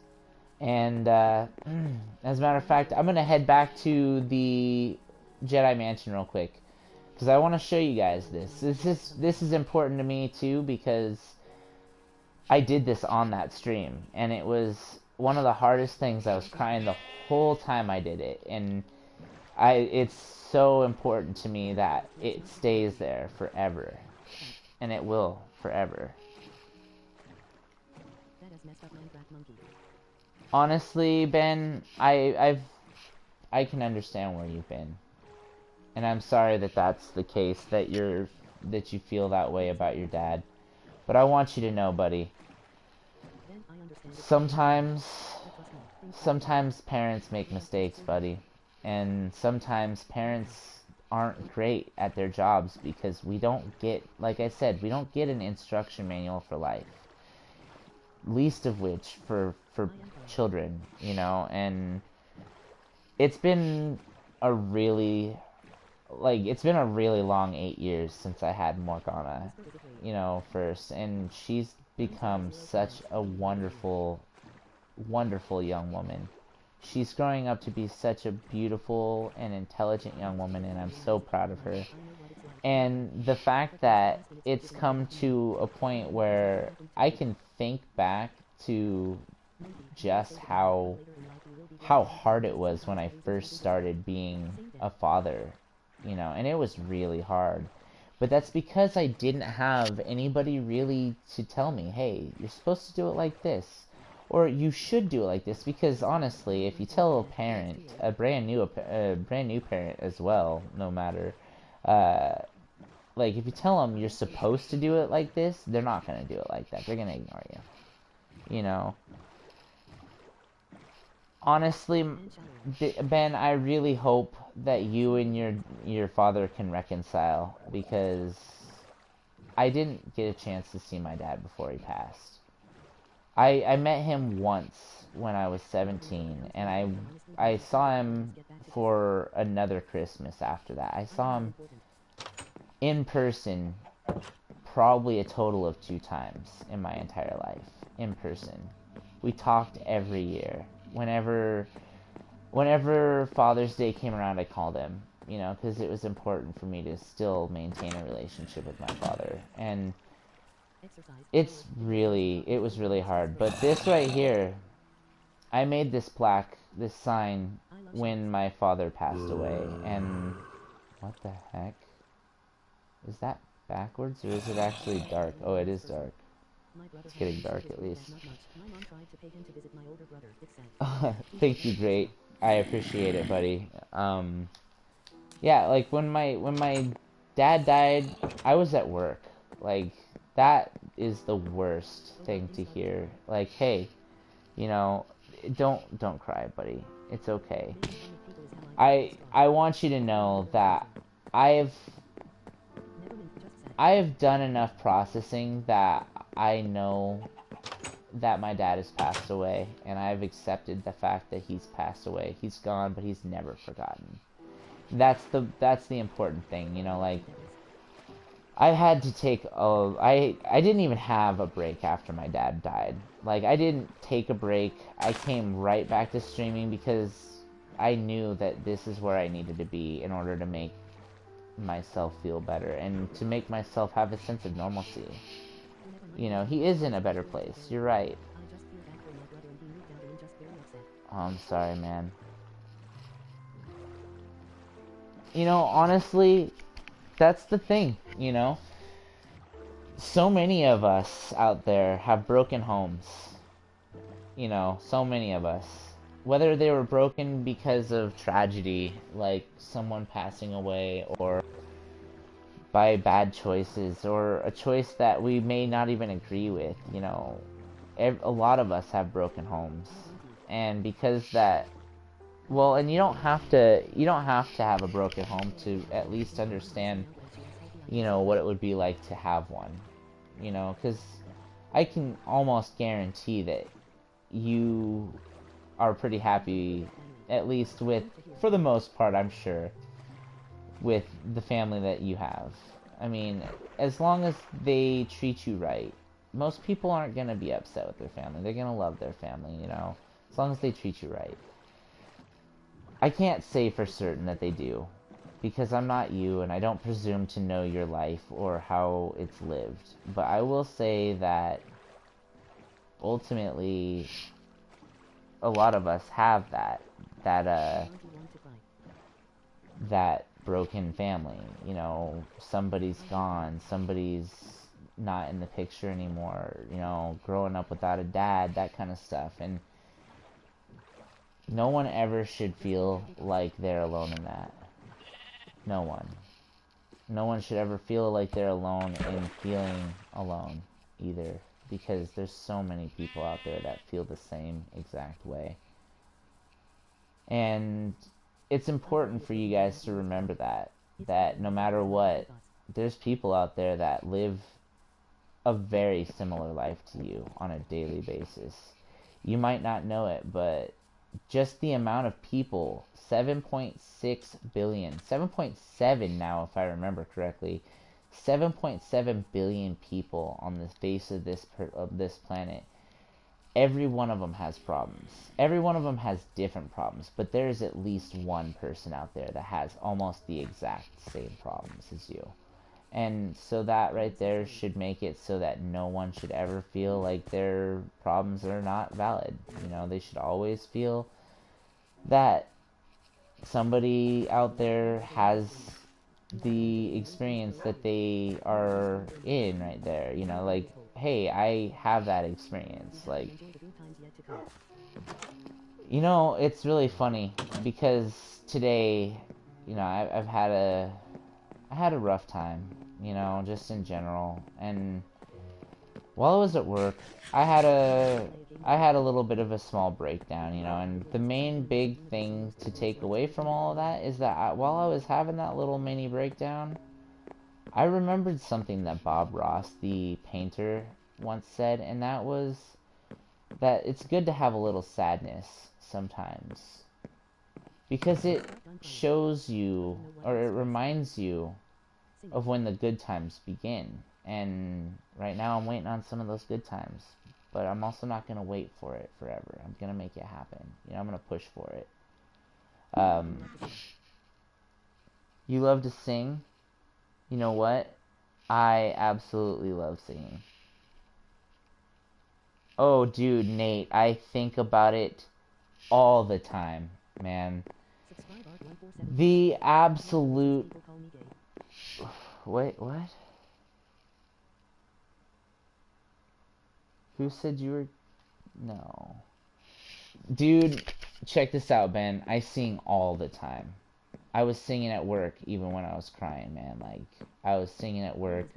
And as a matter of fact, I'm gonna head back to the Jedi Mansion real quick, because I want to show you guys this. This is important to me too, because I did this on that stream, and it was one of the hardest things. I was crying the whole time I did it, and it's so important to me that it stays there forever, and it will forever. Honestly, Ben, I can understand where you've been. And I'm sorry that that's the case, that you feel that way about your dad. But I want you to know, buddy, sometimes parents make mistakes, buddy. And sometimes parents aren't great at their jobs because we don't get, like I said, we don't get an instruction manual for life. Least of which for children, you know, and it's been a really long 8 years since I had Morgana, you know, first, and she's become such a wonderful young woman. She's growing up to be such a beautiful and intelligent young woman, and I'm so proud of her. And the fact that it's come to a point where I can think back to just how hard it was when I first started being a father, you know, and it was really hard. But that's because I didn't have anybody really to tell me, hey, you're supposed to do it like this. or you should do it like this, because honestly, if you tell a parent, a brand new parent as well, no matter, uh, like if you tell them you're supposed to do it like this, they're not gonna do it like that. They're gonna ignore you. You know, honestly, Ben, I really hope that you and your father can reconcile, because I didn't get a chance to see my dad before he passed. I met him once when I was 17, and I saw him for another Christmas after that. I saw him in person probably a total of 2 times in my entire life, in person. We talked every year. Whenever Father's Day came around, I called him, you know, because it was important for me to still maintain a relationship with my father. And it was really hard. But this right here, I made this plaque, this sign, when my father passed away. And what the heck? Is that backwards, or is it actually dark? Oh, it is dark. It's getting dark, at least. Thank you, great. I appreciate it, buddy. Yeah, like when my dad died, I was at work. Like, that is the worst thing to hear. Like, hey, you know, don't cry, buddy. It's okay. I want you to know that I've I have done enough processing that I know that my dad has passed away, and I've accepted the fact that he's passed away. He's gone, but he's never forgotten. That's the important thing, you know, like, I had to take I didn't even have a break after my dad died. Like, I didn't take a break. I came right back to streaming because I knew that this is where I needed to be in order to make myself feel better and to make myself have a sense of normalcy. You know, he is in a better place. You're right. Oh, I'm sorry, man. You know, honestly, that's the thing, you know? So many of us out there have broken homes. You know, so many of us. Whether they were broken because of tragedy, like someone passing away, or by bad choices, or a choice that we may not even agree with, you know. A lot of us have broken homes. And because that, well, and you don't have to have a broken home to at least understand, you know, what it would be like to have one. You know, because I can almost guarantee that you are pretty happy, at least with, for the most part, I'm sure, with the family that you have. I mean, as long as they treat you right, most people aren't going to be upset with their family. They're going to love their family, you know, as long as they treat you right. I can't say for certain that they do, because I'm not you, and I don't presume to know your life or how it's lived. But I will say that ultimately, a lot of us have that broken family. You know, somebody's gone, somebody's not in the picture anymore, you know, growing up without a dad, that kind of stuff. And no one ever should feel like they're alone in that. No one. No one should ever feel like they're alone in feeling alone either, because there's so many people out there that feel the same exact way. And it's important for you guys to remember that no matter what, there's people out there that live a very similar life to you on a daily basis. You might not know it, but just the amount of people, 7.6 billion, 7.7 now if I remember correctly, 7.7 billion people on the face of this planet. Every one of them has problems. Every one of them has different problems, but there's at least one person out there that has almost the exact same problems as you. And so that right there should make it so that no one should ever feel like their problems are not valid. You know, they should always feel that somebody out there has the experience that they are in right there. You know, like, hey, I have that experience. We Like, haven't enjoyed the good times yet to come. you know, it's really funny because today, you know, I had a rough time, you know, just in general. And while I was at work, I had a little bit of a small breakdown, you know, and the main big thing to take away from all of that is that while I was having that little mini breakdown, I remembered something that Bob Ross, the painter, once said, and that was that it's good to have a little sadness sometimes because it shows you or it reminds you of when the good times begin. And right now I'm waiting on some of those good times, but I'm also not going to wait for it forever. I'm going to make it happen. You know, I'm going to push for it. You love to sing. You know what? I absolutely love singing. Oh, dude, Nate, I think about it all the time, man. The absolute... Wait, what? Who said you were... No. Dude, check this out, Ben. I sing all the time. I was singing at work even when I was crying, man. Like, I was singing at work.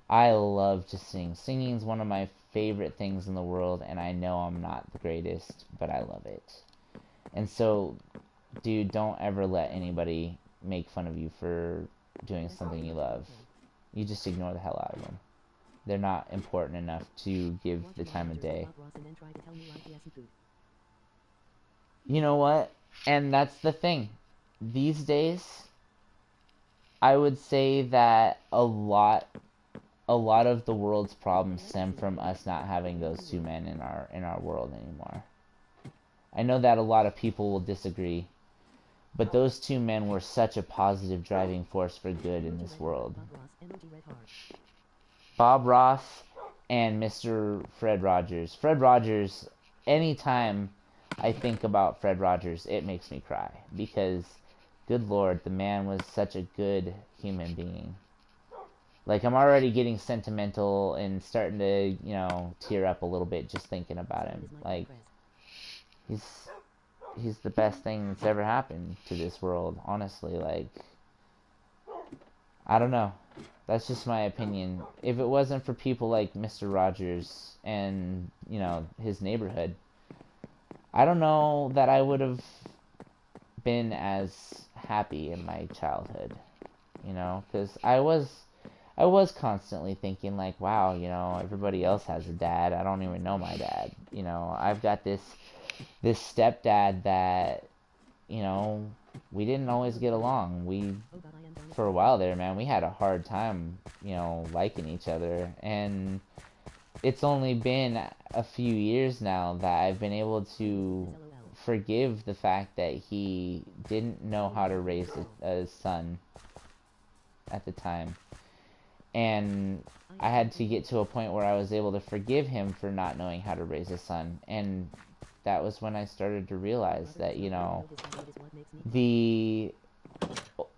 I love to sing. Singing is one of my favorite things in the world, and I know I'm not the greatest, but I love it. And so, dude, don't ever let anybody make fun of you for doing something you love. You just ignore the hell out of them. They're not important enough to give the time of day. You know what? And that's the thing. These days, I would say that a lot of the world's problems stem from us not having those two men in our world anymore. I know that a lot of people will disagree, but those two men were such a positive driving force for good in this world. Bob Ross and Mr. Fred Rogers. Fred Rogers, anytime I think about Fred Rogers, it makes me cry because, good Lord, the man was such a good human being. Like, I'm already getting sentimental and starting to, you know, tear up a little bit just thinking about him. Like, he's the best thing that's ever happened to this world, honestly. Like, I don't know. That's just my opinion. If it wasn't for people like Mr. Rogers and, you know, his neighborhood, I don't know that I would have been as happy in my childhood, you know, because I was constantly thinking like, wow, you know, everybody else has a dad. I don't even know my dad. You know, I've got this stepdad that, you know, we didn't always get along. For a while there, man, we had a hard time, you know, liking each other. And it's only been a few years now that I've been able to forgive the fact that he didn't know how to raise a son at the time. And I had to get to a point where I was able to forgive him for not knowing how to raise a son. And that was when I started to realize that, you know,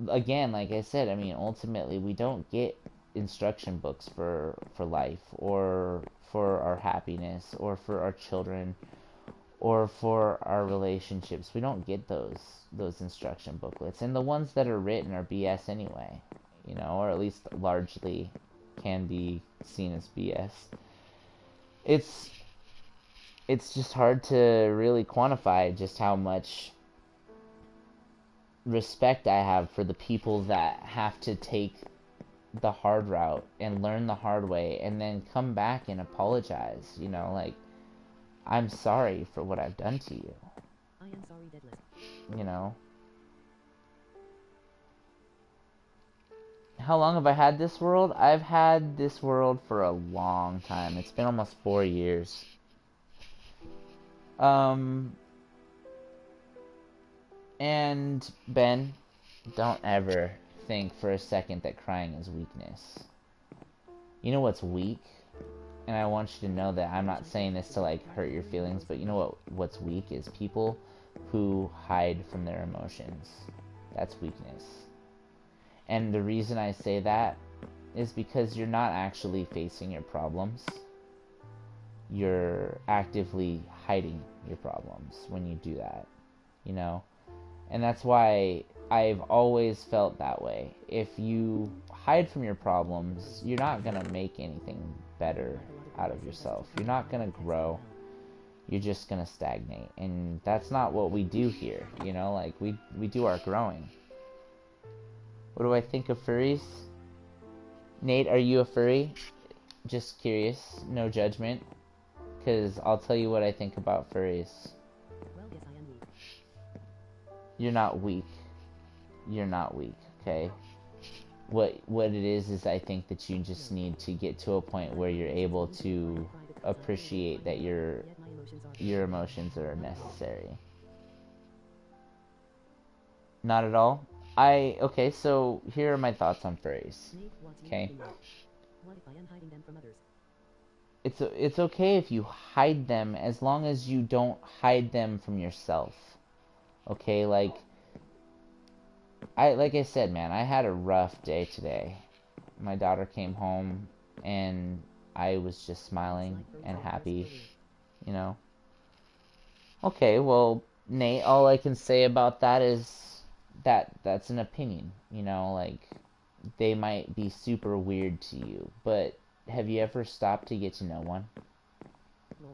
again, like I said, I mean, ultimately, we don't get instruction books for life, or for our happiness, or for our children, or for our relationships. We don't get those instruction booklets. And the ones that are written are BS anyway, you know, or at least largely can be seen as BS. It's just hard to really quantify just how much respect I have for the people that have to take the hard route and learn the hard way and then come back and apologize, you know, like, I'm sorry for what I've done to you. I am sorry, Deadlus. You know? How long have I had this world? I've had this world for a long time. It's been almost 4 years. And Ben, don't ever think for a second that crying is weakness. You know what's weak? And I want you to know that I'm not saying this to like hurt your feelings, but you know what's weak is people who hide from their emotions. That's weakness. And the reason I say that is because you're not actually facing your problems. You're actively hiding your problems when you do that, you know? And that's why I've always felt that way. If you hide from your problems, you're not going to make anything better out of yourself. You're not going to grow. You're just going to stagnate. And that's not what we do here, you know? Like, we do our growing. What do I think of furries? Nate, are you a furry? Just curious. No judgment. Because I'll tell you what I think about furries. Well, yes, I am weak. You're not weak. You're not weak, okay? What it is I think that you just need to get to a point where you're able to appreciate that your emotions are necessary. Not at all? Okay, so here are my thoughts on furries. Okay? What if I am hiding them from others? It's okay if you hide them as long as you don't hide them from yourself. Okay, like I said, man, I had a rough day today. My daughter came home and I was just smiling and happy, you know. Okay, well, Nate, all I can say about that is that's an opinion, you know, like they might be super weird to you, but have you ever stopped to get to know one? No.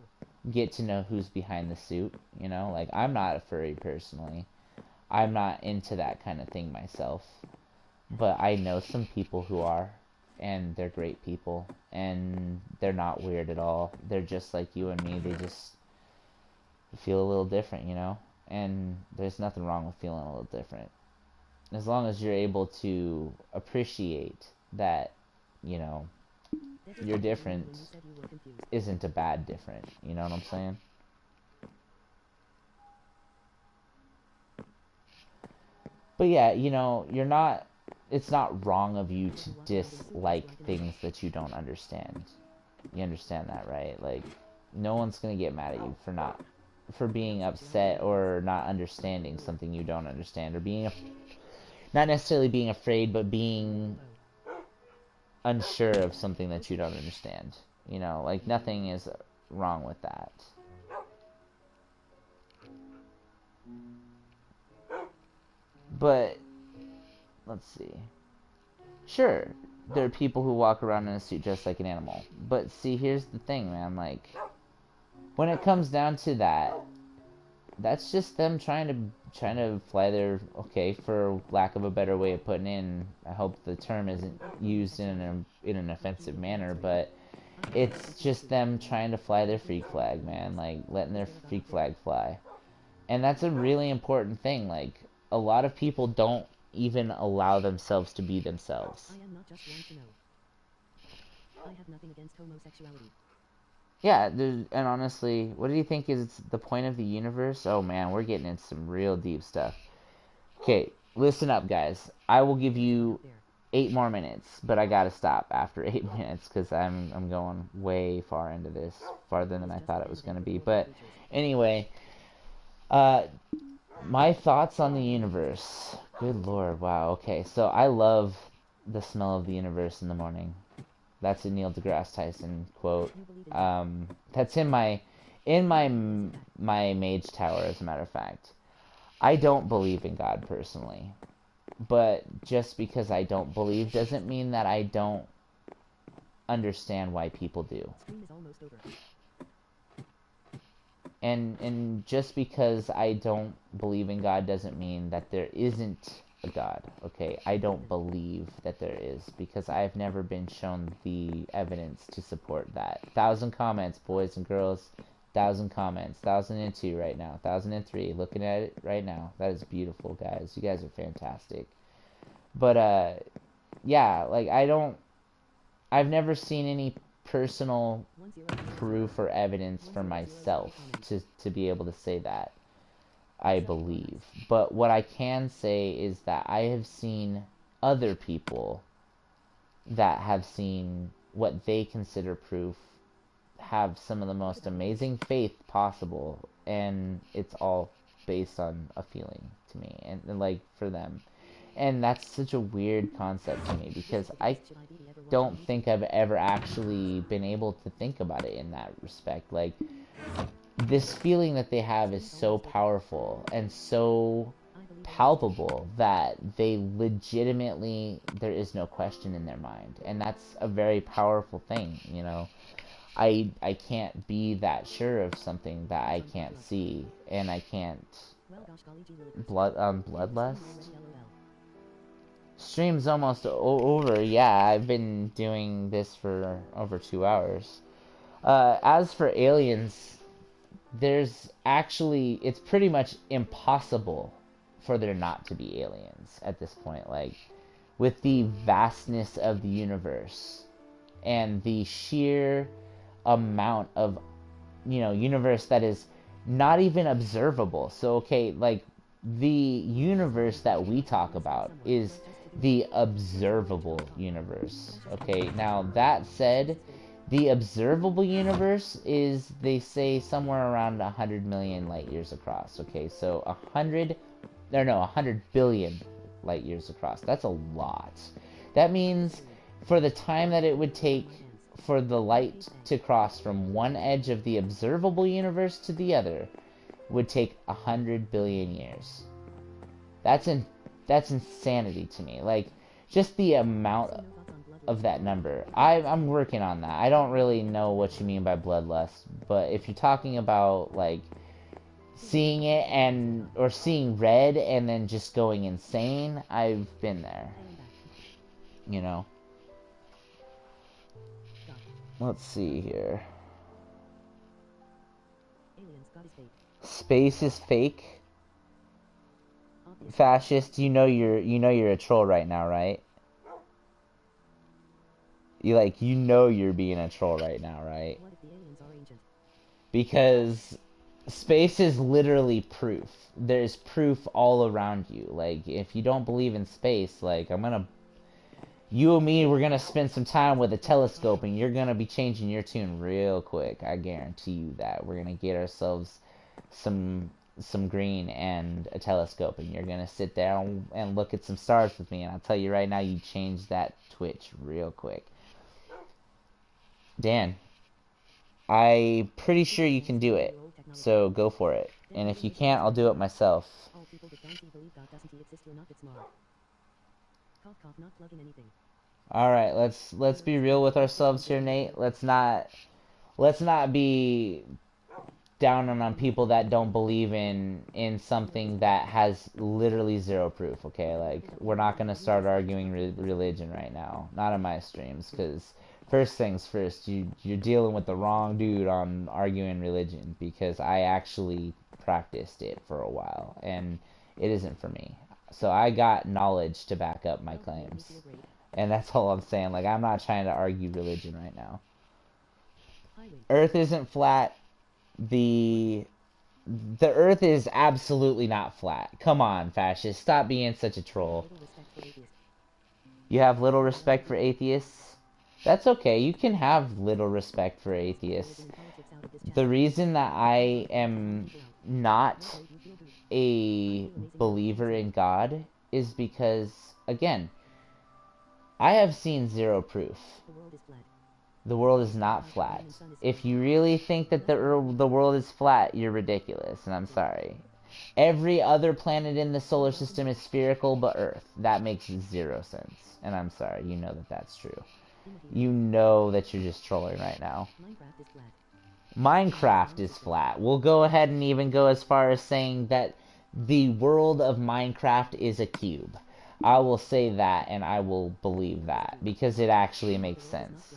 Get to know who's behind the suit, you know? Like, I'm not a furry personally. I'm not into that kind of thing myself. But I know some people who are, and they're great people, and they're not weird at all. They're just like you and me. They just feel a little different, you know? And there's nothing wrong with feeling a little different. As long as you're able to appreciate that, you know, you're different isn't a bad different. You know what I'm saying? But yeah, you know, it's not wrong of you to dislike things that you don't understand. You understand that, right? Like, no one's gonna get mad at you for being upset or not understanding something you don't understand, or not necessarily being afraid, but being unsure of something that you don't understand. You know, like, nothing is wrong with that. But let's see. Sure, there are people who walk around in a suit just like an animal. But see, here's the thing, man. Like, when it comes down to that, that's just them trying to fly their, okay, for lack of a better way of putting in. I hope the term isn't used in an offensive manner, but it's just them trying to fly their freak flag, man. Like, letting their freak flag fly. And that's a really important thing. Like, a lot of people don't even allow themselves to be themselves. I am not just one to know. I have nothing against homosexuality. Yeah, and honestly, what do you think is the point of the universe? Oh man, we're getting into some real deep stuff. Okay, listen up, guys. I will give you 8 more minutes, but I gotta stop after 8 minutes because I'm going way far into this, farther than I thought it was gonna be. But anyway, my thoughts on the universe. Good lord, wow. Okay, so I love the smell of the universe in the morning. That's a Neil deGrasse Tyson quote. That's in my mage tower, as a matter of fact. I don't believe in God personally, but just because I don't believe doesn't mean that I don't understand why people do. And just because I don't believe in God doesn't mean that there isn't a God, okay? I don't believe that there is, because I've never been shown the evidence to support that. 1,000 comments, boys and girls. 1,000 comments. 1,002 right now. 1,003. Looking at it right now. That is beautiful, guys. You guys are fantastic. But, yeah, like, I've never seen any personal proof or evidence for myself to be able to say that I believe. But what I can say is that I have seen other people that have seen what they consider proof have some of the most amazing faith possible, and it's all based on a feeling to me, and like, for them. And that's such a weird concept to me because I don't think I've ever actually been able to think about it in that respect. Like, this feeling that they have is so powerful and so palpable that they legitimately, there is no question in their mind. And that's a very powerful thing, you know. I can't be that sure of something that I can't see, and I can't bloodlust. Stream's almost over. Yeah, I've been doing this for over 2 hours. As for aliens, there's actually, it's pretty much impossible for there not to be aliens at this point. Like, with the vastness of the universe and the sheer amount of, you know, universe that is not even observable. So, okay, like, the universe that we talk about is the observable universe. Okay, now that said, the observable universe is, they say, somewhere around 100 million light years across. Okay, so 100 billion light years across. That's a lot. That means for the time that it would take for the light to cross from one edge of the observable universe to the other would take 100 billion years. That's insanity to me. Like, just the amount of that number. I'm working on that. I don't really know what you mean by bloodlust, but if you're talking about, like, seeing it and, or seeing red and then just going insane, I've been there. You know? Let's see here. Space is fake. Fascist, you know you're a troll right now, right? You know you're being a troll right now, right? Because space is literally proof. There's proof all around you. Like, if you don't believe in space, like, you and me, we're gonna spend some time with a telescope and you're gonna be changing your tune real quick. I guarantee you that. We're gonna get ourselves some green and a telescope, and you're gonna sit there and look at some stars with me, and I'll tell you right now, you change that twitch real quick. Dan, I'm pretty sure you can do it, so go for it. And if you can't, I'll do it myself. Alright, let's be real with ourselves here, Nate. Let's not be down on people that don't believe in something that has literally zero proof. Okay, like, we're not gonna start arguing religion right now, not in my streams, because first things first, you're dealing with the wrong dude on arguing religion, because I actually practiced it for a while and it isn't for me. So I got knowledge to back up my claims, and that's all I'm saying. Like, I'm not trying to argue religion right now. Earth isn't flat. The Earth is absolutely not flat. Come on, fascist. Stop being such a troll. You have little respect for atheists? That's okay. You can have little respect for atheists. The reason that I am not a believer in God is because, again, I have seen zero proof. The world is not flat. If you really think that the world is flat, you're ridiculous, and I'm sorry. Every other planet in the solar system is spherical but Earth. That makes zero sense, and I'm sorry. You know that that's true. You know that you're just trolling right now. Minecraft is flat. We'll go ahead and even go as far as saying that the world of Minecraft is a cube. I will say that, and I will believe that, because it actually makes sense.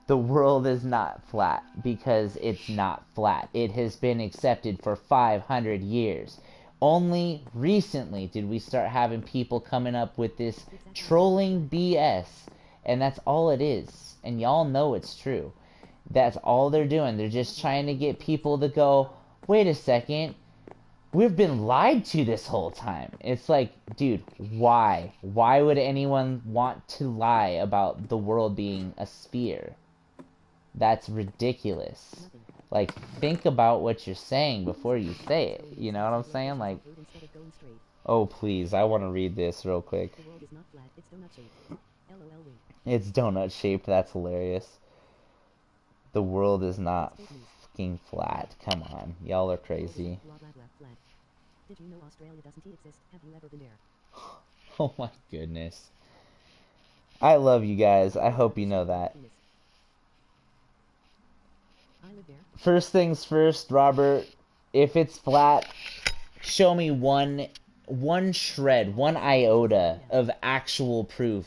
The world is not flat because it's not flat. It has been accepted for 500 years. Only recently did we start having people coming up with this trolling BS, and that's all it is. And y'all know it's true. That's all they're doing. They're just trying to get people to go, wait a second, we've been lied to this whole time. It's like, dude, why? Why would anyone want to lie about the world being a sphere? That's ridiculous. Like, think about what you're saying before you say it. You know what I'm saying? Like, Oh, please, I want to read this real quick. The world is not flat, it's donut shaped. LOL wink. It's donut shaped, that's hilarious. The world is not Fake news. fucking flat. Come on, y'all are The world is crazy. not blah blah blah flat. Did you know Australia doesn't exist? Have you ever been there? Oh my goodness. I love you guys. I hope you know that. Penis. I live there. First things first, Robert. If it's flat, show me one shred, one iota of actual proof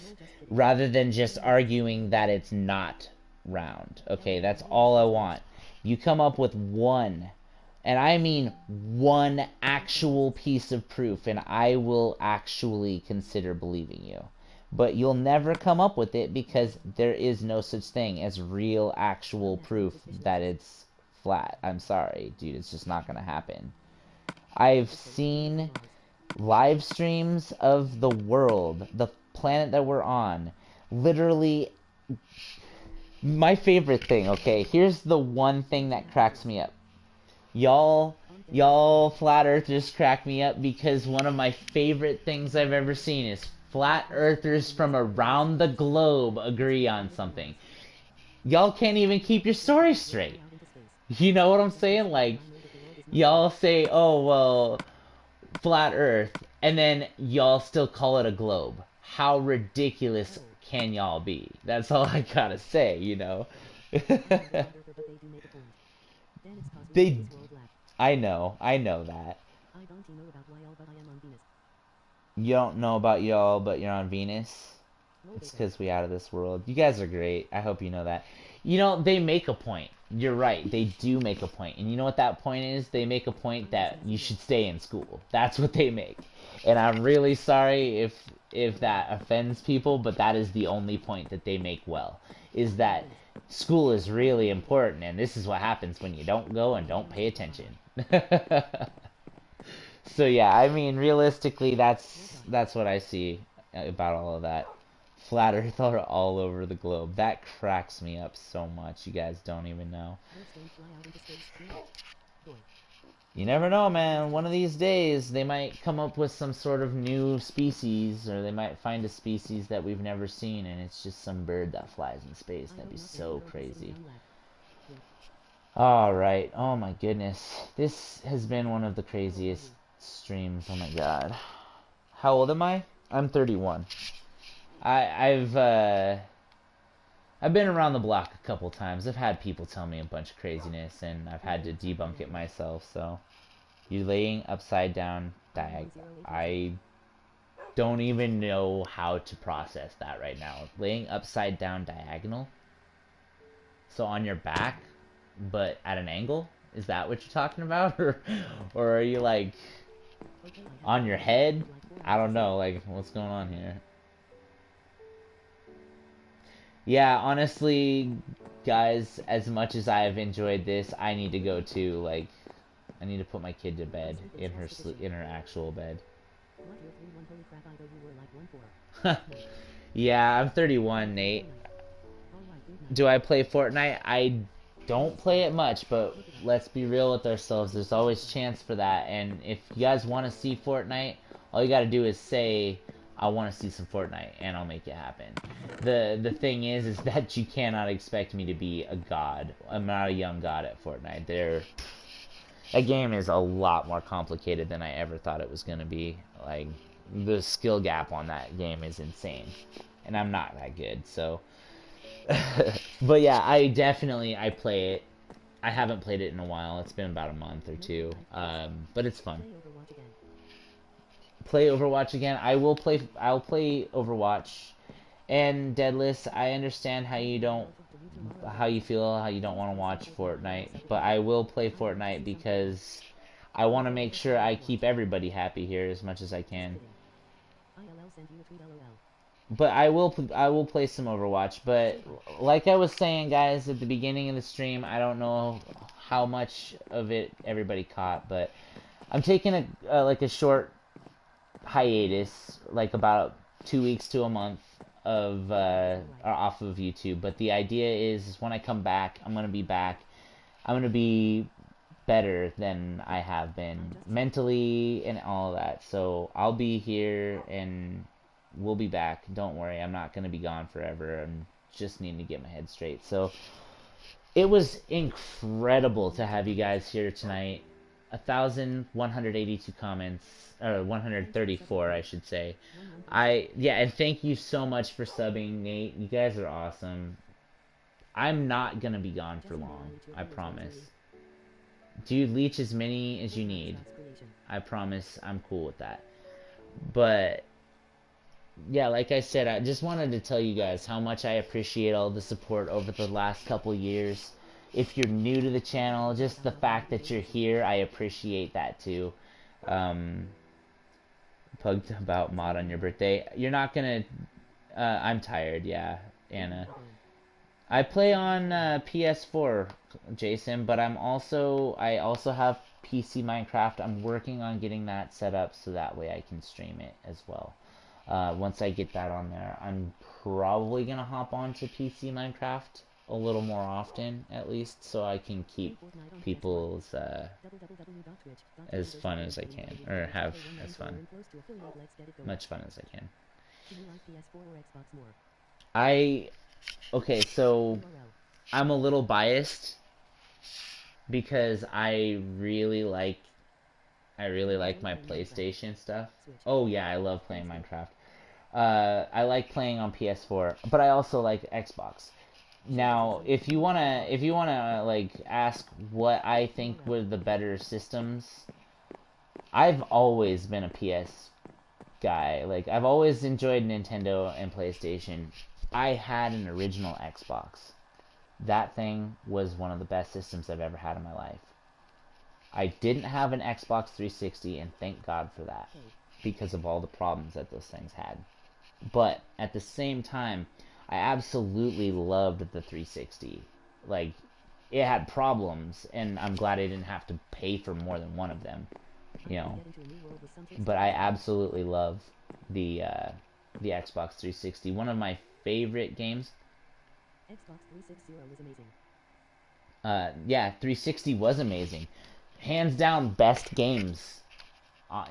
rather than just arguing that it's not round. Okay, that's all I want. You come up with one, and I mean one actual piece of proof, and I will actually consider believing you. But you'll never come up with it because there is no such thing as real actual proof that it's flat. I'm sorry, dude, it's just not gonna happen. I've seen live streams of the world, the planet that we're on. Literally, my favorite thing, okay? Here's the one thing that cracks me up. Y'all flat earthers crack me up because one of my favorite things I've ever seen is flat earthers from around the globe agree on something. Y'all can't even keep your story straight. You know what I'm saying? Like, y'all say, oh, well, flat earth, and then y'all still call it a globe. How ridiculous can y'all be? That's all I gotta say, you know? They, I know that. I don't know about y'all, but I am on Venus. You don't know about y'all, but you're on Venus? No It's bacon. because we out of this world. You guys are great. I hope you know that. You know, they make a point. You're right. They do make a point. And you know what that point is? They make a point that you should stay in school. That's what they make. And I'm really sorry if that offends people, but that is the only point that they make well. Is that school is really important, and this is what happens when you don't go and don't pay attention. So yeah, I mean, realistically, that's what I see about all of that. Flat Earth are all over the globe. That cracks me up so much. You guys don't even know. Birds don't fly out into space. Boy. You never know, man. One of these days, they might come up with some sort of new species, or they might find a species that we've never seen, and it's just some bird that flies in space. That'd be so crazy. Alright, oh my goodness. This has been one of the craziest streams. Oh my god. How old am I? I'm 31. I've been around the block a couple times. I've had people tell me a bunch of craziness, and I've had to debunk it myself. So, you're laying upside down I don't even know how to process that right now. Laying upside down diagonal. So on your back, but at an angle. Is that what you're talking about, or are you like on your head? I don't know. Like, what's going on here? Yeah, honestly, guys, as much as I have enjoyed this, I need to go too. Like, I need to put my kid to bed in her actual bed. Yeah, I'm 31, Nate. Do I play Fortnite? I don't play it much, but let's be real with ourselves. There's always chance for that. And if you guys want to see Fortnite, all you got to do is say, I want to see some Fortnite, and I'll make it happen. The thing is that you cannot expect me to be a god. I'm not a young god at Fortnite. That game is a lot more complicated than I ever thought it was going to be. Like, the skill gap on that game is insane. And I'm not that good, so... But yeah, I play it. I haven't played it in a while. It's been about a month or two. But it's fun. Play Overwatch again. I'll play Overwatch. And Deadlus, I understand how you feel, how you don't want to watch Fortnite, but I will play Fortnite because I want to make sure I keep everybody happy here as much as I can. But I will play some Overwatch, but like I was saying, guys, at the beginning of the stream, I don't know how much of it everybody caught, but I'm taking a short hiatus, like about 2 weeks to a month of off of YouTube. But the idea is when I come back, I'm gonna be back. I'm gonna be better than I have been mentally and all that. So I'll be here and we'll be back. Don't worry, I'm not going to be gone forever. I'm just needing to get my head straight. So it was incredible to have you guys here tonight. 1,182 comments, or 134, I should say. Yeah, and thank you so much for subbing, Nate. You guys are awesome. I'm not gonna be gone for long. I promise. Dude, leech as many as you need. I promise I'm cool with that. But yeah, like I said, I just wanted to tell you guys how much I appreciate all the support over the last couple years. If you're new to the channel, just the fact that you're here, I appreciate that too. Um, Pugged about mod on your birthday. You're not gonna. I'm tired, yeah, Anna. I play on PS4, Jason, but I also have PC Minecraft. I'm working on getting that set up so that way I can stream it as well. Once I get that on there, I'm probably gonna hop onto PC Minecraft a little more often, at least, so I can keep people's as fun as I can, or have as much fun as I can. Okay, so I'm a little biased because I really like my PlayStation stuff. Oh yeah, I love playing Minecraft. I like playing on PS4, but I also like Xbox. Now, if you wanna like ask what I think were the better systems, I've always been a PS guy. Like I've always enjoyed Nintendo and PlayStation. I had an original Xbox. That thing was one of the best systems I've ever had in my life. I didn't have an Xbox 360, and thank God for that, because of all the problems that those things had. But at the same time, I absolutely loved the 360. Like, it had problems, and I'm glad I didn't have to pay for more than one of them, you know. But I absolutely love the Xbox 360. One of my favorite games. Xbox 360 was amazing. Yeah, 360 was amazing. Hands down, best games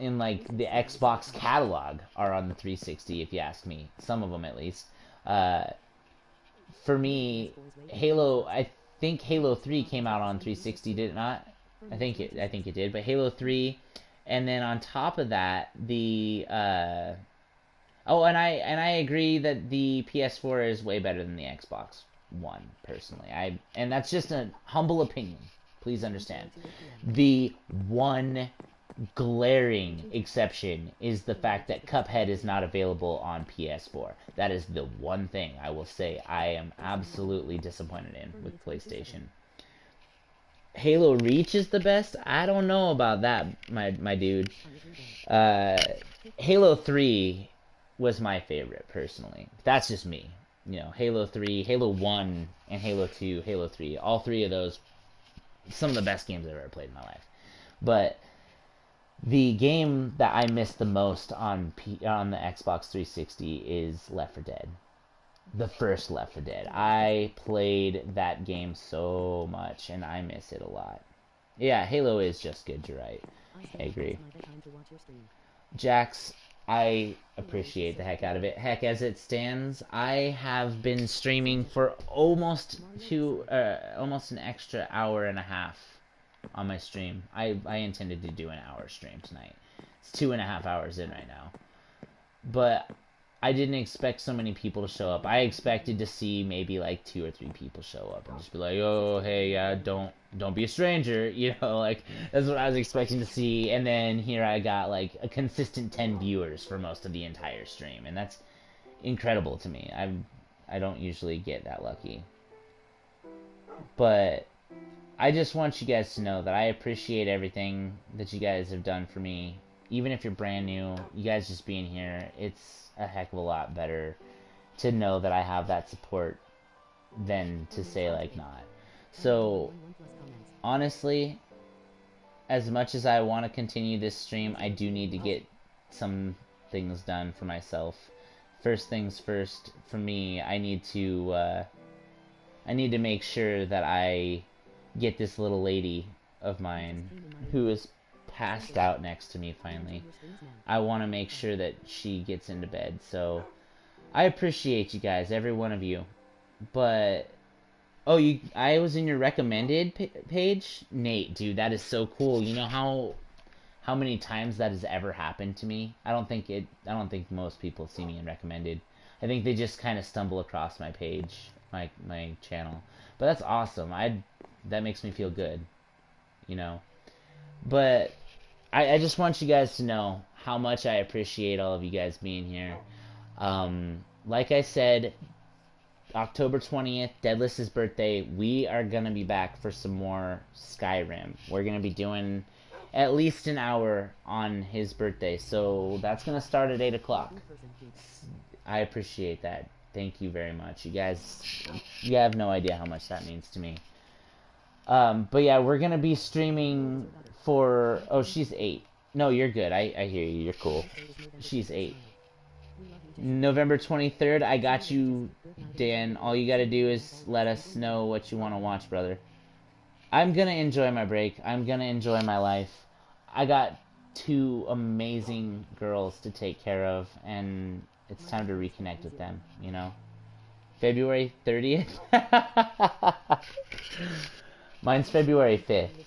in like the Xbox catalog are on the 360, if you ask me. Some of them, at least. Uh, for me, Halo. I think Halo 3 came out on 360, did it not? I think it did. But Halo 3, and then on top of that, the oh, and I agree that the PS4 is way better than the Xbox One, personally. And that's just a humble opinion. Please understand. The one glaring exception is the fact that Cuphead is not available on PS4. That is the one thing I will say I am absolutely disappointed in with PlayStation. Halo Reach is the best? I don't know about that, my dude. Uh, Halo 3 was my favorite, personally. That's just me. You know, Halo 3, Halo 1, and Halo 2, Halo 3. All three of those, some of the best games I've ever played in my life. But the game that I missed the most on the Xbox 360 is Left 4 Dead. The first Left 4 Dead. I played that game so much, and I miss it a lot. Yeah, Halo is just good, you're right. I agree. Jax, I appreciate the heck out of it. Heck, as it stands, I have been streaming for almost an extra hour and a half on my stream. I intended to do an hour stream tonight. It's 2.5 hours in right now. But I didn't expect so many people to show up. I expected to see maybe like 2 or 3 people show up and just be like, "Oh, hey, don't be a stranger," you know, like that's what I was expecting to see. And then here I got like a consistent 10 viewers for most of the entire stream, and that's incredible to me. I don't usually get that lucky. But I just want you guys to know that I appreciate everything that you guys have done for me. Even if you're brand new, you guys just being here, it's a heck of a lot better to know that I have that support than to say like not. So honestly, as much as I want to continue this stream, I do need to get some things done for myself. First things first, for me, I need to make sure that I get this little lady of mine who is passed out next to me finally. I want to make sure that she gets into bed. So I appreciate you guys, every one of you. But oh, I was in your recommended page, Nate, dude. That is so cool. You know how many times that has ever happened to me? I don't think most people see me in recommended. I think they just kind of stumble across my page, my channel. But that's awesome. That makes me feel good, you know. But I just want you guys to know how much I appreciate all of you guys being here. Like I said, October 20th, Deadlus' birthday, we are going to be back for some more Skyrim. We're going to be doing at least an hour on his birthday, so that's going to start at 8 o'clock. I appreciate that. Thank you very much. You have no idea how much that means to me. But yeah, we're going to be streaming for... Oh, she's 8. No, you're good. I hear you. You're cool. She's 8. November 23rd, I got you, Dan. All you gotta do is let us know what you want to watch, brother. I'm gonna enjoy my break. I'm gonna enjoy my life. I got 2 amazing girls to take care of, and it's time to reconnect with them, you know? February 30th? Mine's February 5th.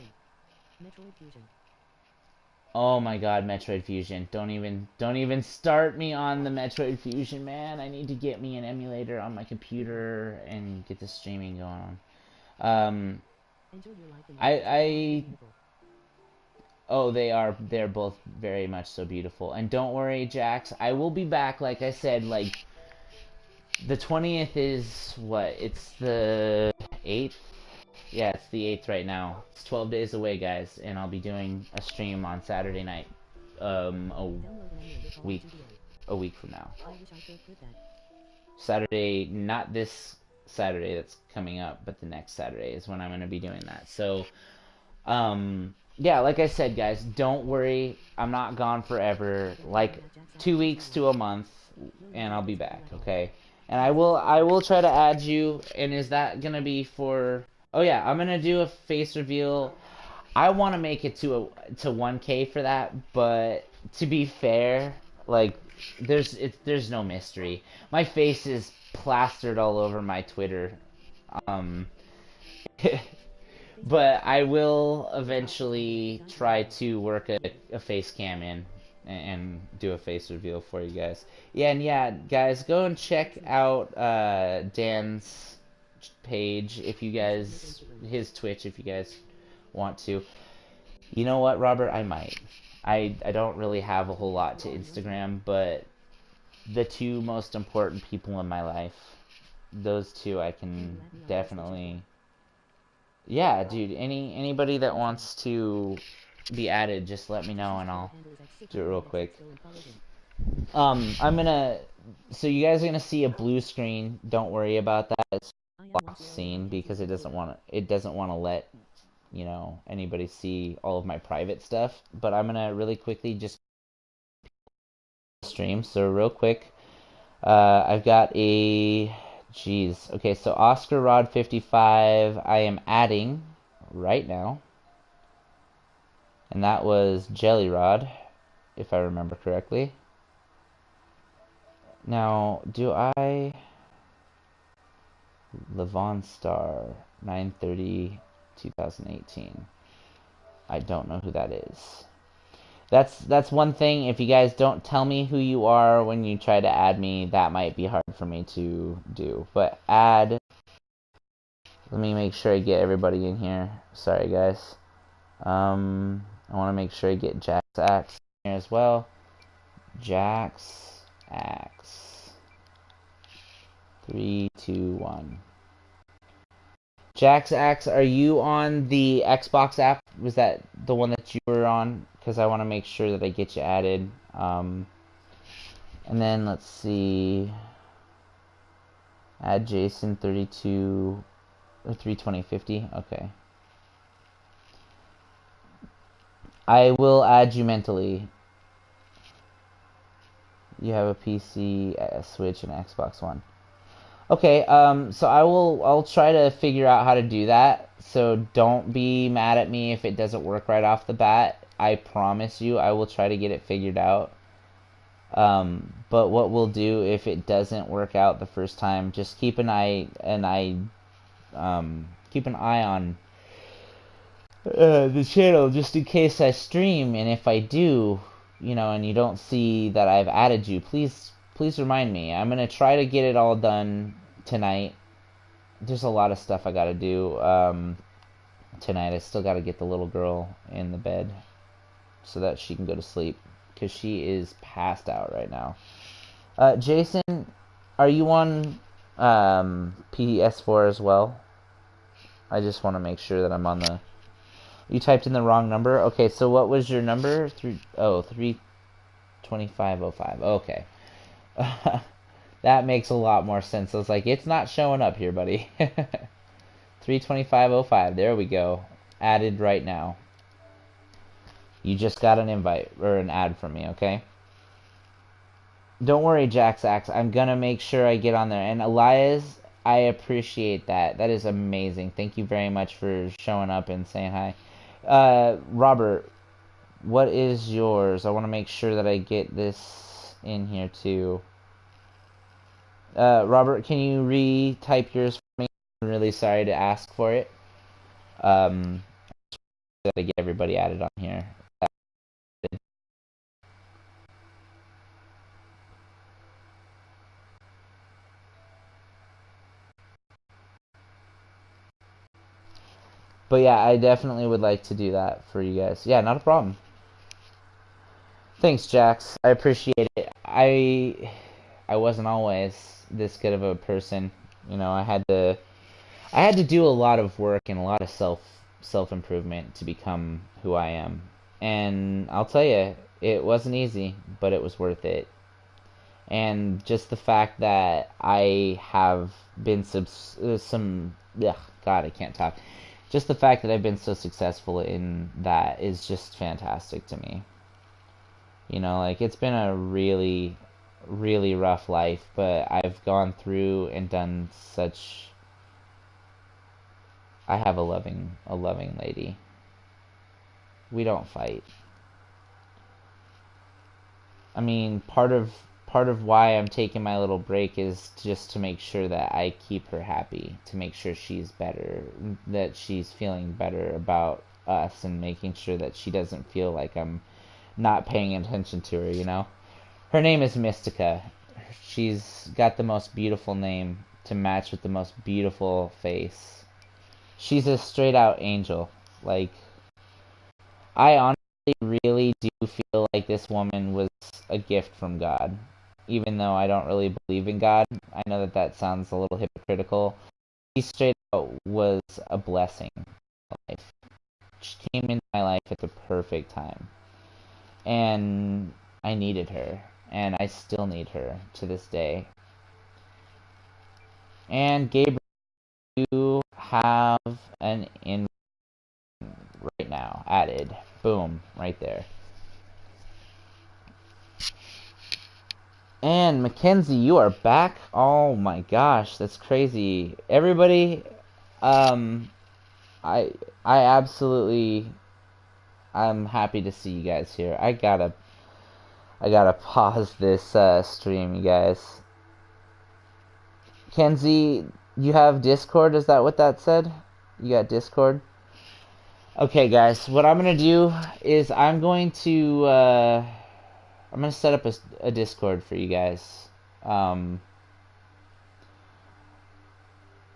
Oh my god, Metroid Fusion. Don't even start me on the Metroid Fusion, man. I need to get me an emulator on my computer and get the streaming going on. Oh, they're both very much so beautiful. And don't worry, Jax, I will be back, like I said, like, the 20th is, what, it's the 8th? Yeah, it's the 8th right now. It's 12 days away, guys, and I'll be doing a stream on Saturday night. A week from now. Saturday, not this Saturday that's coming up, but the next Saturday is when I'm going to be doing that. So, yeah, like I said, guys, don't worry. I'm not gone forever. Like 2 weeks to a month, and I'll be back, okay? And I will try to add you. And is that going to be for... Oh yeah, I'm gonna do a face reveal. I want to make it to 1K for that, but to be fair, like there's no mystery. My face is plastered all over my Twitter, but I will eventually try to work a face cam in and do a face reveal for you guys. Yeah, and yeah, guys, go and check out Dan's page if you guys, his Twitch if you guys want to. You know what, Robert? I might. I don't really have a whole lot to Instagram, but the 2 most important people in my life, those 2 I can definitely... Yeah, dude, anybody that wants to be added, just let me know and I'll do it real quick. I'm gonna... So you guys are gonna see a blue screen. Don't worry about that. It's lock scene because it doesn't want to let, you know, anybody see all of my private stuff. But I'm gonna really quickly just stream. So real quick, I've got a... Jeez. Okay, so Oscar Rod 55 I am adding right now. And that was Jelly Rod, if I remember correctly. Now, do I... Levon Star 9/30/2018. I don't know who that is. That's one thing. If you guys don't tell me who you are when you try to add me, that might be hard for me to do. But add... Let me make sure I get everybody in here. Sorry, guys. I want to make sure I get Jax Axe in here as well. Jax Axe. 3, 2, 1. Jax Axe, are you on the Xbox app? Was that the one that you were on? Because I want to make sure that I get you added. And then let's see. Add Jason 32 or 32050. Okay. I will add you mentally. You have a PC, a Switch, and Xbox One. Okay, so I'll try to figure out how to do that. So don't be mad at me if it doesn't work right off the bat. I promise you I will try to get it figured out. But what we'll do if it doesn't work out the first time, just keep an eye on the channel just in case I stream, and if I do, and you don't see that I've added you, please remind me. I'm gonna try to get it all done tonight. There's a lot of stuff I gotta do tonight. I still gotta get the little girl in the bed so that she can go to sleep because she is passed out right now. Jason, are you on PS4 as well? I just want to make sure that I'm on the... You typed in the wrong number? Okay, so what was your number? 32505. Okay. That makes a lot more sense. I was like, it's not showing up here, buddy. 32505. There we go. Added right now. You just got an invite or an ad from me, okay? Don't worry, Jax. I'm gonna make sure I get on there. And Elias, I appreciate that. That is amazing. Thank you very much for showing up and saying hi. Robert, what is yours? I want to make sure that I get this in here too. Robert, can you retype yours for me? I'm really sorry to ask for it. Gotta get everybody added on here. But yeah, I definitely would like to do that for you guys. Yeah, not a problem. Thanks, Jax. I appreciate it. I wasn't always this good of a person. I had to do a lot of work and a lot of self improvement to become who I am. And I'll tell you, it wasn't easy, but it was worth it. And just the fact that I have been God, I can't talk. Just the fact that I've been so successful in that is just fantastic to me. Like it's been a really, really rough life, but I've gone through and done such. I have a loving lady. We don't fight. I mean, part of why I'm taking my little break is just to make sure that I keep her happy, to make sure she's better, that she's feeling better about us, and making sure that she doesn't feel like I'm not paying attention to her. Her name is Mystica. She's got the most beautiful name to match with the most beautiful face. She's a straight out angel. Like, I honestly really do feel like this woman was a gift from God. Even though I don't really believe in God, I know that that sounds a little hypocritical. She straight out was a blessing in my life. She came into my life at the perfect time. And I needed her. And I still need her to this day. And Gabriel, you have an invite right now added. Boom, right there. And Mackenzie, you are back. Oh my gosh, that's crazy. Everybody, um, I I absolutely, I'm happy to see you guys here. I gotta pause this stream, you guys. Kenzie, you have Discord? Is that what that said? You got Discord? Okay, guys, what I'm gonna do is I'm gonna set up a Discord for you guys.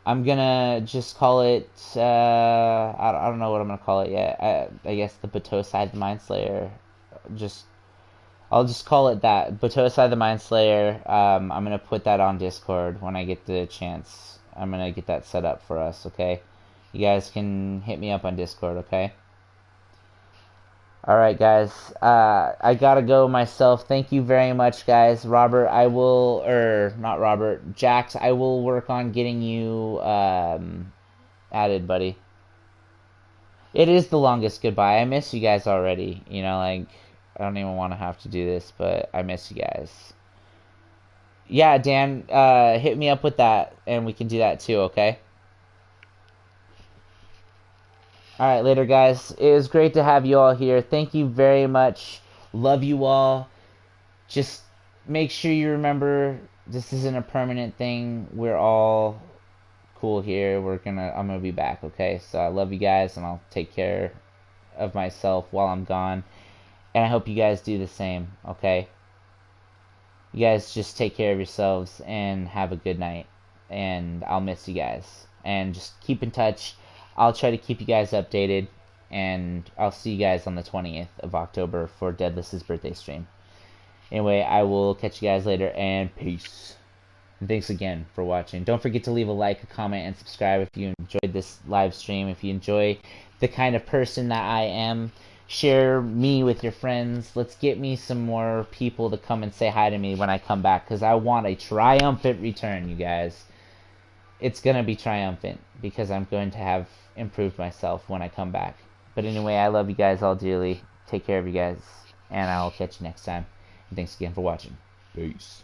I'm gonna just call it. I don't know what I'm gonna call it yet. I guess the Batosai the Mind Slayer. Just I'll just call it that. Batosai the Mind Slayer. I'm gonna put that on Discord when I get the chance. I'm gonna get that set up for us. Okay, you guys can hit me up on Discord. Okay. Alright, guys. I gotta go myself. Thank you very much, guys. Robert, not Robert, Jax, I will work on getting you added, buddy. It is the longest goodbye. I miss you guys already. Like, I don't even want to have to do this, but I miss you guys. Yeah, Dan, hit me up with that, and we can do that too, okay? Alright, later, guys. It was great to have you all here. Thank you very much. Love you all. Just make sure you remember this isn't a permanent thing. We're all cool here. I'm gonna be back, okay? So I love you guys, and I'll take care of myself while I'm gone. And I hope you guys do the same, okay? You guys just take care of yourselves and have a good night. And I'll miss you guys. And just keep in touch. I'll try to keep you guys updated. And I'll see you guys on the 20th of October for Deadlus' birthday stream. Anyway, I will catch you guys later, and peace. And thanks again for watching. Don't forget to leave a like, a comment, and subscribe if you enjoyed this live stream. If you enjoy the kind of person that I am, share me with your friends. Let's get me some more people to come and say hi to me when I come back, because I want a triumphant return, you guys. It's going to be triumphant, because I'm going to have improved myself when I come back. But anyway, I love you guys all dearly. Take care of you guys, and I'll catch you next time. And thanks again for watching. Peace.